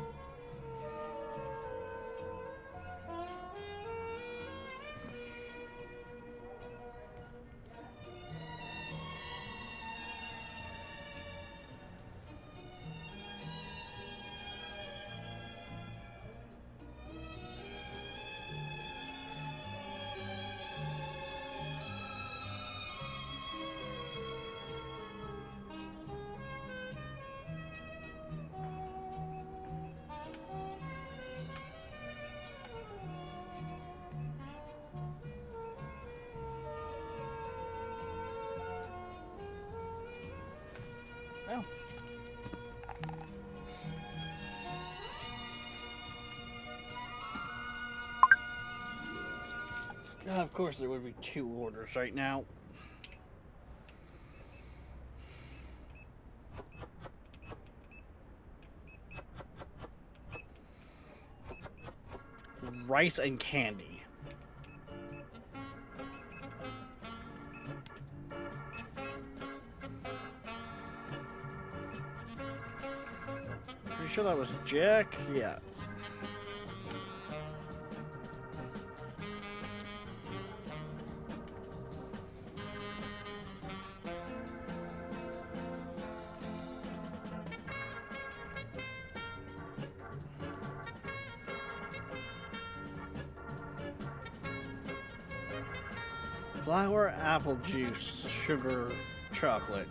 oh. Of course, there would be 2 orders right now. Rice and candy. Pretty sure that was Jack. Yeah. Flour, apple juice, sugar, chocolate.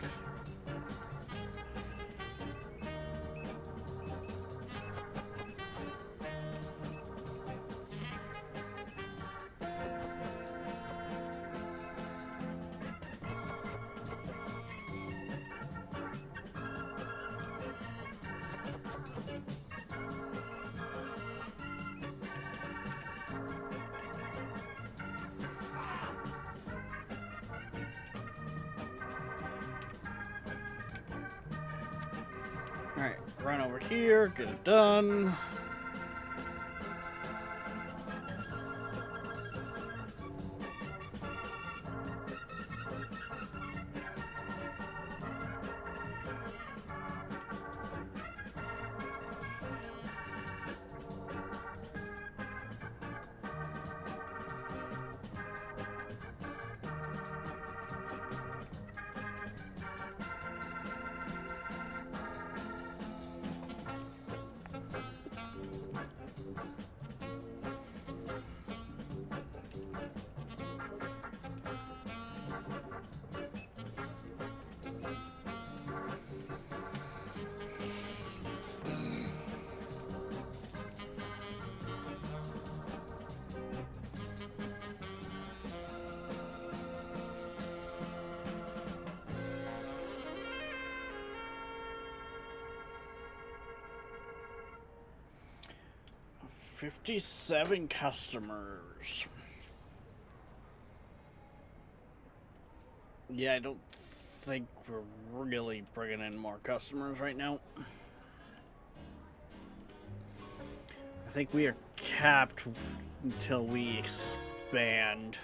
Alright, run over here, get it done. $57 customers. Yeah, I don't think we're really bringing in more customers right now. I think we are capped until we expand.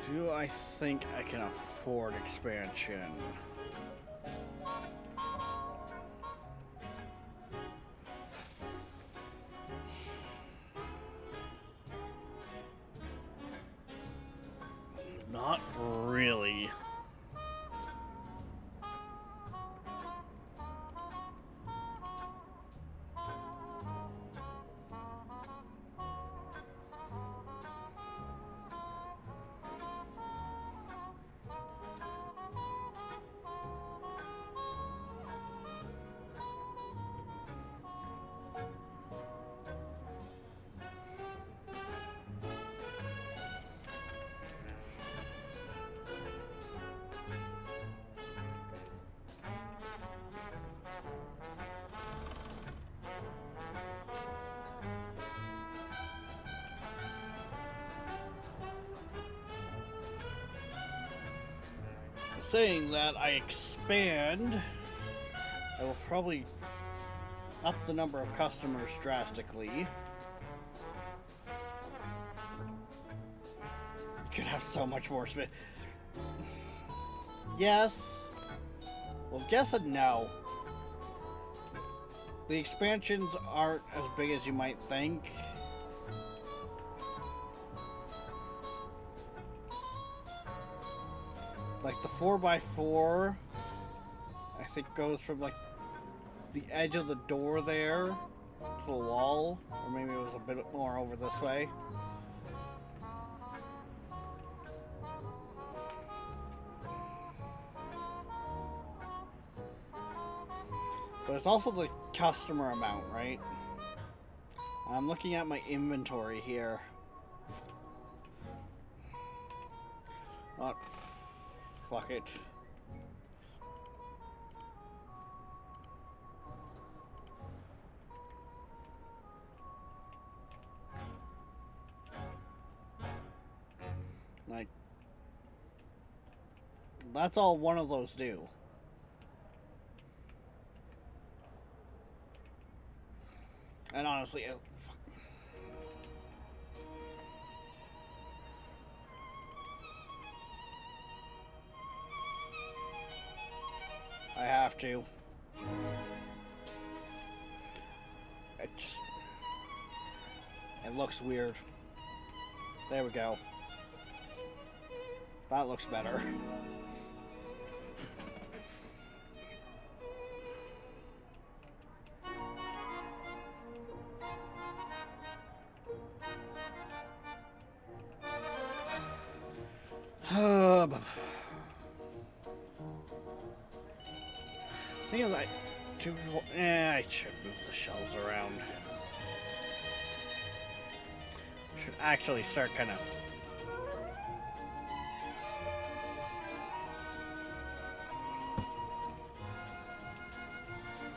Do I think I can afford expansion? Not really. Saying that I expand, I will probably up the number of customers drastically. Could have so much more space. Yes. Well, yes and no. The expansions aren't as big as you might think. Like the 4x4, I think goes from like the edge of the door there to the wall, or maybe it was a bit more over this way. But it's also the customer amount, right? And I'm looking at my inventory here. Fuck it. Like, that's all one of those do. And honestly, fuck. I have to. It looks weird. There we go. That looks better. Thing is, I should move the shelves around. Should actually start kind of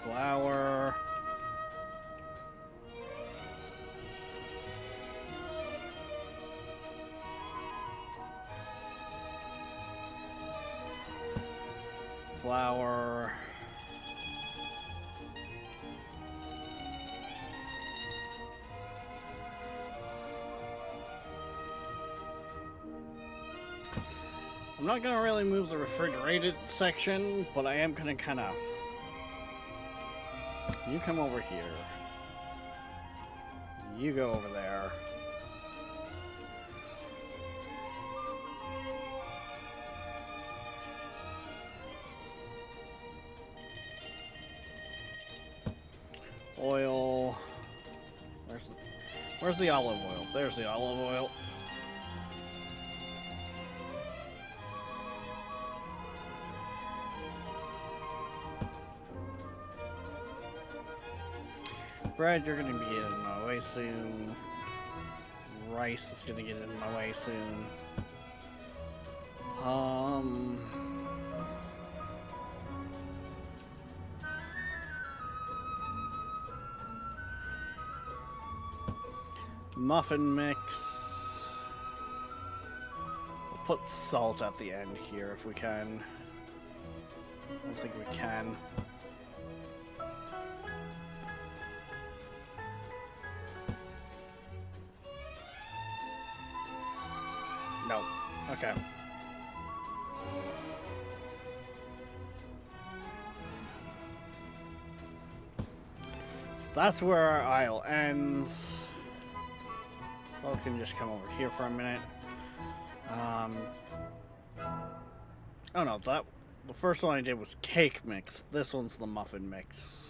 flour. Flour. I'm not gonna really move the refrigerated section, but I am gonna kind of. You come over here. You go over there. Oil. Where's the olive oil? There's the olive oil. Bread, you're gonna be getting in my way soon. Rice is gonna get in my way soon. Muffin mix. We'll put salt at the end here if we can. I don't think we can. No. Okay. So that's where our aisle ends. Well, we can just come over here for a minute. Um. Oh no, the first one I did was cake mix. This one's the muffin mix.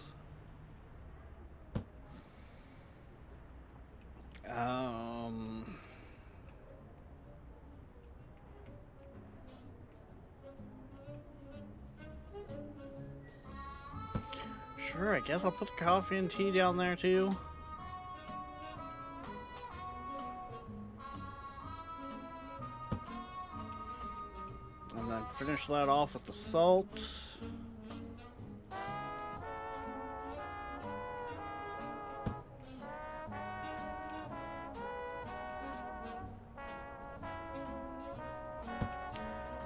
Sure, I guess I'll put the coffee and tea down there too. And then finish that off with the salt.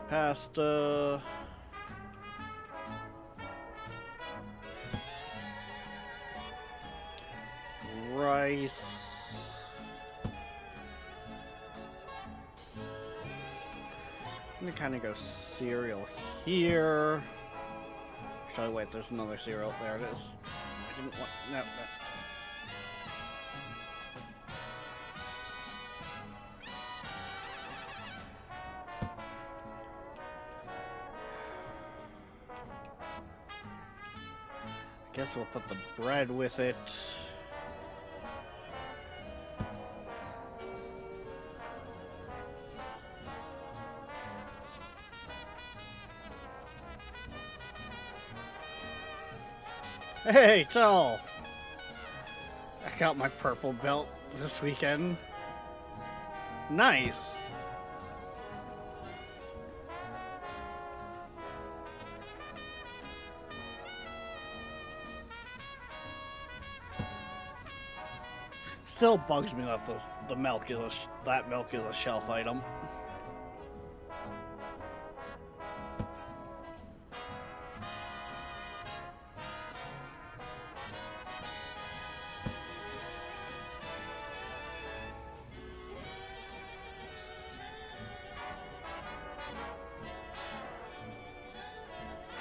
Pasta. Rice. I'm gonna kind of go cereal here. Actually, wait, there's another cereal. There it is. I didn't want. No, no. Guess we'll put the bread with it. Hey, Tall! I got my purple belt this weekend. Nice! Still bugs me that the milk is that milk is a shelf item.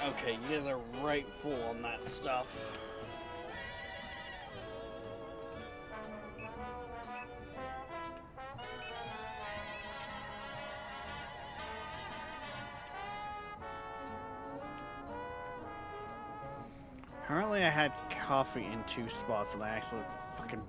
Okay, you guys are right full on that stuff. Apparently I had coffee in 2 spots and I actually fucking...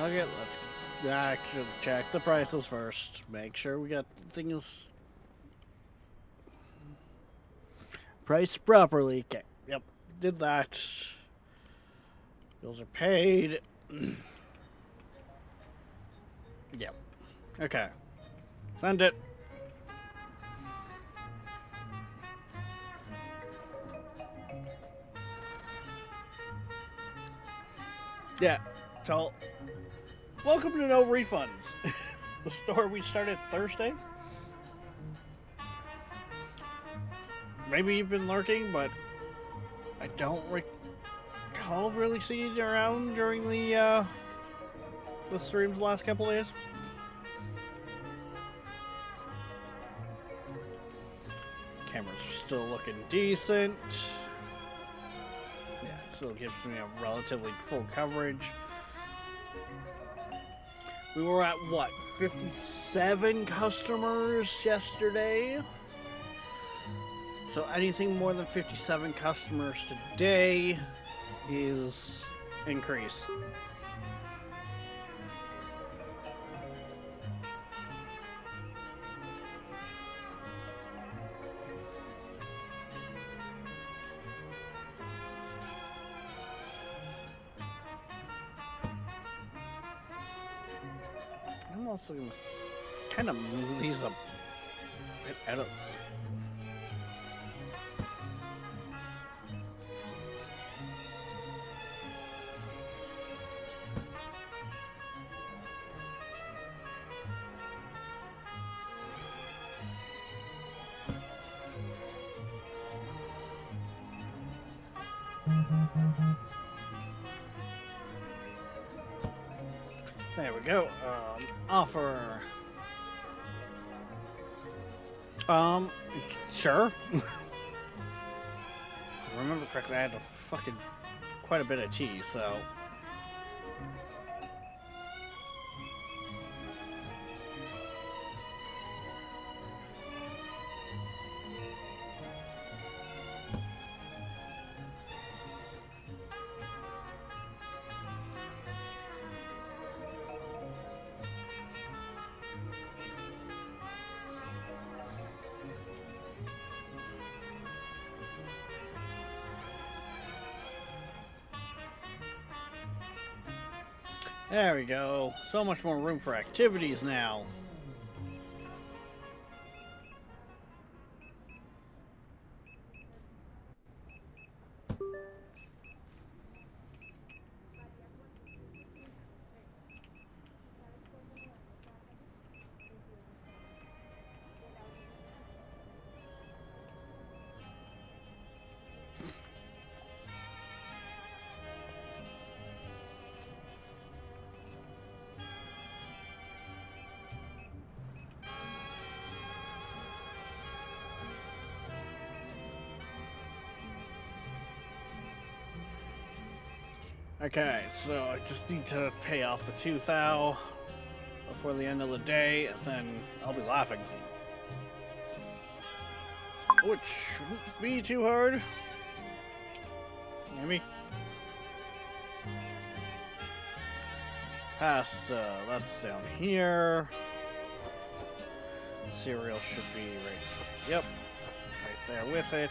Okay, let's actually check the prices first. Make sure we got things priced properly. Okay, yep, did that. Bills are paid. Yep. Okay. Send it. Yeah, so welcome to No Refunds, the store we started Thursday. Maybe you've been lurking, but I don't recall really seeing you around during the streams the last couple days. Cameras are still looking decent. Yeah, it still gives me a relatively full coverage. We were at, what, 57 customers yesterday? So anything more than 57 customers today is increase. I'm also going to kind of move these a bit out of... There we go. Offer. Sure. If I remember correctly, I had a fucking quite a bit of cheese, so. There we go. So much more room for activities now. Okay, so I just need to pay off the 2,000 before the end of the day, and then I'll be laughing. Which shouldn't be too hard. Maybe. Pasta, that's down here. Cereal should be right. Yep, right there with it.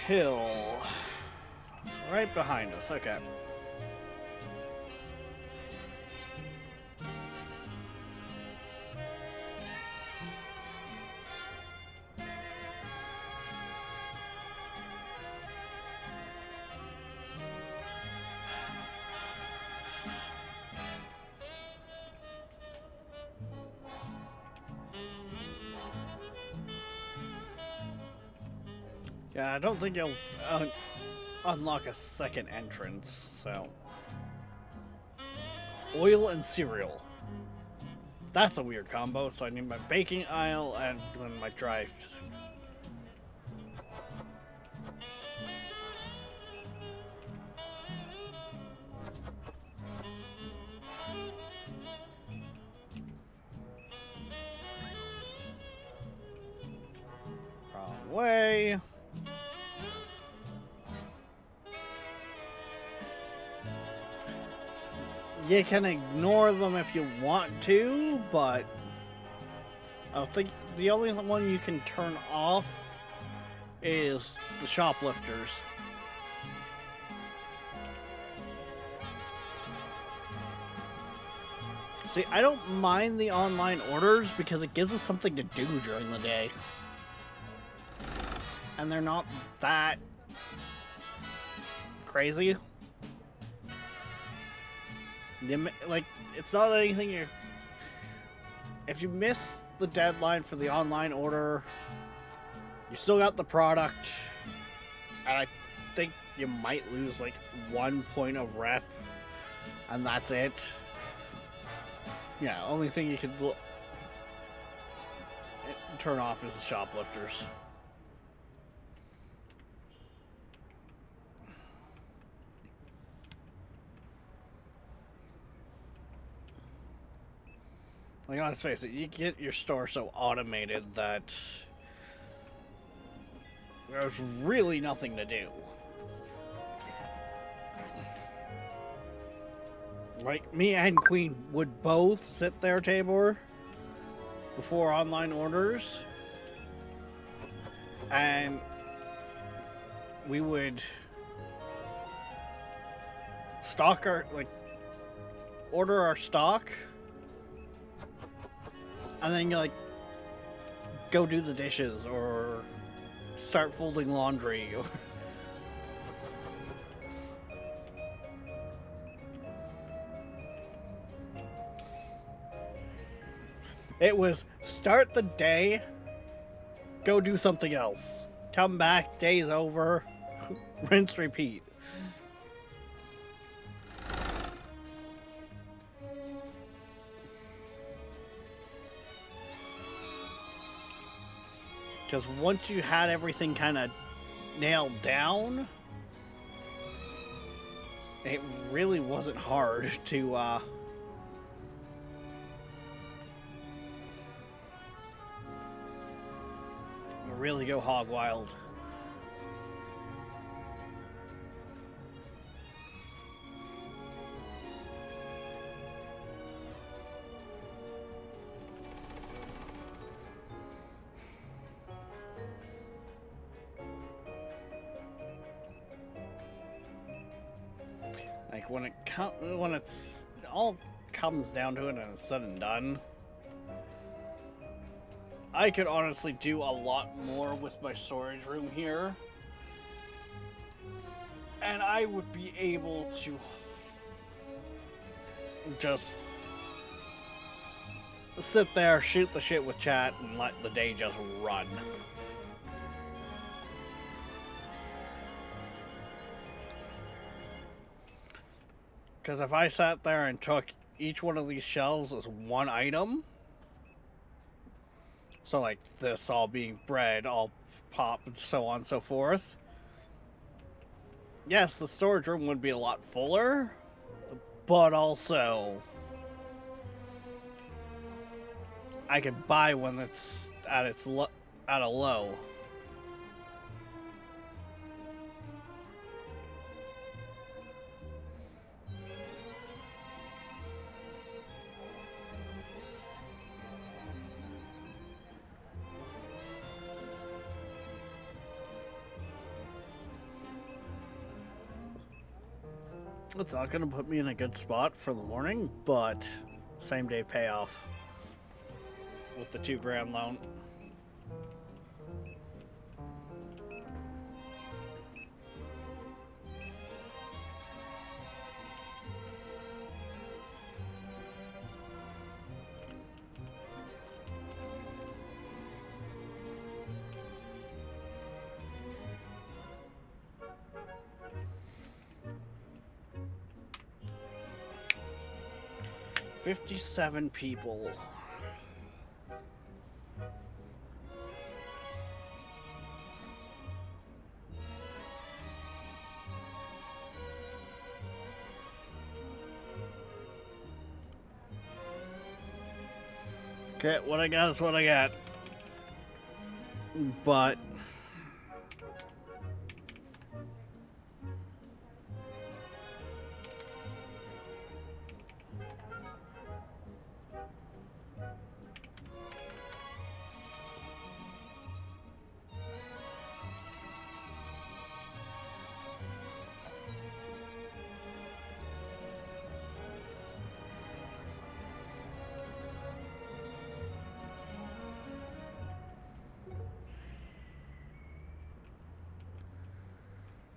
Hill. Right behind us, okay. Yeah, I don't think you'll unlock a second entrance, so. Oil and cereal. That's a weird combo, so I need my baking aisle and then my drive. Wrong way. You can ignore them if you want to, but I think the only one you can turn off is the shoplifters. See, I don't mind the online orders because it gives us something to do during the day. And they're not that crazy. Like, it's not anything you... If you miss the deadline for the online order, you still got the product, and I think you might lose, like, 1 point of rep, and that's it. Yeah, only thing you could turn off is the shoplifters. Like, let's face it, you get your store so automated that there's really nothing to do. Like, me and Queen would both sit there, Tabor, before online orders, and we would stock our, like, order our stock, and then you, like, go do the dishes or start folding laundry. It was start the day, go do something else. Come back, day's over, rinse, repeat. Because once you had everything kind of nailed down, it really wasn't hard to really go hog wild. Like when it's all comes down to it and it's said and done, I could honestly do a lot more with my storage room here. And I would be able to just sit there, shoot the shit with chat, and let the day just run. Because if I sat there and took each one of these shelves as one item, so like this all being bread, all pop, and so on and so forth, yes, the storage room would be a lot fuller, but also I could buy one that's at a low. It's not going to put me in a good spot for the morning, but same day payoff with the $2,000 loan. $57 people. Okay, what I got is what I got. But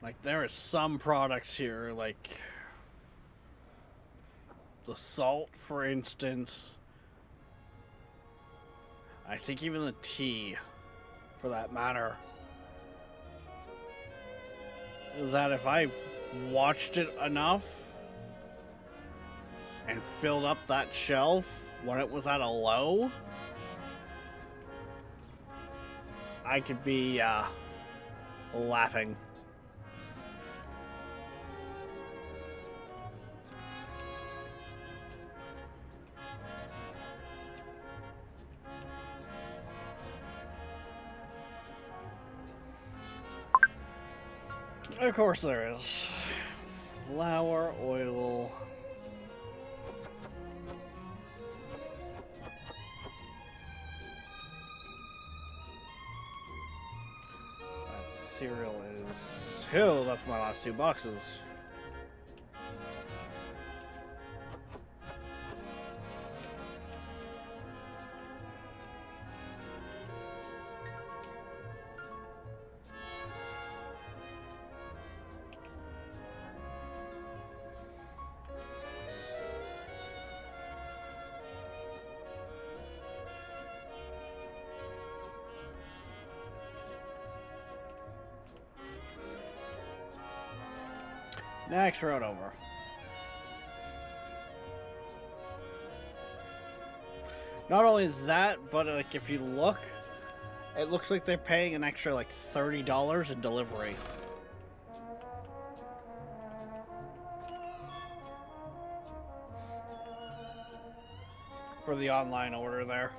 like there is some products here, like the salt, for instance. I think even the tea, for that matter, is that if I watched it enough and filled up that shelf when it was at a low, I could be laughing. Of course there is. Flour, oil. That cereal is... Oh, that's my last 2 boxes. Next road over. Not only that, but like if you look, it looks like they're paying an extra like $30 in delivery. For the online order there.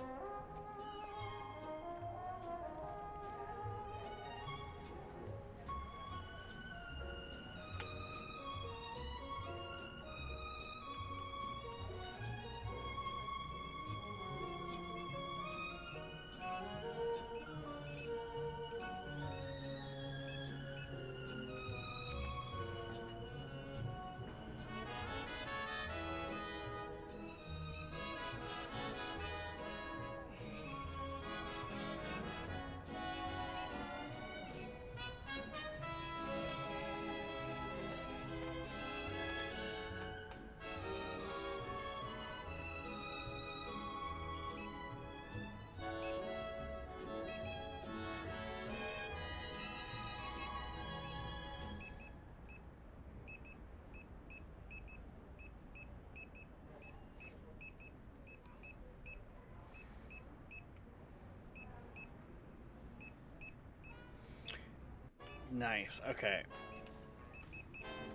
Nice, okay.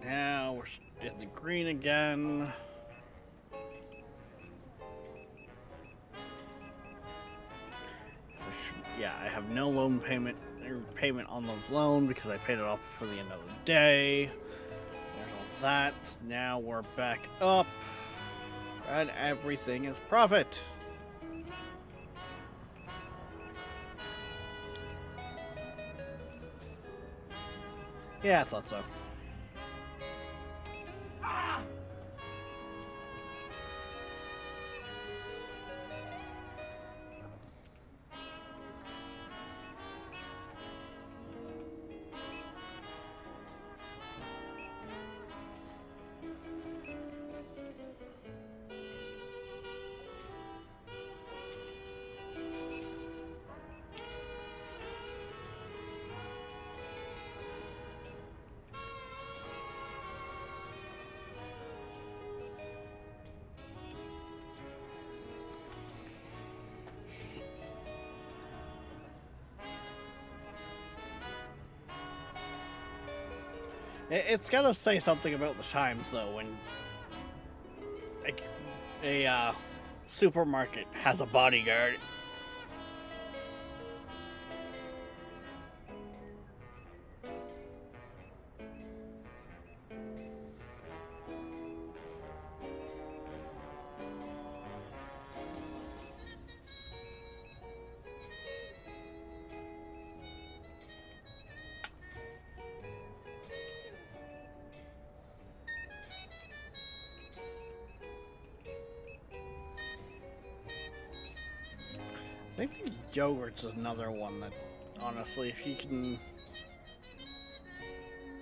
Now we're at the green again. Yeah, I have no loan payment on the loan because I paid it off before the end of the day. There's all that. Now we're back up. And everything is profit. Yeah, I thought so. It's gotta say something about the times, though, when like a supermarket has a bodyguard. I think the yogurt's another one that, honestly, if you can...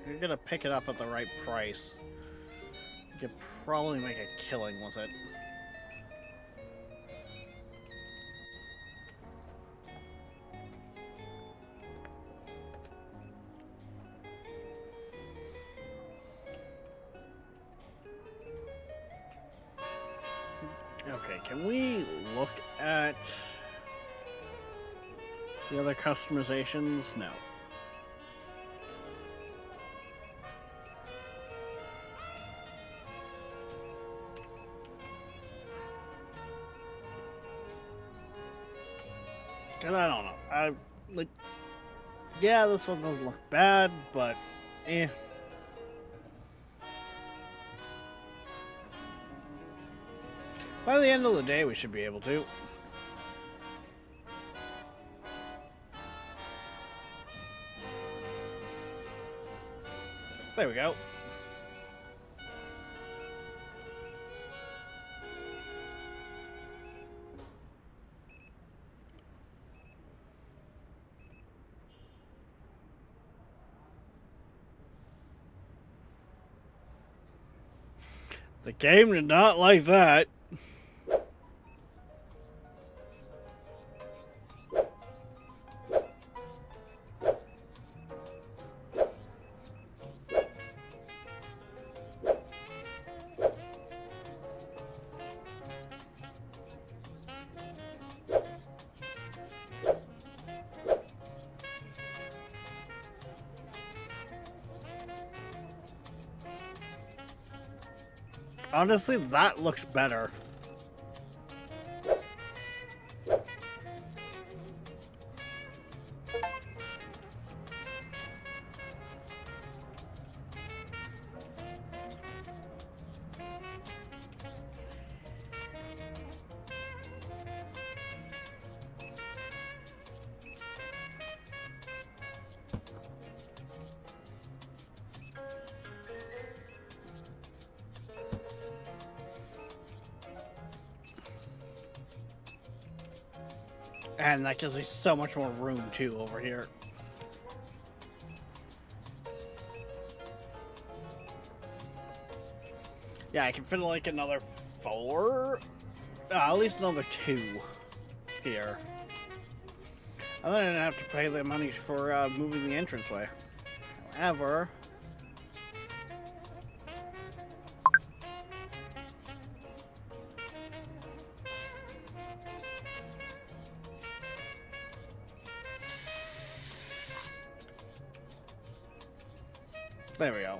If you're gonna pick it up at the right price, you could probably make a killing with it. Okay, can we look at the other customizations? No. Cause I don't know. I like. Yeah, this one doesn't look bad, but eh. By the end of the day, we should be able to. There we go. The game did not like that. Honestly, that looks better. And that gives me so much more room too over here. Yeah, I can fit like another 4, at least another 2 here. And then I have to pay the money for moving the entranceway. However, there we go.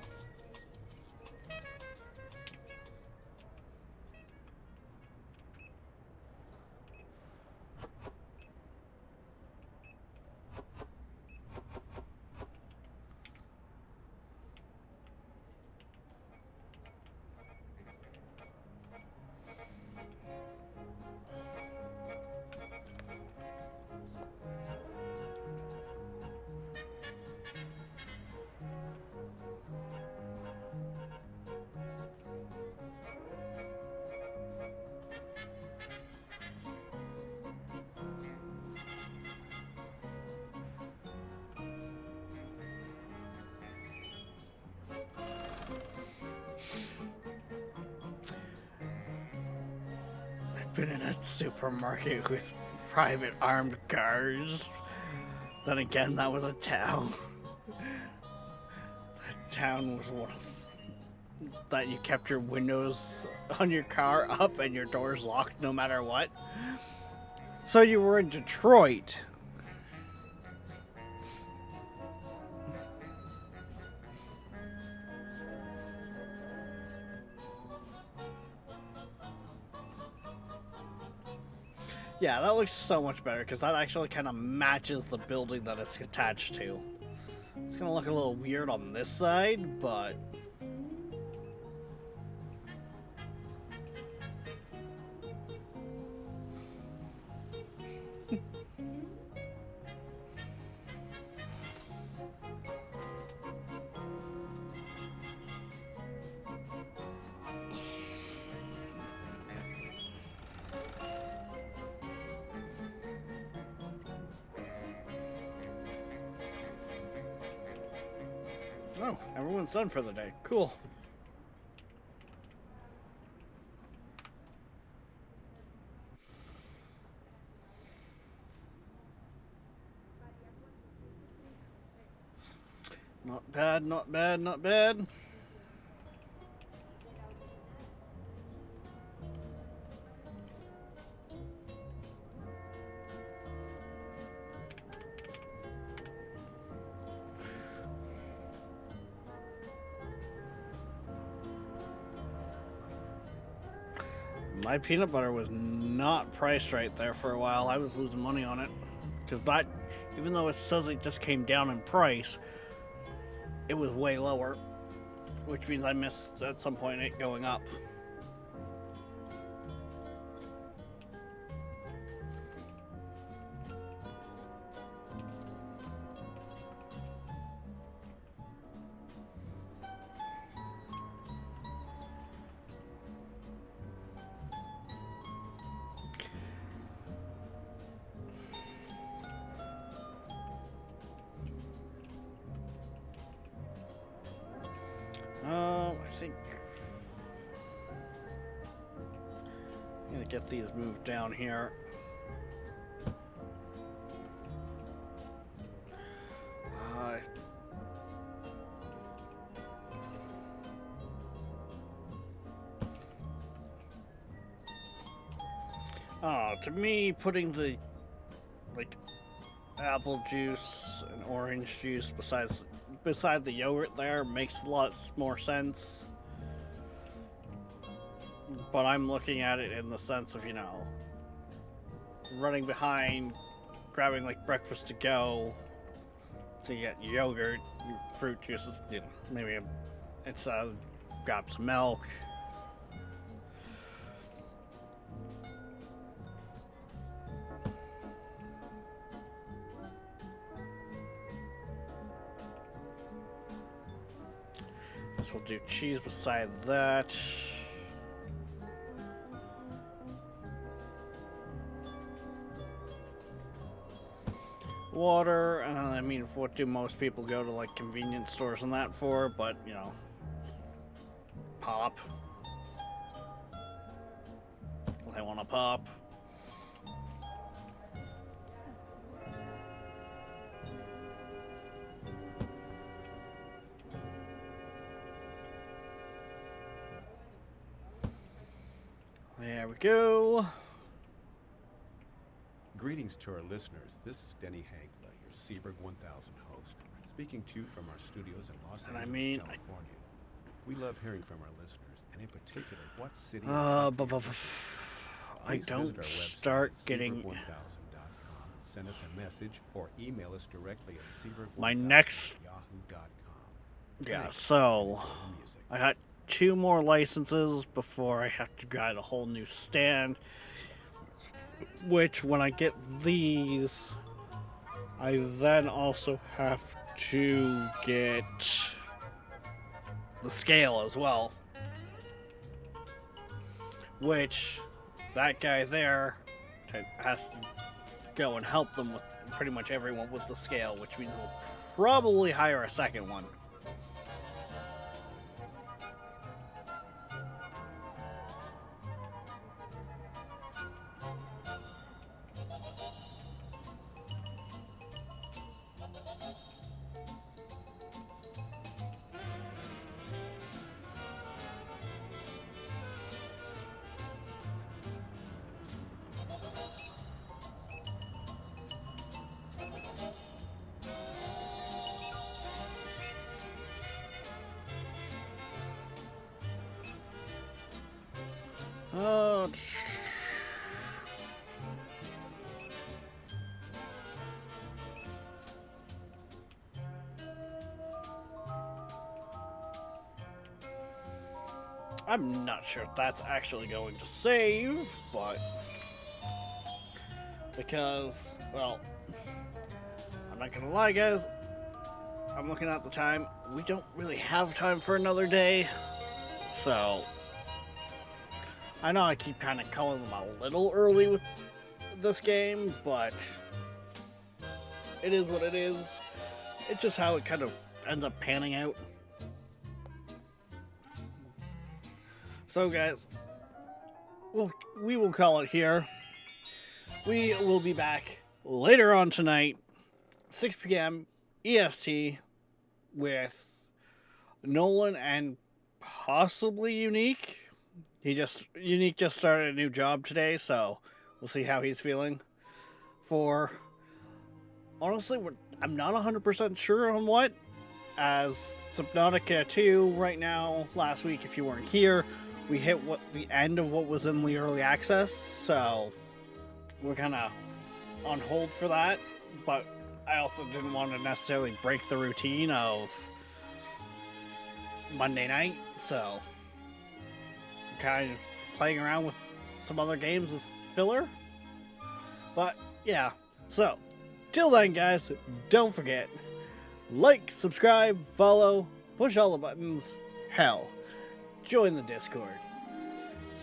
Been in a supermarket with private armed guards. Then again, that was a town. That town was one of that you kept your windows on your car up and your doors locked no matter what. So you were in Detroit. Yeah, that looks so much better because that actually kind of matches the building that it's attached to. It's gonna look a little weird on this side, but oh, everyone's done for the day. Cool. Not bad, not bad, not bad. My peanut butter was not priced right there for a while. I was losing money on it. Because that, even though it says it just came down in price, it was way lower. Which means I missed at some point it going up. I think I'm gonna get these moved down here. To me, putting the apple juice and orange juice beside the yogurt there makes a lot more sense. but I'm looking at it in the sense of, you know, running behind, grabbing like breakfast to go, to get yogurt, fruit juices, you know, maybe it's grab some milk. Guess we'll do cheese beside that. Water, I mean, what do most people go to like convenience stores and that for? But, you know, pop. They want to pop. There we go. Greetings to our listeners. This is Denny Hankla, your Seaburg 1000 host, speaking to you from our studios in Los Angeles, California. We love hearing from our listeners, and in particular, what city. I don't start getting. Seaburg1000.com and send us a message or email us directly at Seaburg1000 My next. yahoo.com. Yeah, Thanks. so Enjoy the music. I got 2 more licenses before I have to get a whole new stand. Which, when I get these, I then also have to get the scale as well. Which, that guy there has to go and help them with pretty much everyone with the scale, which means we'll probably hire a second one. Oh, I'm not sure if that's actually going to save, but because, well, I'm not gonna lie, guys. I'm looking at the time. We don't really have time for another day, so I know I keep kind of calling them a little early with this game, but it is what it is. It's just how it kind of ends up panning out. So, guys, we will call it here. We will be back later on tonight, 6 p.m. EST, with Nolan and possibly Unique. Unique just started a new job today, so we'll see how he's feeling. Honestly, I'm not 100% sure on what, as Subnautica 2 right now, last week, if you weren't here, we hit the end of what was in the early access, so we're kind of on hold for that, but I also didn't want to necessarily break the routine of Monday night, so kind of playing around with some other games as filler. But yeah, so till then, guys, don't forget, like, subscribe, follow, push all the buttons, hell, join the Discord.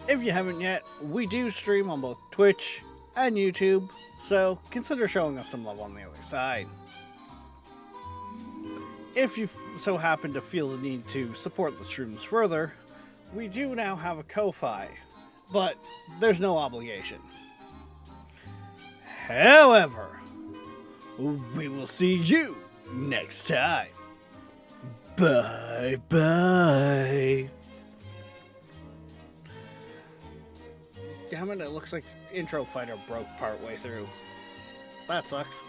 If you haven't yet, we do stream on both Twitch and YouTube, so consider showing us some love on the other side. If you so happen to feel the need to support the streams further, we do now have a Ko-Fi, but there's no obligation. However, we will see you next time. Bye bye. Damn it, it looks like Intro Fighter broke partway through. That sucks.